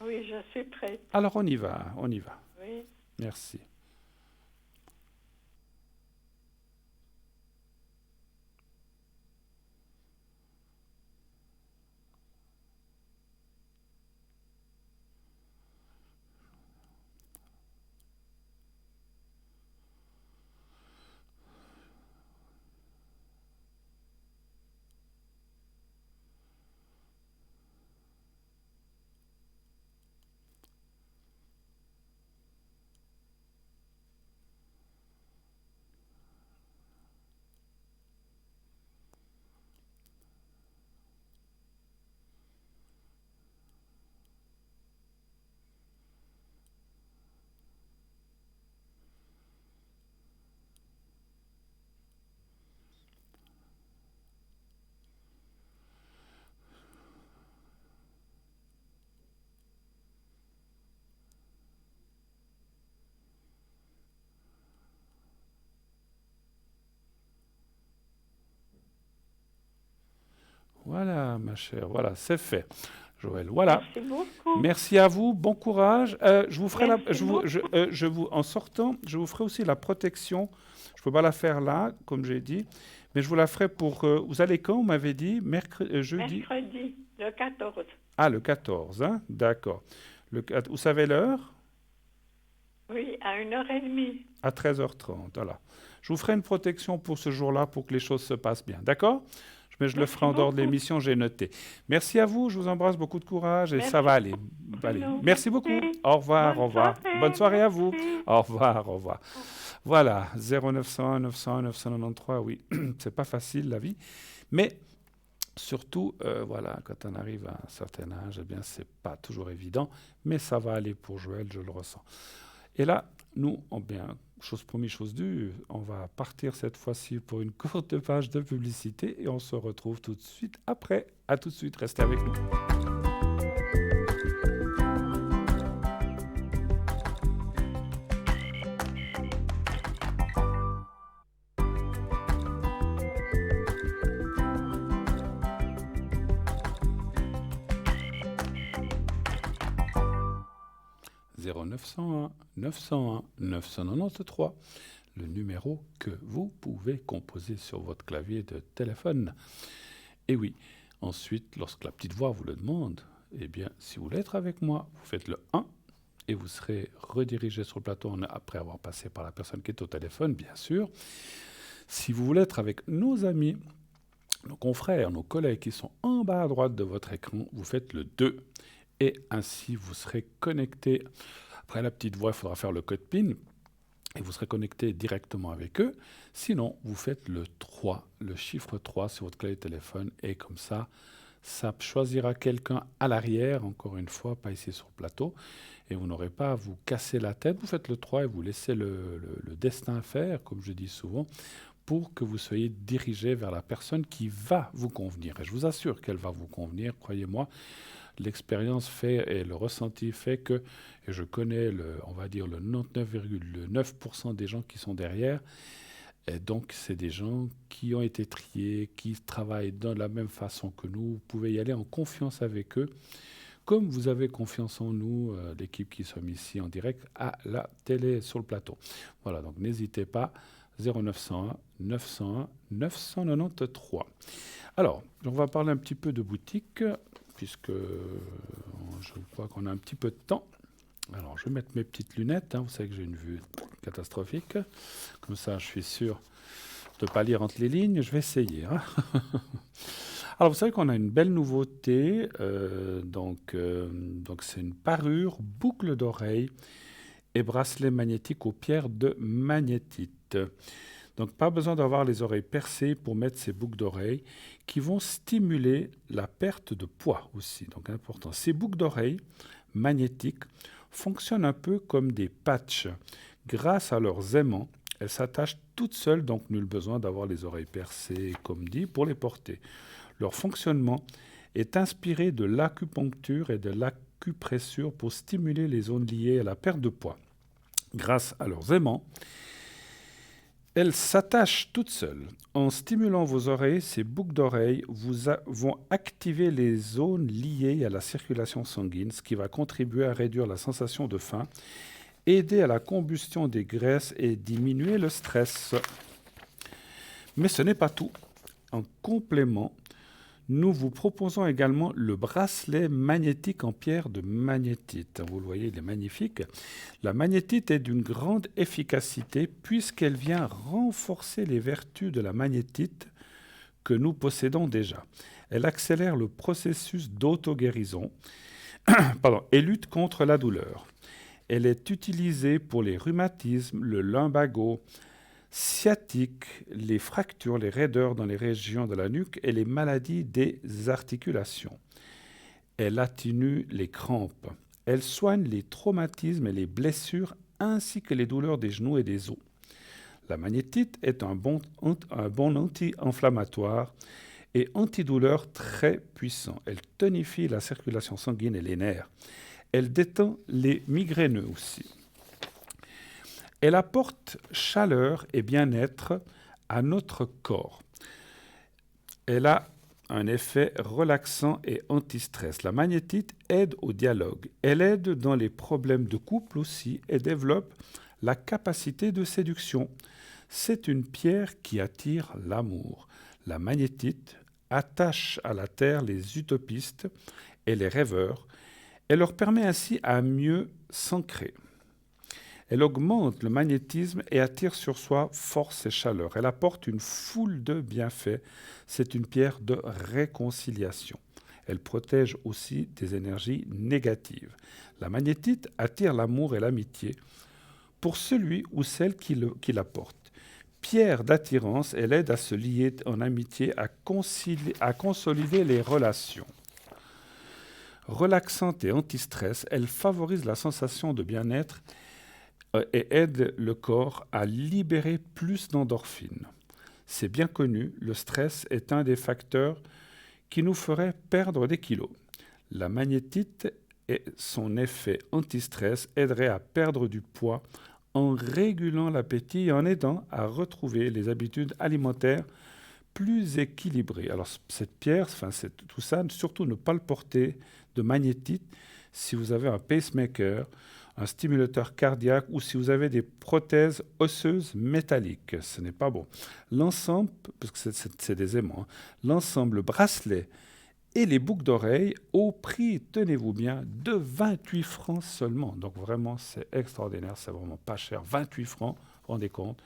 Oui, je suis prête. Alors on y va. Oui. Merci. Voilà, ma chère, voilà, c'est fait. Joël, voilà. Merci beaucoup. Merci à vous, bon courage. Je vous ferai en sortant, je vous ferai aussi la protection. Je ne peux pas la faire là, comme j'ai dit, mais je vous la ferai pour... vous allez quand, vous m'avez dit jeudi. Mercredi, le 14. Ah, le 14, hein, d'accord. Vous savez l'heure? Oui, à 1h30. À 13h30, voilà. Je vous ferai une protection pour ce jour-là, pour que les choses se passent bien, d'accord? Mais je le ferai en dehors de l'émission, j'ai noté. Merci à vous, je vous embrasse, beaucoup de courage et ça va aller. Allez. Merci beaucoup. Au revoir, au revoir. Bonne soirée à vous. Au revoir, au revoir. Voilà, 0901 901 993, oui, c'est pas facile la vie, mais surtout, voilà, quand on arrive à un certain âge, eh bien, c'est pas toujours évident, mais ça va aller pour Joël, je le ressens. Et là, nous, chose promise, chose due, on va partir cette fois-ci pour une courte page de publicité et on se retrouve tout de suite après. À tout de suite, restez avec nous. « 0901 901 993 », le numéro que vous pouvez composer sur votre clavier de téléphone. Et oui, ensuite, lorsque la petite voix vous le demande, eh bien, si vous voulez être avec moi, vous faites le 1 et vous serez redirigé sur le plateau après avoir passé par la personne qui est au téléphone, bien sûr. Si vous voulez être avec nos amis, nos confrères, nos collègues qui sont en bas à droite de votre écran, vous faites le 2. Et ainsi, vous serez connecté Après la petite voix, il faudra faire le code PIN et vous serez connecté directement avec eux. Sinon, vous faites le 3, le chiffre 3 sur votre clé de téléphone et comme ça choisira quelqu'un à l'arrière, encore une fois, pas ici sur le plateau, et vous n'aurez pas à vous casser la tête. Vous faites le 3 et vous laissez le destin faire, comme je dis souvent, pour que vous soyez dirigé vers la personne qui va vous convenir. Et je vous assure qu'elle va vous convenir, croyez-moi. L'expérience fait et le ressenti fait que, et je connais on va dire le 99,9% des gens qui sont derrière, et donc c'est des gens qui ont été triés, qui travaillent de la même façon que nous. Vous pouvez y aller en confiance avec eux, comme vous avez confiance en nous, l'équipe qui sommes ici en direct à la télé sur le plateau. Voilà, donc n'hésitez pas, 0901 901 993. Alors, on va parler un petit peu de boutique, puisque je crois qu'on a un petit peu de temps. Alors, je vais mettre mes petites lunettes. Vous savez que j'ai une vue catastrophique. Comme ça, je suis sûr de ne pas lire entre les lignes. Je vais essayer. Alors, vous savez qu'on a une belle nouveauté. Donc, c'est une parure, boucle d'oreille et bracelet magnétique aux pierres de magnétite. Donc, pas besoin d'avoir les oreilles percées pour mettre ces boucles d'oreilles qui vont stimuler la perte de poids aussi. Donc, important. Ces boucles d'oreilles magnétiques fonctionnent un peu comme des patchs. Grâce à leurs aimants, elles s'attachent toutes seules, donc nul besoin d'avoir les oreilles percées, comme dit, pour les porter. Leur fonctionnement est inspiré de l'acupuncture et de l'acupressure pour stimuler les zones liées à la perte de poids. Grâce à leurs aimants, elles s'attachent toutes seules. En stimulant vos oreilles, ces boucles d'oreilles vont activer les zones liées à la circulation sanguine, ce qui va contribuer à réduire la sensation de faim, aider à la combustion des graisses et diminuer le stress. Mais ce n'est pas tout. En complément, nous vous proposons également le bracelet magnétique en pierre de magnétite. Vous le voyez, il est magnifique. La magnétite est d'une grande efficacité puisqu'elle vient renforcer les vertus de la magnétite que nous possédons déjà. Elle accélère le processus d'auto-guérison et lutte contre la douleur. Elle est utilisée pour les rhumatismes, le lumbago, sciatique, les fractures, les raideurs dans les régions de la nuque et les maladies des articulations. Elle atténue les crampes. Elle soigne les traumatismes et les blessures ainsi que les douleurs des genoux et des os. La magnétite est un bon anti-inflammatoire et antidouleur très puissant. Elle tonifie la circulation sanguine et les nerfs. Elle détend les migraineux aussi. Elle apporte chaleur et bien-être à notre corps. Elle a un effet relaxant et anti-stress. La magnétite aide au dialogue. Elle aide dans les problèmes de couple aussi et développe la capacité de séduction. C'est une pierre qui attire l'amour. La magnétite attache à la terre les utopistes et les rêveurs. Elle leur permet ainsi à mieux s'ancrer. Elle augmente le magnétisme et attire sur soi force et chaleur. Elle apporte une foule de bienfaits. C'est une pierre de réconciliation. Elle protège aussi des énergies négatives. La magnétite attire l'amour et l'amitié pour celui ou celle qui la porte. Pierre d'attirance, elle aide à se lier en amitié, à consolider les relations. Relaxante et anti-stress, elle favorise la sensation de bien-être et aide le corps à libérer plus d'endorphines. C'est bien connu, le stress est un des facteurs qui nous ferait perdre des kilos. La magnétite et son effet anti-stress aideraient à perdre du poids en régulant l'appétit et en aidant à retrouver les habitudes alimentaires plus équilibrées. Alors cette pierre, tout ça, surtout ne pas le porter de magnétite si vous avez un pacemaker, un stimulateur cardiaque ou si vous avez des prothèses osseuses métalliques. Ce n'est pas bon. L'ensemble, parce que c'est des aimants, l'ensemble bracelet et les boucles d'oreilles au prix, tenez-vous bien, de 28 francs seulement. Donc vraiment, c'est extraordinaire, c'est vraiment pas cher. 28 francs, vous vous rendez compte,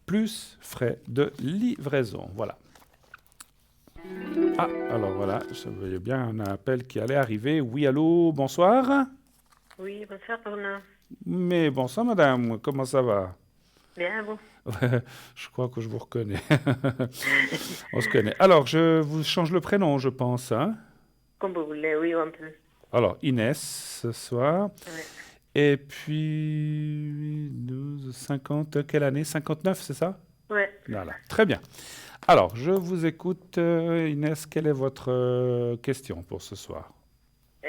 plus frais de livraison. Voilà. Ah, alors voilà, je voyais bien un appel qui allait arriver. Oui, allô, bonsoir. Oui, bonsoir, Bruno. Mais bon, ça, madame, comment ça va? Bien, bon. Je crois que je vous reconnais. On se connaît. Alors, je vous change le prénom, je pense, hein? Comme vous voulez, oui, on peut. Alors, Inès, ce soir. Ouais. Et puis, 12, 50, quelle année? 59, c'est ça? Ouais. Voilà, très bien. Alors, je vous écoute, Inès. Quelle est votre question pour ce soir?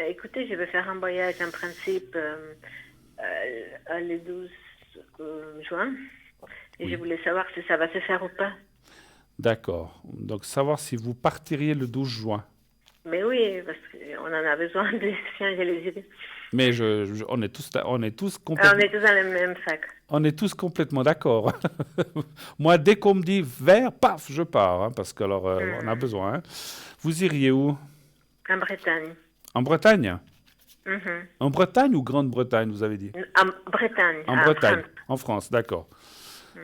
Écoutez, je vais faire un voyage en principe le 12 juin. Et je voulais savoir si ça va se faire ou pas. D'accord. Donc, savoir si vous partiriez le 12 juin. Mais oui, parce qu'on en a besoin de changer les idées. Mais on est tous On est complètement, tous dans le même sac. on est tous complètement d'accord. Moi, dès qu'on me dit vert, paf, je pars, hein, parce que alors, on a besoin. Hein. Vous iriez où? En Bretagne. En Bretagne? Mhm. En Bretagne ou Grande-Bretagne, vous avez dit? En Bretagne. En Bretagne, en France, d'accord.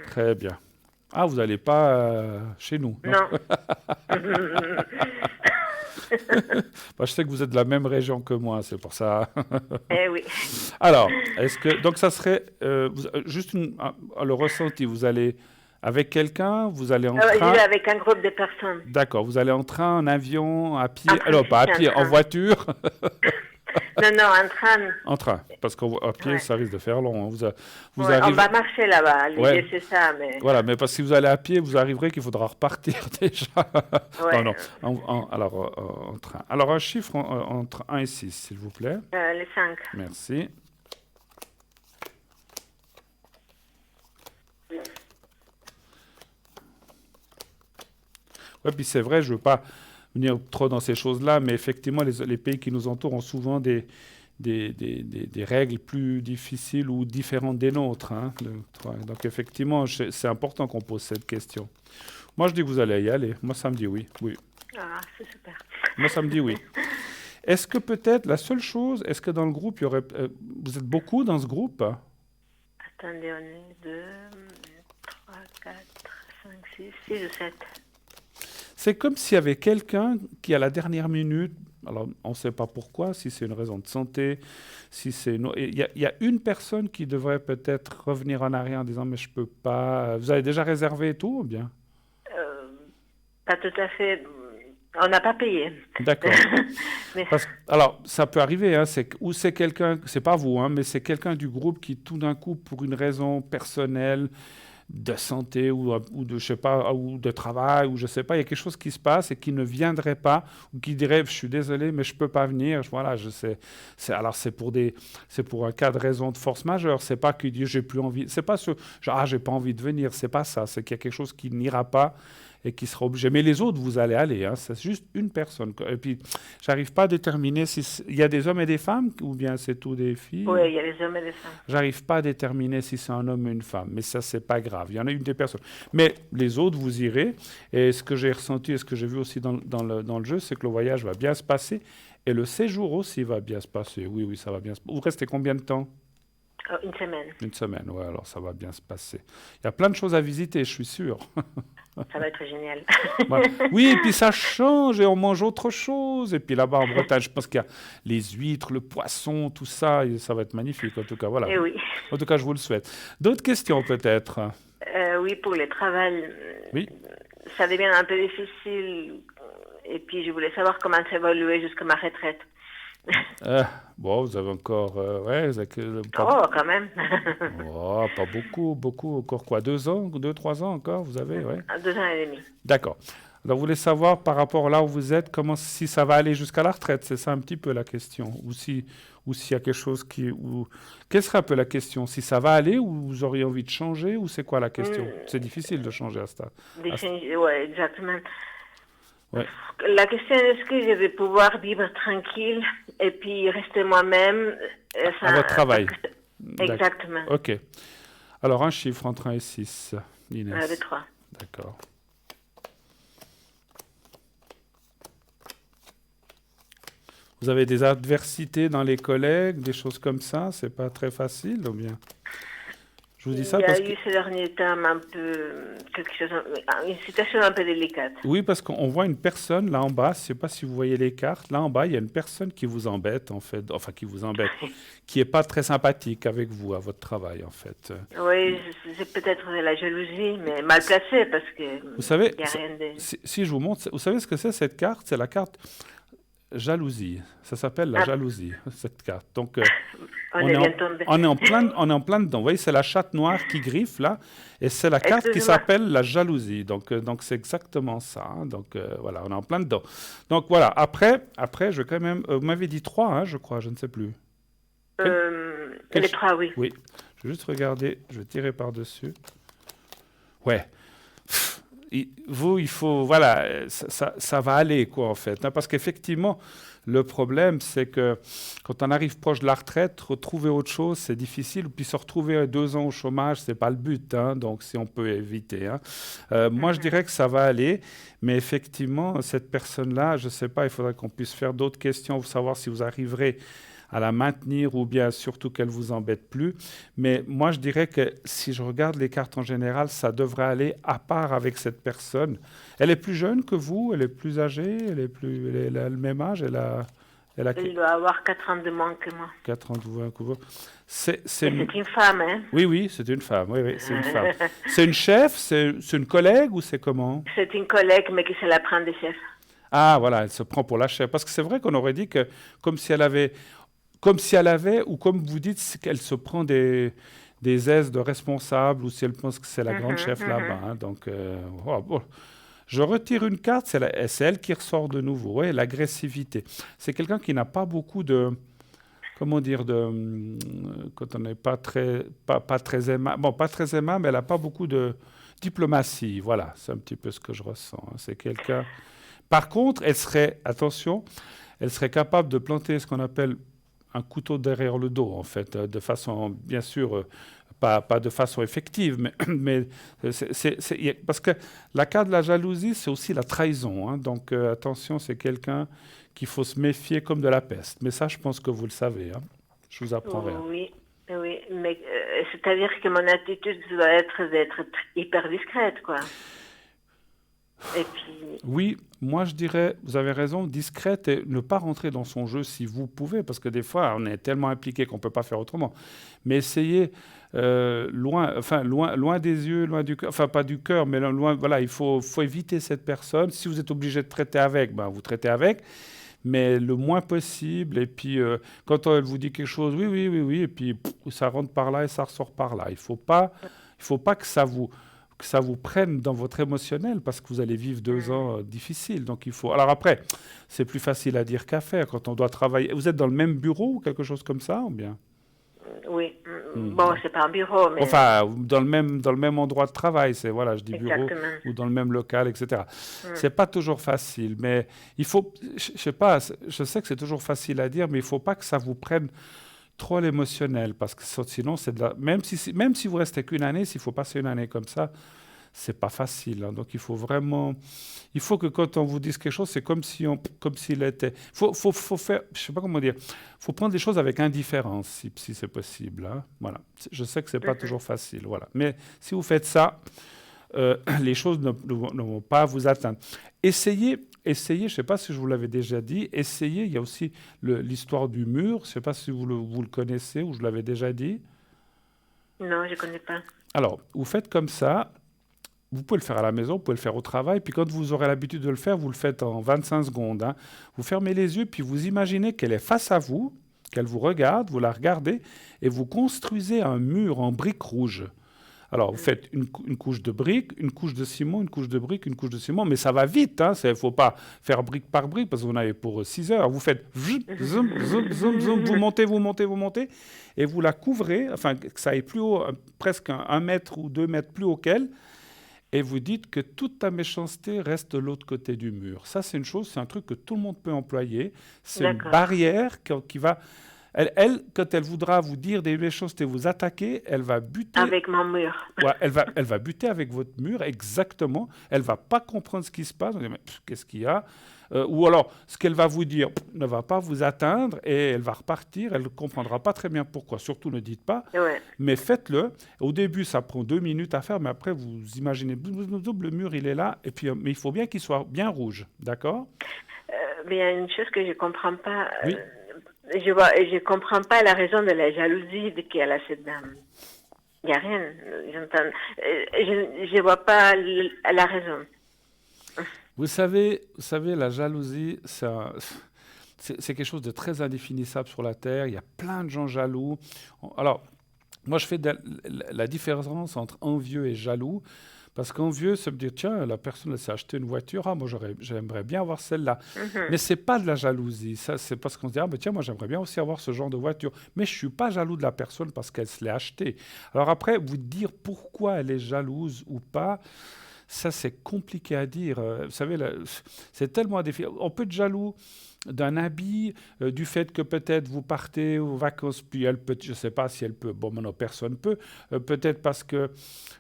Très bien. Ah, vous n'allez pas chez nous? Non. Non. Bah, je sais que vous êtes de la même région que moi, c'est pour ça. Eh oui. Alors, donc ça serait juste le ressenti, vous allez avec quelqu'un, vous allez en J'y train, vais avec un groupe de personnes. d'accord, vous allez en train, en avion, à pied, En alors pas à train, pied, en en train. voiture, Non, en train. en train, parce qu'à pied, Ouais. ça risque de faire long. Hein. Vous Ouais, on arrivez, va marcher là-bas. L'idée, Ouais. c'est ça. Mais... voilà, mais parce que si vous allez à pied, vous arriverez qu'il faudra repartir déjà. Ouais. Non, non, alors en train. Alors un chiffre entre 1 et 6, s'il vous plaît. Les 5. Merci. Ouais, puis c'est vrai, je ne veux pas venir trop dans ces choses-là, mais effectivement, les pays qui nous entourent ont souvent des règles plus difficiles ou différentes des nôtres. Hein. Donc effectivement, c'est important qu'on pose cette question. Moi, je dis que vous allez y aller. Moi, ça me dit oui. Oui. Ah, c'est super. Moi, ça me dit oui. Est-ce que peut-être, la seule chose, est-ce que dans le groupe, il y aurait... vous êtes beaucoup dans ce groupe? Attendez, on est 2, 3, 4, 5, 6 ou 7. C'est comme s'il y avait quelqu'un qui, à la dernière minute, alors on ne sait pas pourquoi, si c'est une raison de santé, si c'est il y a une personne qui devrait peut-être revenir en arrière en disant mais je peux pas. Vous avez déjà réservé et tout ou bien? Pas tout à fait. On n'a pas payé. D'accord. Mais Alors ça peut arriver, hein, ou c'est quelqu'un, c'est pas vous, hein, mais c'est quelqu'un du groupe qui tout d'un coup, pour une raison personnelle, de santé ou de je sais pas ou de travail ou je sais pas, il y a quelque chose qui se passe et qui ne viendrait pas ou qui dirait je suis désolé mais je peux pas venir. Voilà, je sais. Alors c'est pour un cas de raison de force majeure. C'est pas qu'il dit j'ai plus envie. C'est pas ce genre j'ai pas envie de venir. C'est pas ça. C'est qu'il y a quelque chose qui n'ira pas et qui sera obligé. Mais les autres, vous allez aller. Hein. C'est juste une personne. Et puis, j'arrive pas à déterminer il y a des hommes et des femmes ou bien c'est tout des filles. oui, il y a les hommes et les femmes. J'arrive pas à déterminer si c'est un homme ou une femme. Mais ça, c'est pas grave. Il y en a une des personnes. Mais les autres, vous irez. Et ce que j'ai ressenti et ce que j'ai vu aussi dans le jeu, c'est que le voyage va bien se passer. Et le séjour aussi va bien se passer. Oui, oui, ça va bien se passer. Vous restez combien de temps? Une semaine. Une semaine, ouais, alors ça va bien se passer. Il y a plein de choses à visiter, je suis sûr. Ça va être génial. Ouais. Oui, et puis ça change et on mange autre chose. Et puis là-bas en Bretagne, je pense qu'il y a les huîtres, le poisson, tout ça. Et ça va être magnifique, en tout cas. Voilà. Et oui. En tout cas, je vous le souhaite. D'autres questions peut-être? Oui, pour le travail. Oui. Ça devient un peu difficile. Et puis, je voulais savoir comment ça évoluer jusqu'à ma retraite. Bon, vous avez encore... ouais, vous avez Oh, quand même. Oh, pas beaucoup. Encore quoi? 2 ans? 2-3 ans encore, vous avez? Ouais. 2 ans et demi. D'accord. Alors, vous voulez savoir par rapport là où vous êtes, si ça va aller jusqu'à la retraite, c'est ça un petit peu la question. Ou s'il y a quelque chose qui... Quelle serait un peu la question? Si ça va aller ou vous auriez envie de changer ou c'est quoi la question? C'est difficile de changer à ce stade. Oui, exactement. Ouais. La question est-ce que je vais pouvoir vivre tranquille et puis rester moi-même À votre travail. Exactement. Ok. Alors, un chiffre entre 1 et 6, Inès. Le 3. D'accord. Vous avez des adversités dans les collègues, des choses comme ça? C'est pas très facile ou bien? Je vous dis Il ça y a parce eu ces derniers temps un peu une situation un peu délicate. Oui, parce qu'on voit une personne là en bas, je ne sais pas si vous voyez les cartes, là en bas, il y a une personne qui vous embête en fait, enfin qui vous embête, qui n'est pas très sympathique avec vous, à votre travail en fait. Oui, c'est peut-être de la jalousie, mais mal placée parce que Vous savez, il y a rien de... si je vous montre, vous savez ce que c'est cette carte? C'est la carte jalousie. Ça s'appelle la jalousie, cette carte. Donc, On est bien tombé. on est en plein dedans. Vous voyez, c'est la chatte noire qui griffe là, et c'est la carte qui Excusez-moi. s'appelle la jalousie. Donc c'est exactement ça. Hein. Donc voilà, on est en plein dedans. Donc voilà. Après, je vais quand même. Vous m'avez dit 3, hein, je crois, je ne sais plus. Les 3, oui. Oui. Je vais juste regarder. Je vais tirer par dessus. Ouais. Il faut, voilà, ça va aller, quoi, en fait. Hein, parce qu'effectivement, le problème, c'est que quand on arrive proche de la retraite, retrouver autre chose, c'est difficile. Puis se retrouver 2 ans au chômage, c'est pas le but. Hein, donc, si on peut éviter. Hein. Moi, je dirais que ça va aller. Mais effectivement, cette personne-là, je sais pas, il faudrait qu'on puisse faire d'autres questions pour savoir si vous arriverez à la maintenir ou bien surtout qu'elle ne vous embête plus. Mais moi, je dirais que si je regarde les cartes en général, ça devrait aller à part avec cette personne. Elle est plus jeune que vous, elle est plus âgée, elle a le même âge, elle a Il doit avoir 4 ans de moins que moi. 4 ans de moins que vous. C'est une femme, hein? Oui, c'est une femme. Oui, c'est une femme. C'est une chef, c'est une collègue ou c'est comment? C'est une collègue, mais qui se la prend des chefs. Ah, voilà, elle se prend pour la chef. Parce que c'est vrai qu'on aurait dit que comme si elle avait, ou comme vous dites, c'est qu'elle se prend des aises de responsable, ou si elle pense que c'est la grande chef là-bas. Hein. Donc, bon. Je retire une carte, c'est elle qui ressort de nouveau. Ouais, l'agressivité. C'est quelqu'un qui n'a pas beaucoup de... Comment dire, quand on n'est pas très aimable. Bon, pas très aimable, mais elle n'a pas beaucoup de diplomatie. Voilà, c'est un petit peu ce que je ressens. Hein. C'est quelqu'un... Par contre, elle serait capable de planter ce qu'on appelle un couteau derrière le dos, en fait, de façon, bien sûr, pas de façon effective, mais parce que la carte de la jalousie, c'est aussi la trahison. Hein, donc, attention, c'est quelqu'un qu'il faut se méfier comme de la peste. Mais ça, je pense que vous le savez. Hein. Je vous apprends rien. Oui, mais c'est-à-dire que mon attitude doit être d'être hyper discrète, quoi. Et puis... Oui, moi je dirais, vous avez raison, discrète et ne pas rentrer dans son jeu si vous pouvez, parce que des fois on est tellement impliqué qu'on ne peut pas faire autrement. Mais essayez loin des yeux, loin du cœur, enfin pas du cœur, mais loin, voilà, il faut éviter cette personne. Si vous êtes obligé de traiter avec, ben, vous traitez avec, mais le moins possible. Et puis quand elle vous dit quelque chose, oui, et puis ça rentre par là et ça ressort par là. Il faut pas que ça vous prenne dans votre émotionnel parce que vous allez vivre 2 ans difficiles. Donc il faut... Alors après, c'est plus facile à dire qu'à faire quand on doit travailler. Vous êtes dans le même bureau ou quelque chose comme ça ou bien? Oui. Bon, c'est pas un bureau, mais... Enfin, dans le même endroit de travail, c'est, voilà, je dis bureau, Exactement. ou dans le même local, etc. C'est pas toujours facile, mais il faut... Je sais pas, je sais que c'est toujours facile à dire, mais il faut pas que ça vous prenne trop à l'émotionnel, parce que sinon, c'est de la... même si vous restez qu'une année, s'il faut passer une année comme ça, c'est pas facile. Hein. Donc, il faut que quand on vous dise quelque chose, c'est comme s'il était... Faut faire, je sais pas comment dire, faut prendre les choses avec indifférence, si c'est possible. Hein. Voilà. Je sais que c'est pas toujours facile, voilà. Mais si vous faites ça, les choses ne vont pas vous atteindre. Essayez, je ne sais pas si je vous l'avais déjà dit, il y a aussi l'histoire du mur, je ne sais pas si vous le connaissez ou je l'avais déjà dit. Non, je ne connais pas. Alors, vous faites comme ça, vous pouvez le faire à la maison, vous pouvez le faire au travail, puis quand vous aurez l'habitude de le faire, vous le faites en 25 secondes. Hein. Vous fermez les yeux, puis vous imaginez qu'elle est face à vous, qu'elle vous regarde, vous la regardez, et vous construisez un mur en briques rouges. Alors, vous faites une couche de briques, une couche de ciment, une couche de briques, une couche de ciment, mais ça va vite. Il ne faut pas faire brique par brique parce que vous en avez pour 6 heures. Vous faites zoom, vous montez, et vous la couvrez, enfin, que ça aille plus haut, presque 1 mètre ou 2 mètres plus haut qu'elle, et vous dites que toute ta méchanceté reste de l'autre côté du mur. Ça, c'est un truc que tout le monde peut employer. C'est une barrière qui va... Quand elle voudra vous dire des méchancetés, vous attaquer, elle va buter. Avec mon mur. Ouais, elle va buter avec votre mur, exactement. Elle va pas comprendre ce qui se passe. On va dire, mais qu'est-ce qu'il y a? Ou alors, ce qu'elle va vous dire ne va pas vous atteindre et elle va repartir. Elle ne comprendra pas très bien pourquoi. Surtout, ne dites pas. Ouais. Mais faites-le. Au début, ça prend 2 minutes à faire, mais après, vous imaginez, le mur, il est là. Et puis, mais il faut bien qu'il soit bien rouge. D'accord? Mais il y a une chose que je comprends pas. Oui. Je comprends pas la raison de la jalousie qu'elle a cette dame. Il n'y a rien. Je vois pas la raison. Vous savez, la jalousie, c'est quelque chose de très indéfinissable sur la Terre. Il y a plein de gens jaloux. Alors, moi, je fais la différence entre envieux et jaloux. Parce qu'envieux, ça veut dire, tiens, la personne elle s'est acheté une voiture, moi j'aimerais bien avoir celle-là. Mais ce n'est pas de la jalousie, ça, c'est parce qu'on se dit, tiens, moi j'aimerais bien aussi avoir ce genre de voiture. Mais je ne suis pas jaloux de la personne parce qu'elle se l'est achetée. Alors après, vous dire pourquoi elle est jalouse ou pas, ça c'est compliqué à dire. Vous savez, c'est tellement difficile. On peut être jaloux d'un habit, du fait que peut-être vous partez aux vacances, puis elle peut, je ne sais pas si elle peut, bon maintenant personne peut, peut-être parce que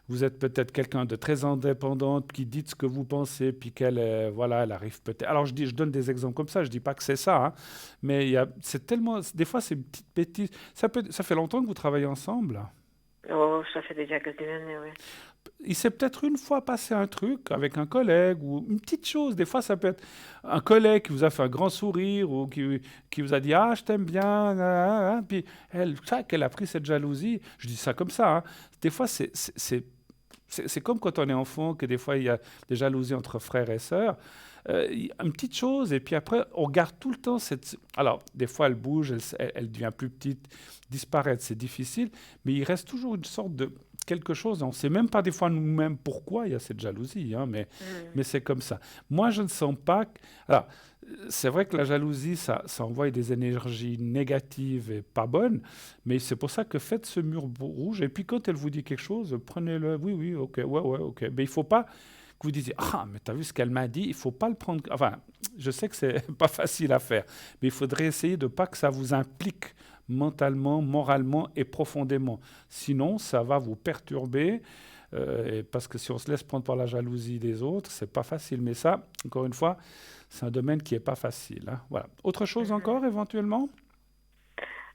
vous êtes peut-être quelqu'un de très indépendante qui dit ce que vous pensez, puis qu'elle, voilà, elle arrive peut-être. Alors je donne des exemples comme ça, je ne dis pas que c'est ça, hein, mais c'est tellement, des fois c'est une petite bêtise. Ça fait longtemps que vous travaillez ensemble? Oh, ça fait déjà quelques années, oui. Il s'est peut-être une fois passé un truc avec un collègue ou une petite chose. Des fois, ça peut être un collègue qui vous a fait un grand sourire ou qui vous a dit « Ah, je t'aime bien. » Puis qu'elle a pris cette jalousie. Je dis ça comme ça. Hein. Des fois, c'est comme quand on est enfant, que des fois, il y a des jalousies entre frères et sœurs. Une petite chose, et puis après, on garde tout le temps cette... Alors, des fois, elle bouge, elle devient plus petite, disparaître, c'est difficile, mais il reste toujours une sorte de quelque chose. On ne sait même pas des fois nous-mêmes pourquoi il y a cette jalousie, hein, mais c'est comme ça. Moi, je ne sens pas... Alors, c'est vrai que la jalousie, ça envoie des énergies négatives et pas bonnes, mais c'est pour ça que faites ce mur rouge, et puis quand elle vous dit quelque chose, prenez-le, oui, ok, ouais, ok. Mais il ne faut pas que vous disiez « Ah, mais tu as vu ce qu'elle m'a dit ?» Il ne faut pas le prendre... Enfin, je sais que ce n'est pas facile à faire, mais il faudrait essayer de ne pas que ça vous implique mentalement, moralement et profondément. Sinon, ça va vous perturber, parce que si on se laisse prendre par la jalousie des autres, ce n'est pas facile. Mais ça, encore une fois, c'est un domaine qui n'est pas facile. Hein. Voilà. Autre chose encore, éventuellement?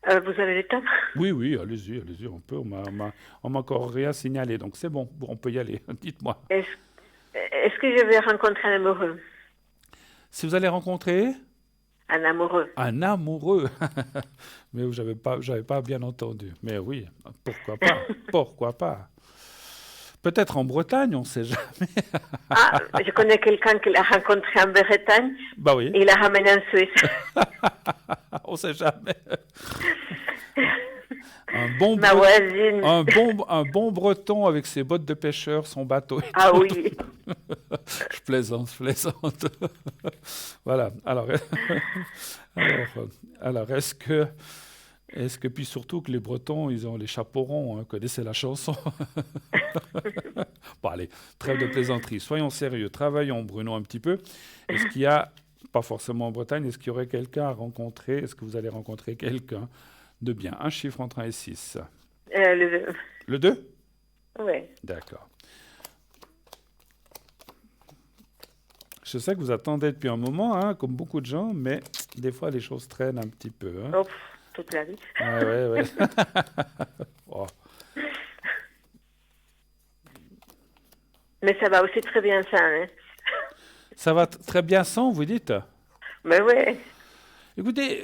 Vous avez le temps? Oui, allez-y, on peut. On m'a encore rien signalé, donc c'est bon, on peut y aller. Dites-moi. Est-ce que je vais rencontrer un amoureux? Si vous allez rencontrer? Un amoureux. Un amoureux. Mais j'avais pas bien entendu. Mais oui, pourquoi pas? Pourquoi pas? Peut-être en Bretagne, on ne sait jamais. Ah, je connais quelqu'un qui l'a rencontré en Bretagne. Bah oui. Et il l'a ramené en Suisse. On ne sait jamais. Ma voisine. Un bon Breton avec ses bottes de pêcheur, son bateau. Ah oui. Je plaisante. Voilà. Alors, est-ce que puis surtout que les Bretons, ils ont les chapeaux ronds, hein, connaissez la chanson. Bon, allez, trêve de plaisanterie. Soyons sérieux. Travaillons, Bruno, un petit peu. Est-ce qu'il y a, pas forcément en Bretagne, est-ce qu'il y aurait quelqu'un à rencontrer? Est-ce que vous allez rencontrer quelqu'un de bien? Un chiffre entre 1 et 6. Le 2. Le 2? Oui. D'accord. Je sais que vous attendez depuis un moment, hein, comme beaucoup de gens, mais des fois, les choses traînent un petit peu. Hein. Oh, toute la vie. Ouais. Oh. Mais ça va aussi très bien ça, hein. Ça va très bien sans, vous dites? Mais oui. Écoutez,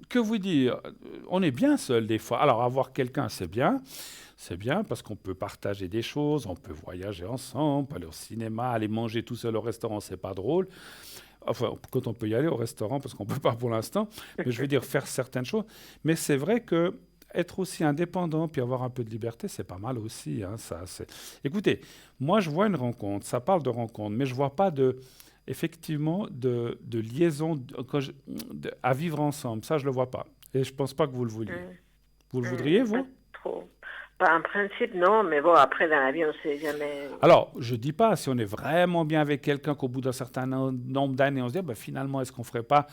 que vous dire? On est bien seul des fois. Alors, avoir quelqu'un, c'est bien. C'est bien parce qu'on peut partager des choses, on peut voyager ensemble, aller au cinéma, aller manger tout seul au restaurant, c'est pas drôle. Enfin, quand on peut y aller au restaurant, parce qu'on ne peut pas pour l'instant, mais je veux dire faire certaines choses. Mais c'est vrai que être aussi indépendant puis avoir un peu de liberté, c'est pas mal aussi. Hein, ça, écoutez, moi je vois une rencontre, ça parle de rencontre, mais je vois pas effectivement de liaison à vivre ensemble. Ça, je le vois pas. Et je pense pas que vous le vouliez. Vous le voudriez, vous? Pas trop. En principe, non, mais bon, après, dans la vie, on ne sait jamais. Alors, je ne dis pas, si on est vraiment bien avec quelqu'un, qu'au bout d'un certain nombre d'années, on se dit, finalement, est-ce qu'on ne ferait pas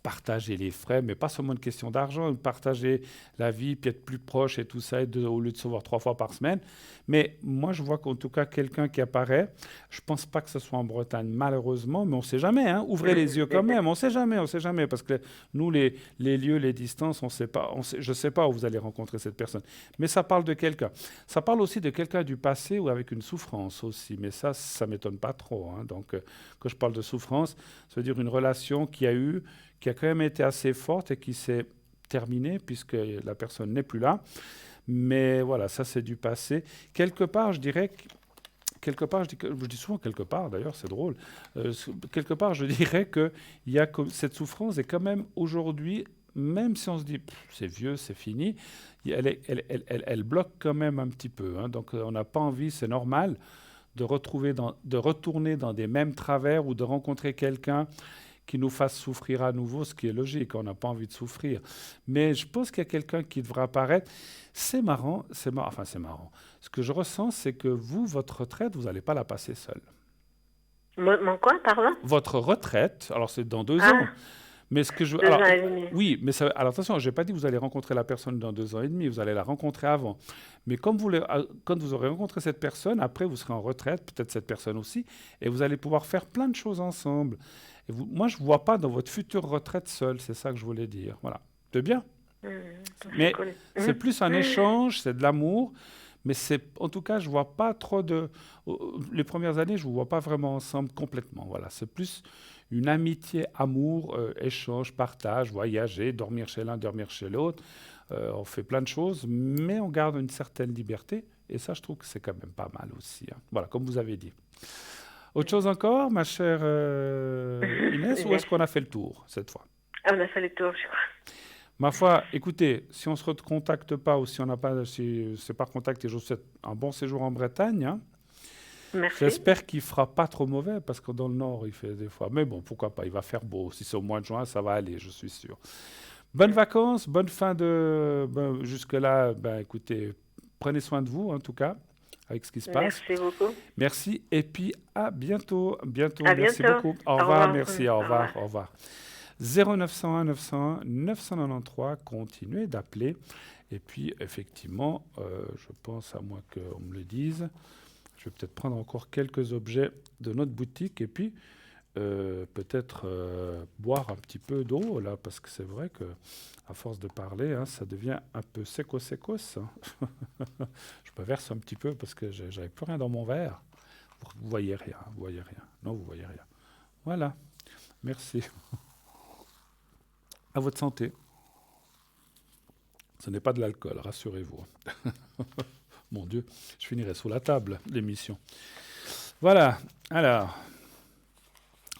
partager les frais, mais pas seulement une question d'argent, partager la vie, puis être plus proche et tout ça, au lieu de se voir 3 fois par semaine. Mais moi, je vois qu'en tout cas, quelqu'un qui apparaît, je ne pense pas que ce soit en Bretagne, malheureusement, mais on ne sait jamais. Hein. Ouvrez les yeux quand même, on ne sait jamais, parce que nous, les lieux, les distances, on sait pas, je ne sais pas où vous allez rencontrer cette personne. Mais ça parle de quelqu'un. Ça parle aussi de quelqu'un du passé ou avec une souffrance aussi, mais ça ne m'étonne pas trop. Hein. Donc, quand je parle de souffrance, ça veut dire une relation qui a quand même été assez forte et qui s'est terminée puisque la personne n'est plus là. Mais voilà, ça c'est du passé. Quelque part, je dis souvent quelque part, d'ailleurs, c'est drôle. Quelque part, je dirais que cette souffrance est quand même aujourd'hui, même si on se dit c'est vieux, c'est fini, elle bloque quand même un petit peu. Hein. Donc on n'a pas envie, c'est normal, de retourner dans des mêmes travers ou de rencontrer quelqu'un qui nous fasse souffrir à nouveau, ce qui est logique, on n'a pas envie de souffrir. Mais je pense qu'il y a quelqu'un qui devra apparaître. C'est marrant. Ce que je ressens, c'est que votre retraite, vous n'allez pas la passer seul. Mon quoi, pardon? Votre retraite, alors c'est dans 2 ans. Mais ce que je... 2 ans et demi. Oui, mais alors attention, je n'ai pas dit que vous allez rencontrer la personne dans 2 ans et demi, vous allez la rencontrer avant. Mais quand vous aurez rencontré cette personne, après vous serez en retraite, peut-être cette personne aussi, et vous allez pouvoir faire plein de choses ensemble. Et moi, je ne vois pas dans votre future retraite seule, c'est ça que je voulais dire. Voilà, c'est bien. Mais c'est plus un échange, c'est de l'amour. Mais en tout cas, je ne vois pas trop de... Les premières années, je ne vous vois pas vraiment ensemble complètement. Voilà, c'est plus une amitié, amour, échange, partage, voyager, dormir chez l'un, dormir chez l'autre. On fait plein de choses, mais on garde une certaine liberté. Et ça, je trouve que c'est quand même pas mal aussi. Hein. Voilà, comme vous avez dit. Autre chose encore, ma chère Inès, ou est-ce qu'on a fait le tour cette fois? On a fait le tour, je crois. Ma foi, écoutez, si on ne se recontacte pas ou si on n'a pas, si c'est par contact, et je vous souhaite un bon séjour en Bretagne. Hein. Merci. J'espère qu'il ne fera pas trop mauvais parce que dans le nord, il fait des fois. Mais bon, pourquoi pas, il va faire beau. Si c'est au mois de juin, ça va aller, je suis sûr. Bonnes vacances, bonne fin de... jusque-là, écoutez, prenez soin de vous en tout cas, avec ce qui se passe. Merci beaucoup. Merci et puis à bientôt. À Merci bientôt. beaucoup. Au revoir, merci, au revoir. 0901 901 993, continuez d'appeler. Et puis, effectivement, je pense, à moins qu'on me le dise, je vais peut-être prendre encore quelques objets de notre boutique et puis peut-être boire un petit peu d'eau, là, parce que c'est vrai que à force de parler, hein, ça devient un peu secos. Hein. Je me verse un petit peu parce que j'avais plus rien dans mon verre. Vous voyez rien. Non, vous voyez rien. Voilà. Merci. À votre santé. Ce n'est pas de l'alcool, rassurez-vous. Mon Dieu, je finirai sous la table, l'émission. Voilà, alors,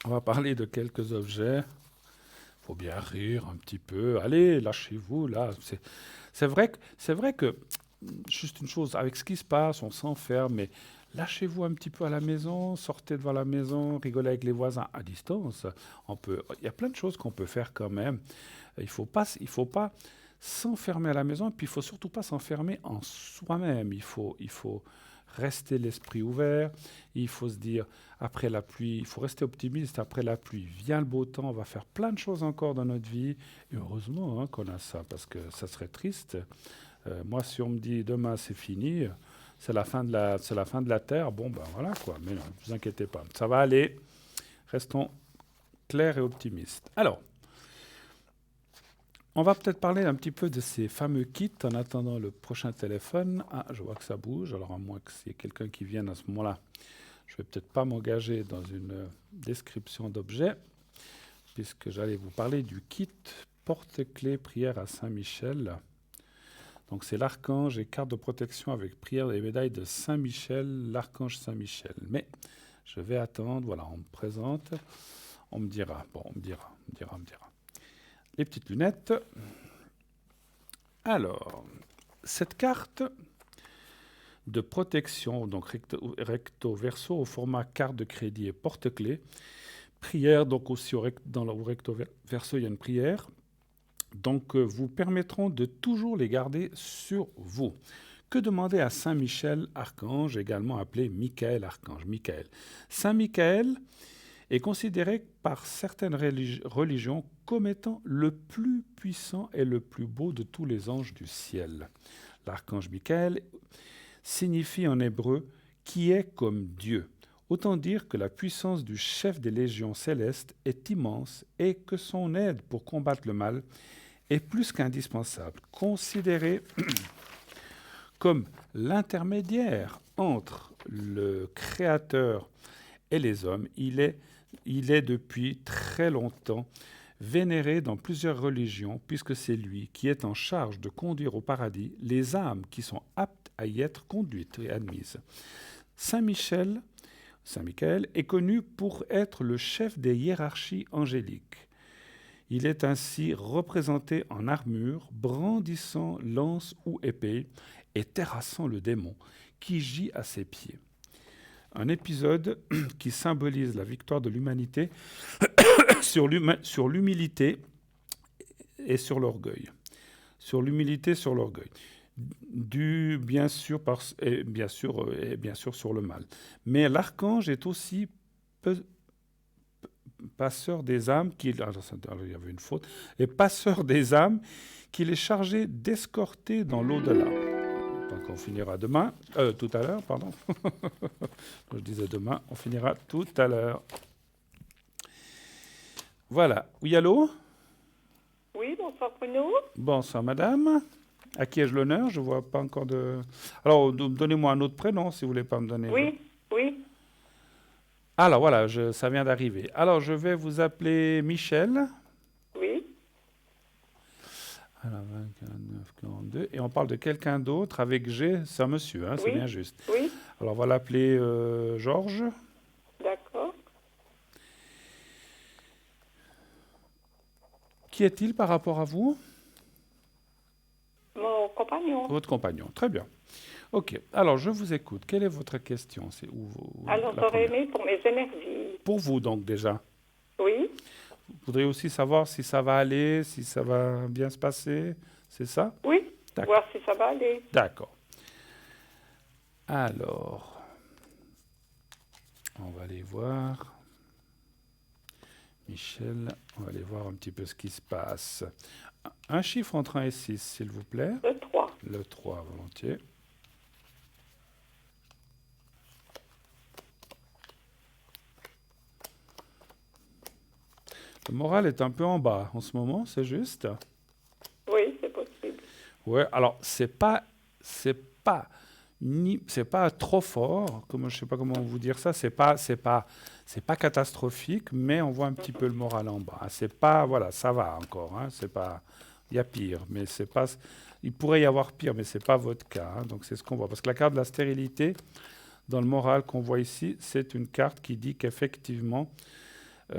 on va parler de quelques objets. Il faut bien rire un petit peu. Allez, lâchez-vous, là. C'est vrai que, juste une chose, avec ce qui se passe, on s'enferme, mais lâchez-vous un petit peu à la maison, sortez devant la maison, rigolez avec les voisins à distance. Il y a plein de choses qu'on peut faire quand même. Il faut pas s'enfermer à la maison, et puis il ne faut surtout pas s'enfermer en soi-même. Il faut rester l'esprit ouvert, il faut se dire, après la pluie, il faut rester optimiste, après la pluie vient le beau temps, on va faire plein de choses encore dans notre vie, et heureusement hein, qu'on a ça, parce que ça serait triste. Moi, si on me dit, demain c'est fini, c'est la fin de la Terre, bon ben voilà quoi, mais non, ne vous inquiétez pas, ça va aller, restons clairs et optimistes. Alors, on va peut-être parler un petit peu de ces fameux kits en attendant le prochain téléphone. Ah, je vois que ça bouge, alors à moins que s'il y ait quelqu'un qui vienne à ce moment-là, je ne vais peut-être pas m'engager dans une description d'objet, puisque j'allais vous parler du kit porte-clés prière à Saint-Michel. Donc c'est l'archange et carte de protection avec prière et médaille de Saint-Michel, l'archange Saint-Michel. Mais je vais attendre, voilà, on me présente, on me dira. Les petites lunettes. Alors, cette carte de protection, donc recto verso au format carte de crédit et porte-clés, prière, donc aussi dans le recto verso, il y a une prière, donc vous permettront de toujours les garder sur vous. Que demander à Saint Michel, archange, également appelé Michael, archange Michael? Saint Michael est considéré par certaines religions comme étant le plus puissant et le plus beau de tous les anges du ciel. L'archange Michael signifie en hébreu « qui est comme Dieu ». Autant dire que la puissance du chef des légions célestes est immense et que son aide pour combattre le mal est plus qu'indispensable. Considéré comme l'intermédiaire entre le Créateur et les hommes, il est depuis très longtemps vénéré dans plusieurs religions, puisque c'est lui qui est en charge de conduire au paradis les âmes qui sont aptes à y être conduites et admises. Saint Michael est connu pour être le chef des hiérarchies angéliques. Il est ainsi représenté en armure, brandissant lance ou épée et terrassant le démon qui gît à ses pieds. Un épisode qui symbolise la victoire de l'humanité sur l'humilité et sur l'orgueil. Sur l'humilité, sur l'orgueil. Dû bien sûr sur le mal. Mais l'archange est aussi passeur des âmes il y avait une faute, et passeur des âmes qu'il est chargé d'escorter dans l'au-delà. Donc on finira tout à l'heure, pardon. Je disais demain, on finira tout à l'heure. Voilà. Oui, allô? Oui, bonsoir Bruno. Bonsoir madame. À qui ai-je l'honneur? Je ne vois pas encore de... Alors, donnez-moi un autre prénom, si vous ne voulez pas me donner... Oui. Alors, voilà, ça vient d'arriver. Alors, je vais vous appeler Michel. Oui. Alors, 29, 42. Et on parle de quelqu'un d'autre avec G. C'est un monsieur, hein, c'est bien juste. Oui. Alors, on va l'appeler Georges. D'accord. Qui est-il par rapport à vous? Mon compagnon. Votre compagnon, très bien. Ok, alors je vous écoute. Quelle est votre question? Alors, j'aurais aimé pour mes énergies. Pour vous donc déjà? Oui. Vous voudriez aussi savoir si ça va aller, si ça va bien se passer, c'est ça? Oui, d'accord. Voir si ça va aller. D'accord. Alors, on va aller voir. Michel, on va aller voir un petit peu ce qui se passe. Un chiffre entre 1 et 6, s'il vous plaît. Le 3. Le 3, volontiers. Le moral est un peu en bas en ce moment, c'est juste? Oui, c'est possible. Ouais, alors c'est pas trop fort, je sais pas comment vous dire ça, c'est pas catastrophique, mais on voit un petit peu le moral en bas. C'est pas, voilà, ça va encore, hein, c'est pas, il y a pire, mais c'est pas, il pourrait y avoir pire, mais c'est pas votre cas, hein, donc c'est ce qu'on voit. Parce que la carte de la stérilité, dans le moral qu'on voit ici, c'est une carte qui dit qu'effectivement,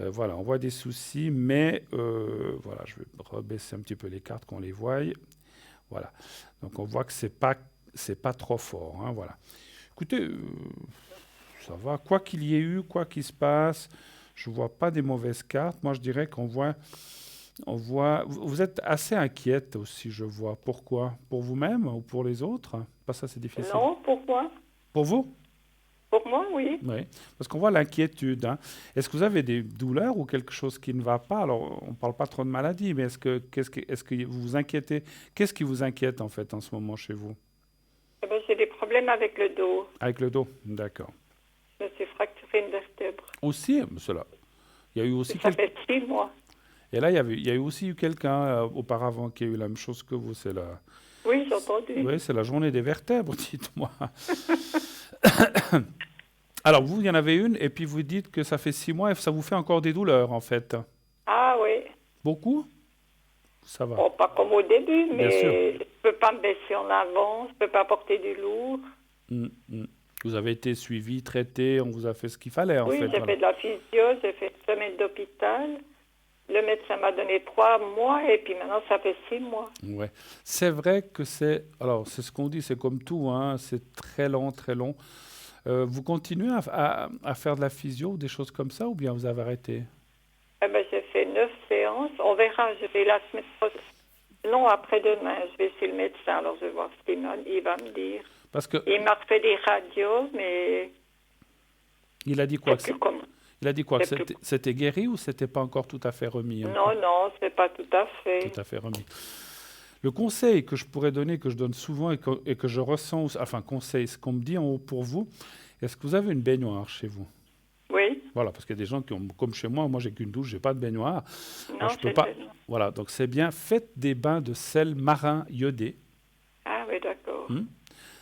voilà, on voit des soucis, mais voilà, je vais rebaisser un petit peu les cartes qu'on les voie. Voilà, donc on voit que c'est pas trop fort, hein, voilà. Écoutez, ça va, quoi qu'il y ait eu, quoi qu'il se passe, je vois pas des mauvaises cartes. Moi, je dirais qu'on voit, vous êtes assez inquiète aussi, je vois. Pourquoi? Pour vous-même ou pour les autres? Pas ça, c'est difficile. Non, pour moi. Pour vous? Pour moi, oui. Oui, parce qu'on voit l'inquiétude. Hein. Est-ce que vous avez des douleurs ou quelque chose qui ne va pas? Alors, on ne parle pas trop de maladie, mais est-ce que vous vous inquiétez? Qu'est-ce qui vous inquiète, en fait, en ce moment chez vous? Eh ben, j'ai des problèmes avec le dos. Avec le dos, d'accord. Je me suis fracturé une vertèbre. Aussi, cela. Il y a eu aussi ça fait 6 mois. Et là, il y a eu aussi quelqu'un auparavant qui a eu la même chose que vous. C'est la... Oui, j'ai entendu. Oui, c'est la journée des vertèbres, dites-moi. Alors, vous, il y en avait une, et puis vous dites que ça fait 6 mois et ça vous fait encore des douleurs, en fait. Ah oui. Beaucoup? Ça va. Bon, pas comme au début, Bien sûr. mais je ne peux pas me baisser en avant, je ne peux pas porter du lourd. Vous avez été suivi, traité, on vous a fait ce qu'il fallait, en fait. Oui, j'ai fait de la physio, j'ai fait une semaine d'hôpital. Le médecin m'a donné 3 mois et puis maintenant ça fait 6 mois. Ouais. C'est vrai que c'est... Alors, c'est ce qu'on dit, c'est comme tout, hein, c'est très long, très long. Vous continuez à faire de la physio ou des choses comme ça, ou bien vous avez arrêté? Eh ben, j'ai fait 9 séances. On verra, je vais la semaine prochaine. Non, après-demain, je vais chez le médecin, alors je vais voir ce qu'il va me dire. Parce que... Il m'a fait des radios, mais... Il a dit quoi? Il a dit quoi? Que C'est plus- c'était guéri ou c'était pas encore tout à fait remis encore? Non, c'est pas tout à fait. Tout à fait remis. Le conseil que je pourrais donner, que je donne souvent et que je ressens, enfin conseil, ce qu'on me dit en haut pour vous, est-ce que vous avez une baignoire chez vous? Oui, Voilà, parce qu'il y a des gens qui ont, comme chez moi j'ai qu'une douche, j'ai pas de baignoire. non, Alors, je peux c'est pas. Voilà, donc c'est bien, faites des bains de sel marin iodé. Ah oui, d'accord.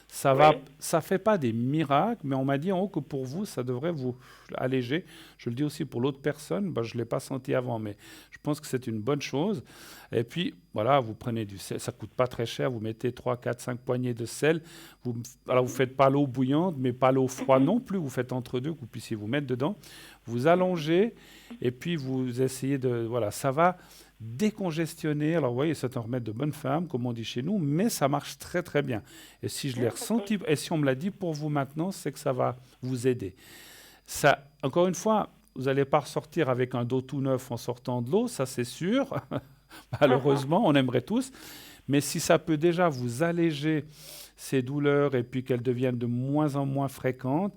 Ça Oui. va, ça fait pas des miracles, mais on m'a dit en haut que pour vous, ça devrait vous alléger. Je le dis aussi pour l'autre personne, je ne l'ai pas senti avant, mais je pense que c'est une bonne chose. Et puis, voilà, vous prenez du sel, ça coûte pas très cher, vous mettez 3, 4, 5 poignées de sel. Alors, vous faites pas l'eau bouillante, mais pas l'eau froide non plus, vous faites entre deux, que vous puissiez vous mettre dedans. Vous allongez, et puis vous essayez de... Voilà, ça va décongestionner. Alors, vous voyez, c'est un remède de bonne femme, comme on dit chez nous, mais ça marche très, très bien. Et si je l'ai ressenti, et si on me l'a dit pour vous maintenant, c'est que ça va vous aider. Ça, encore une fois, vous n'allez pas ressortir avec un dos tout neuf en sortant de l'eau, ça c'est sûr. Malheureusement, on aimerait tous. Mais si ça peut déjà vous alléger ces douleurs et puis qu'elles deviennent de moins en moins fréquentes,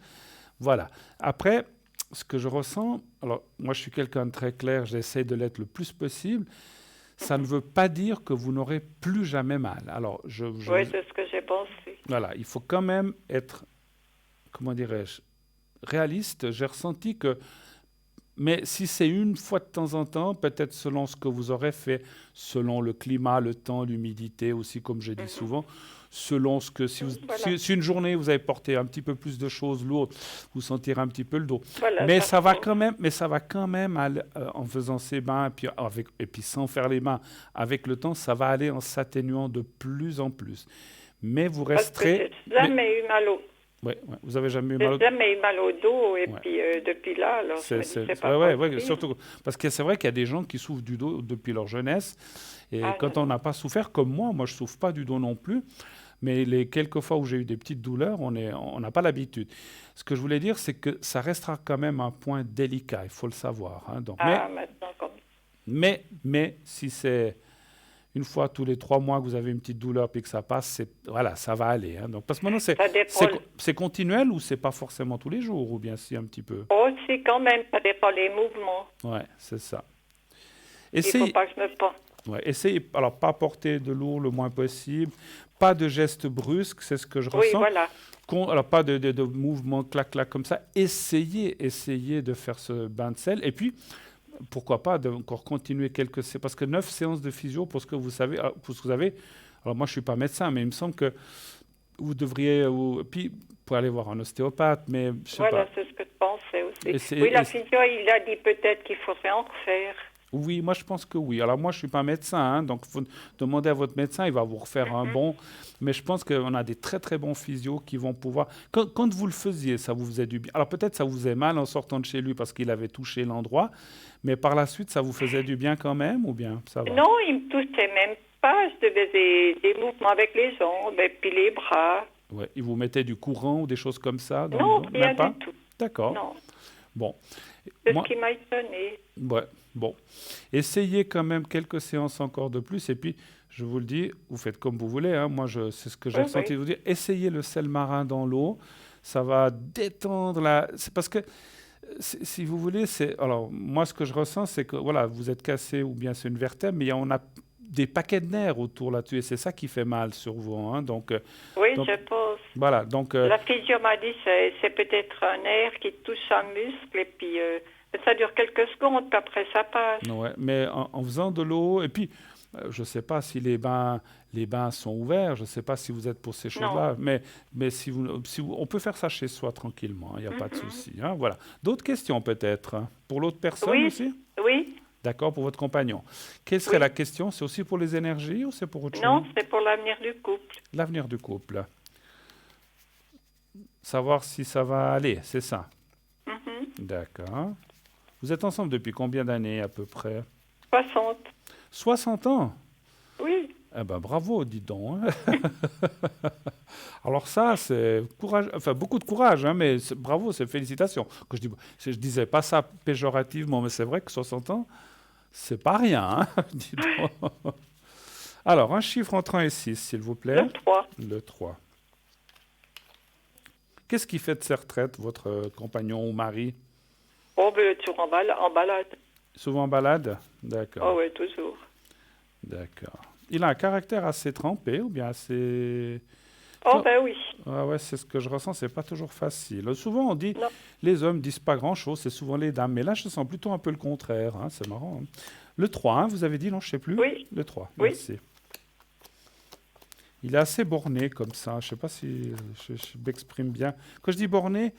voilà. Après, ce que je ressens, alors moi je suis quelqu'un de très clair, j'essaie de l'être le plus possible, ça ne veut pas dire que vous n'aurez plus jamais mal. Alors, Oui, c'est ce que j'ai pensé. voilà, il faut quand même être, comment dirais-je, réaliste. J'ai ressenti que, mais si c'est une fois de temps en temps, peut-être selon ce que vous aurez fait, selon le climat, le temps, l'humidité aussi, comme je dis souvent, selon ce que, Voilà. si une journée vous avez porté un petit peu plus de choses lourdes, vous sentirez un petit peu le dos. Voilà, Mais ça va prend. quand même en faisant ces bains et puis sans faire les bains, avec le temps, ça va aller en s'atténuant de plus en plus. Mais vous Parce que resterez. j'ai jamais eu mal au Ouais, vous avez jamais eu J'ai mal au dos? jamais eu mal au dos, et Ouais. puis depuis là, alors je me dis, c'est pas ouais, possible. surtout parce que c'est vrai qu'il y a des gens qui souffrent du dos depuis leur jeunesse. Et Ah, quand non. on n'a pas souffert, comme moi je ne souffre pas du dos non plus. Mais les quelques fois où j'ai eu des petites douleurs, on n'a pas l'habitude. Ce que je voulais dire, c'est que ça restera quand même un point délicat, il faut le savoir. Hein. Donc, Ah, maintenant, comme mais si c'est une fois tous les 3 mois que vous avez une petite douleur puis que ça passe, voilà, ça va aller. Hein. Donc, parce que maintenant, ça dépend. c'est continuel ou c'est pas forcément tous les jours, ou bien si un petit peu? Oh, si, quand même, ça dépend des mouvements. Ouais, c'est ça. Il faut Essayez, pas que je me pense. essayez, alors pas porter de lourd le moins possible, pas de gestes brusques, c'est ce que je Oui, ressens. voilà. Alors pas de mouvements clac-clac comme ça. Essayez de faire ce bain de sel. Et puis, pourquoi pas encore continuer parce que 9 séances de physio pour ce que vous savez, pour ce que vous avez. Alors moi, je suis pas médecin, mais il me semble que vous devriez, puis pour aller voir un ostéopathe, mais je sais Voilà, pas. c'est ce que je pensais aussi. Et Oui, la physio, il a dit peut-être qu'il faudrait en refaire. Oui, moi je pense que oui. Alors moi je suis pas médecin, hein, donc il faut demander à votre médecin, il va vous refaire un bon. Mais je pense qu'on a des très très bons physios qui vont pouvoir. Quand vous le faisiez, ça vous faisait du bien. Alors peut-être ça vous faisait mal en sortant de chez lui parce qu'il avait touché l'endroit, mais par la suite ça vous faisait du bien quand même ou bien ça va? Non, il me touchait même pas. Je devais des mouvements avec les jambes et puis les bras. Ouais, il vous mettait du courant ou des choses comme ça dans Non, le dos? rien Même pas? du tout. D'accord. Non, Bon. c'est Moi- ce qui m'a étonné. Ouais, bon. Essayez quand même quelques séances encore de plus. Et puis, je vous le dis, vous faites comme vous voulez. Hein. Moi, c'est ce que j'ai Oui, ressenti oui. de vous dire. Essayez le sel marin dans l'eau. Ça va détendre la... C'est parce que, si vous voulez, alors, moi, ce que je ressens, c'est que, voilà, vous êtes cassé ou bien c'est une vertèbre, mais on a des paquets de nerfs autour là-dessus. Et c'est ça qui fait mal sur vous. Hein. Donc, Oui, donc, je pense. voilà. Donc, La physio m'a dit c'est peut-être un nerf qui touche un muscle et puis ça dure quelques secondes, puis après ça passe. ouais, mais en faisant de l'eau, et puis, je ne sais pas si les bains sont ouverts, je ne sais pas si vous êtes pour ces choses-là, mais si on peut faire ça chez soi tranquillement, il n'y a pas de souci. Hein, voilà. D'autres questions peut-être hein, pour l'autre personne Oui. aussi? Oui, D'accord, pour votre compagnon. Quelle serait Oui. la question? C'est aussi pour les énergies ou c'est pour autre non, chose? c'est pour l'avenir du couple. L'avenir du couple. Savoir si ça va aller, c'est ça? Mhm. D'accord. Vous êtes ensemble depuis combien d'années à peu près? 60. 60 ans? Oui, Eh ben bravo, dis donc. Hein. Alors ça, c'est courage, enfin beaucoup de courage, hein, mais bravo, c'est félicitations. Je disais pas ça péjorativement, mais c'est vrai que 60 ans, c'est pas rien. Hein, dis donc. Alors, un chiffre entre 1 et 6, s'il vous plaît. le 3. Le 3. Qu'est-ce qui fait de ses retraites, votre compagnon ou mari? Oh, ben, toujours en balade. Souvent en balade? D'accord. Oh, oui, toujours. D'accord. Il a un caractère assez trempé ou bien assez... Oh, ben oui. Ah ouais, c'est ce que je ressens, c'est pas toujours facile. Souvent on dit, Non. les hommes disent pas grand-chose, c'est souvent les dames. Mais là, je sens plutôt un peu le contraire, hein, c'est marrant. Hein. Le 3, hein, vous avez dit, non, je sais plus? Oui. Le 3, Oui. merci. Il est assez borné comme ça, je sais pas si je m'exprime bien. Quand je dis borné,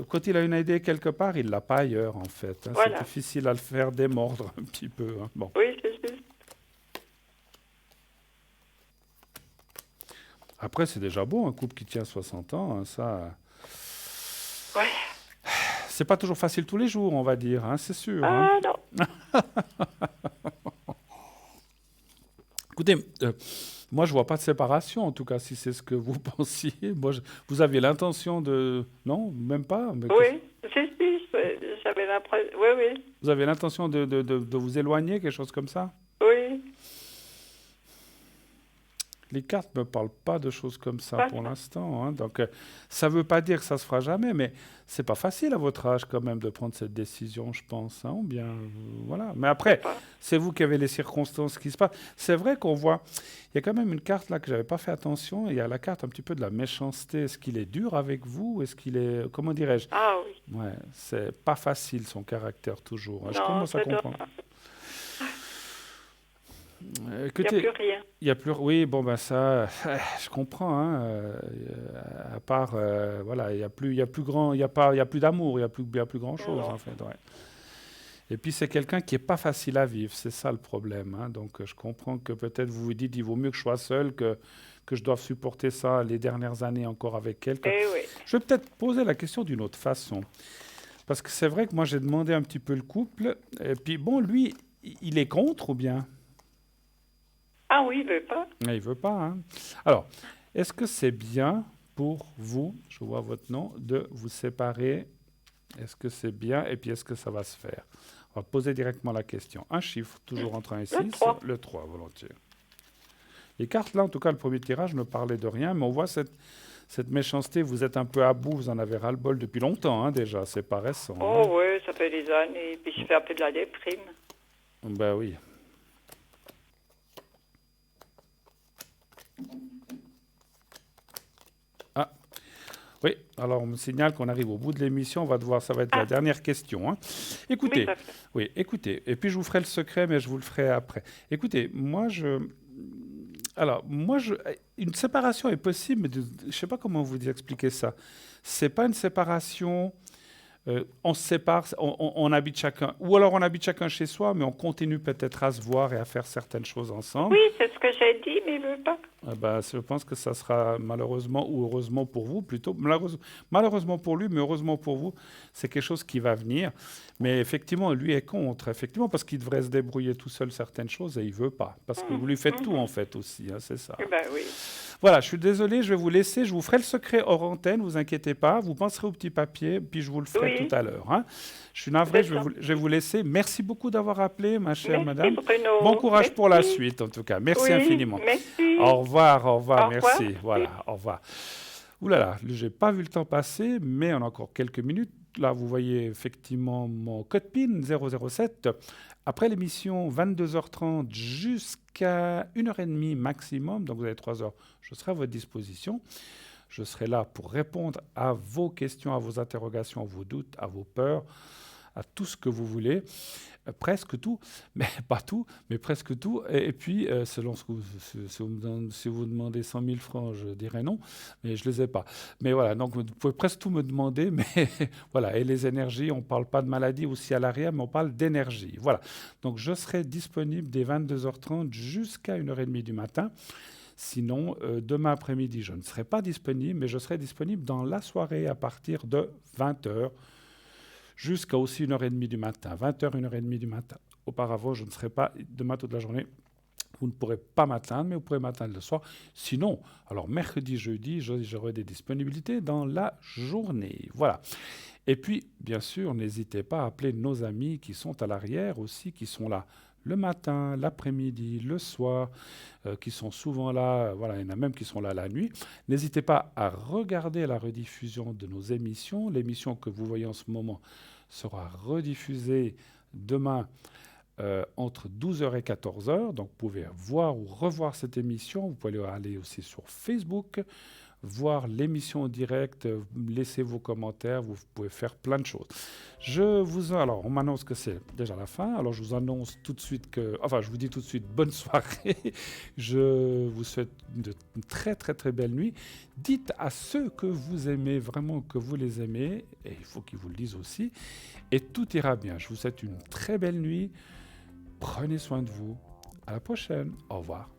quand il a une idée quelque part, il l'a pas ailleurs en fait. Hein. Voilà. C'est difficile à le faire démordre un petit peu. Hein. Bon. Oui, c'est juste. Après, c'est déjà beau, un couple qui tient 60 ans, hein, ça... Ouais. C'est pas toujours facile tous les jours, on va dire, hein, c'est sûr. Hein. Ah, non. Écoutez, moi, je vois pas de séparation, en tout cas, si c'est ce que vous pensiez. Moi, vous aviez l'intention de... Non, même pas. Mais Oui, si, j'avais l'impression... Oui, oui. Vous avez l'intention de vous éloigner, quelque chose comme ça? Oui. Les cartes ne me parlent pas de choses comme ça Pas pour ça. l'instant. Hein. Donc, ça ne veut pas dire que ça se fera jamais, mais c'est pas facile à votre âge quand même de prendre cette décision, je pense. Hein, ou bien, voilà. Mais après, Pas. c'est vous qui avez les circonstances qui se passent. C'est vrai qu'on voit, il y a quand même une carte là que j'avais pas fait attention. Il y a la carte un petit peu de la méchanceté. Est-ce qu'il est dur avec vous? Est-ce qu'il est, comment dirais-je? Ah oui. Ouais, c'est pas facile son caractère toujours. Hein. Je Non, commence à ça doit comprendre. pas. Il n'y a Écoutez, plus rien. il y a plus, oui, bon ben ça, je comprends. Hein, à part, voilà, il y a plus grand, il y a plus d'amour, il y a plus grand chose Non. en fait. Ouais. Et puis c'est quelqu'un qui est pas facile à vivre, c'est ça le problème. Hein. Donc je comprends que peut-être vous vous dites, il vaut mieux que je sois seul que je doive supporter ça les dernières années encore avec quelqu'un. Eh oui. Je vais peut-être poser la question d'une autre façon, parce que c'est vrai que moi j'ai demandé un petit peu le couple, et puis bon, lui, il est contre ou bien? Ah oui, il veut pas. Il veut pas. Hein. Alors, est-ce que c'est bien pour vous, je vois votre nom, de vous séparer? Est-ce que c'est bien? Et puis, est-ce que ça va se faire? On va poser directement la question. Un chiffre, toujours entre 1 et 6. 3. Le 3, volontiers. Les cartes, là, en tout cas, le premier tirage ne parlait de rien, mais on voit cette méchanceté. Vous êtes un peu à bout, vous en avez ras-le-bol depuis longtemps, hein, déjà. C'est pas récent. Oh Hein. oui, ça fait des années. Puis je fais un peu de la déprime. Ben oui. Ah, oui, alors on me signale qu'on arrive au bout de l'émission, on va devoir, ça va être la dernière question. Hein. Écoutez, Oui, ça fait. oui, écoutez, et puis je vous ferai le secret, mais je vous le ferai après. Écoutez, une séparation est possible, mais je ne sais pas comment vous expliquer ça. C'est pas une séparation, on se sépare, on habite chacun, ou alors on habite chacun chez soi, mais on continue peut-être à se voir et à faire certaines choses ensemble. Oui, c'est ce que j'ai dit, mais il veut pas. Je pense que ça sera malheureusement ou heureusement pour vous, plutôt malheureusement pour lui, mais heureusement pour vous, c'est quelque chose qui va venir. Mais effectivement, lui est contre, effectivement, parce qu'il devrait se débrouiller tout seul certaines choses et il veut pas, parce que vous lui faites tout en fait aussi, hein, c'est ça. Eh ben oui. Voilà, je suis désolé, je vais vous laisser, je vous ferai le secret hors antenne, vous inquiétez pas, vous penserez au petit papier, puis je vous le ferai Oui. tout à l'heure. Hein. Je suis navré, C'est je vais vous laisser. Merci beaucoup d'avoir appelé, ma chère Merci, madame. Bruno. Bon courage Merci. pour la suite, en tout cas. Merci Oui, infiniment. merci. Au revoir, Au revoir. merci. Voilà, au revoir. Ouh là là, j'ai pas vu le temps passer, mais on a encore quelques minutes. Là, vous voyez effectivement mon code PIN 007. Après l'émission, 22h30 jusqu'à 1h30 maximum, donc vous avez 3 heures, je serai à votre disposition. Je serai là pour répondre à vos questions, à vos interrogations, à vos doutes, à vos peurs, à tout ce que vous voulez. Presque tout, mais pas tout, mais presque tout. Et puis, selon ce que si vous demandez 100 000 francs, je dirais non, mais je ne les ai pas. Mais voilà, donc vous pouvez presque tout me demander, mais voilà. Et les énergies, on ne parle pas de maladie aussi à l'arrière, mais on parle d'énergie. Voilà. Donc, je serai disponible dès 22h30 jusqu'à 1h30 du matin. Sinon, demain après-midi, je ne serai pas disponible, mais je serai disponible dans la soirée à partir de 20h. Jusqu'à aussi 1h30 du matin, 20h, 1h30 du matin. Auparavant, je ne serai pas demain toute la journée. Vous ne pourrez pas m'atteindre, mais vous pourrez m'atteindre le soir. Sinon, alors mercredi, jeudi, j'aurai des disponibilités dans la journée. Voilà. Et puis, bien sûr, n'hésitez pas à appeler nos amis qui sont à l'arrière aussi, qui sont là le matin, l'après-midi, le soir, qui sont souvent là. Voilà, il y en a même qui sont là la nuit. N'hésitez pas à regarder la rediffusion de nos émissions. L'émission que vous voyez en ce moment sera rediffusée demain entre 12h et 14h. Donc, vous pouvez voir ou revoir cette émission. Vous pouvez aller aussi sur Facebook, voir l'émission en direct, laisser vos commentaires. Vous pouvez faire plein de choses. Alors, on m'annonce que c'est déjà la fin. Alors, je vous annonce tout de suite je vous dis tout de suite bonne soirée. Je vous souhaite une très, très, très belle nuit. Dites à ceux que vous aimez, vraiment que vous les aimez, et il faut qu'ils vous le disent aussi, et tout ira bien. Je vous souhaite une très belle nuit. Prenez soin de vous. À la prochaine. Au revoir.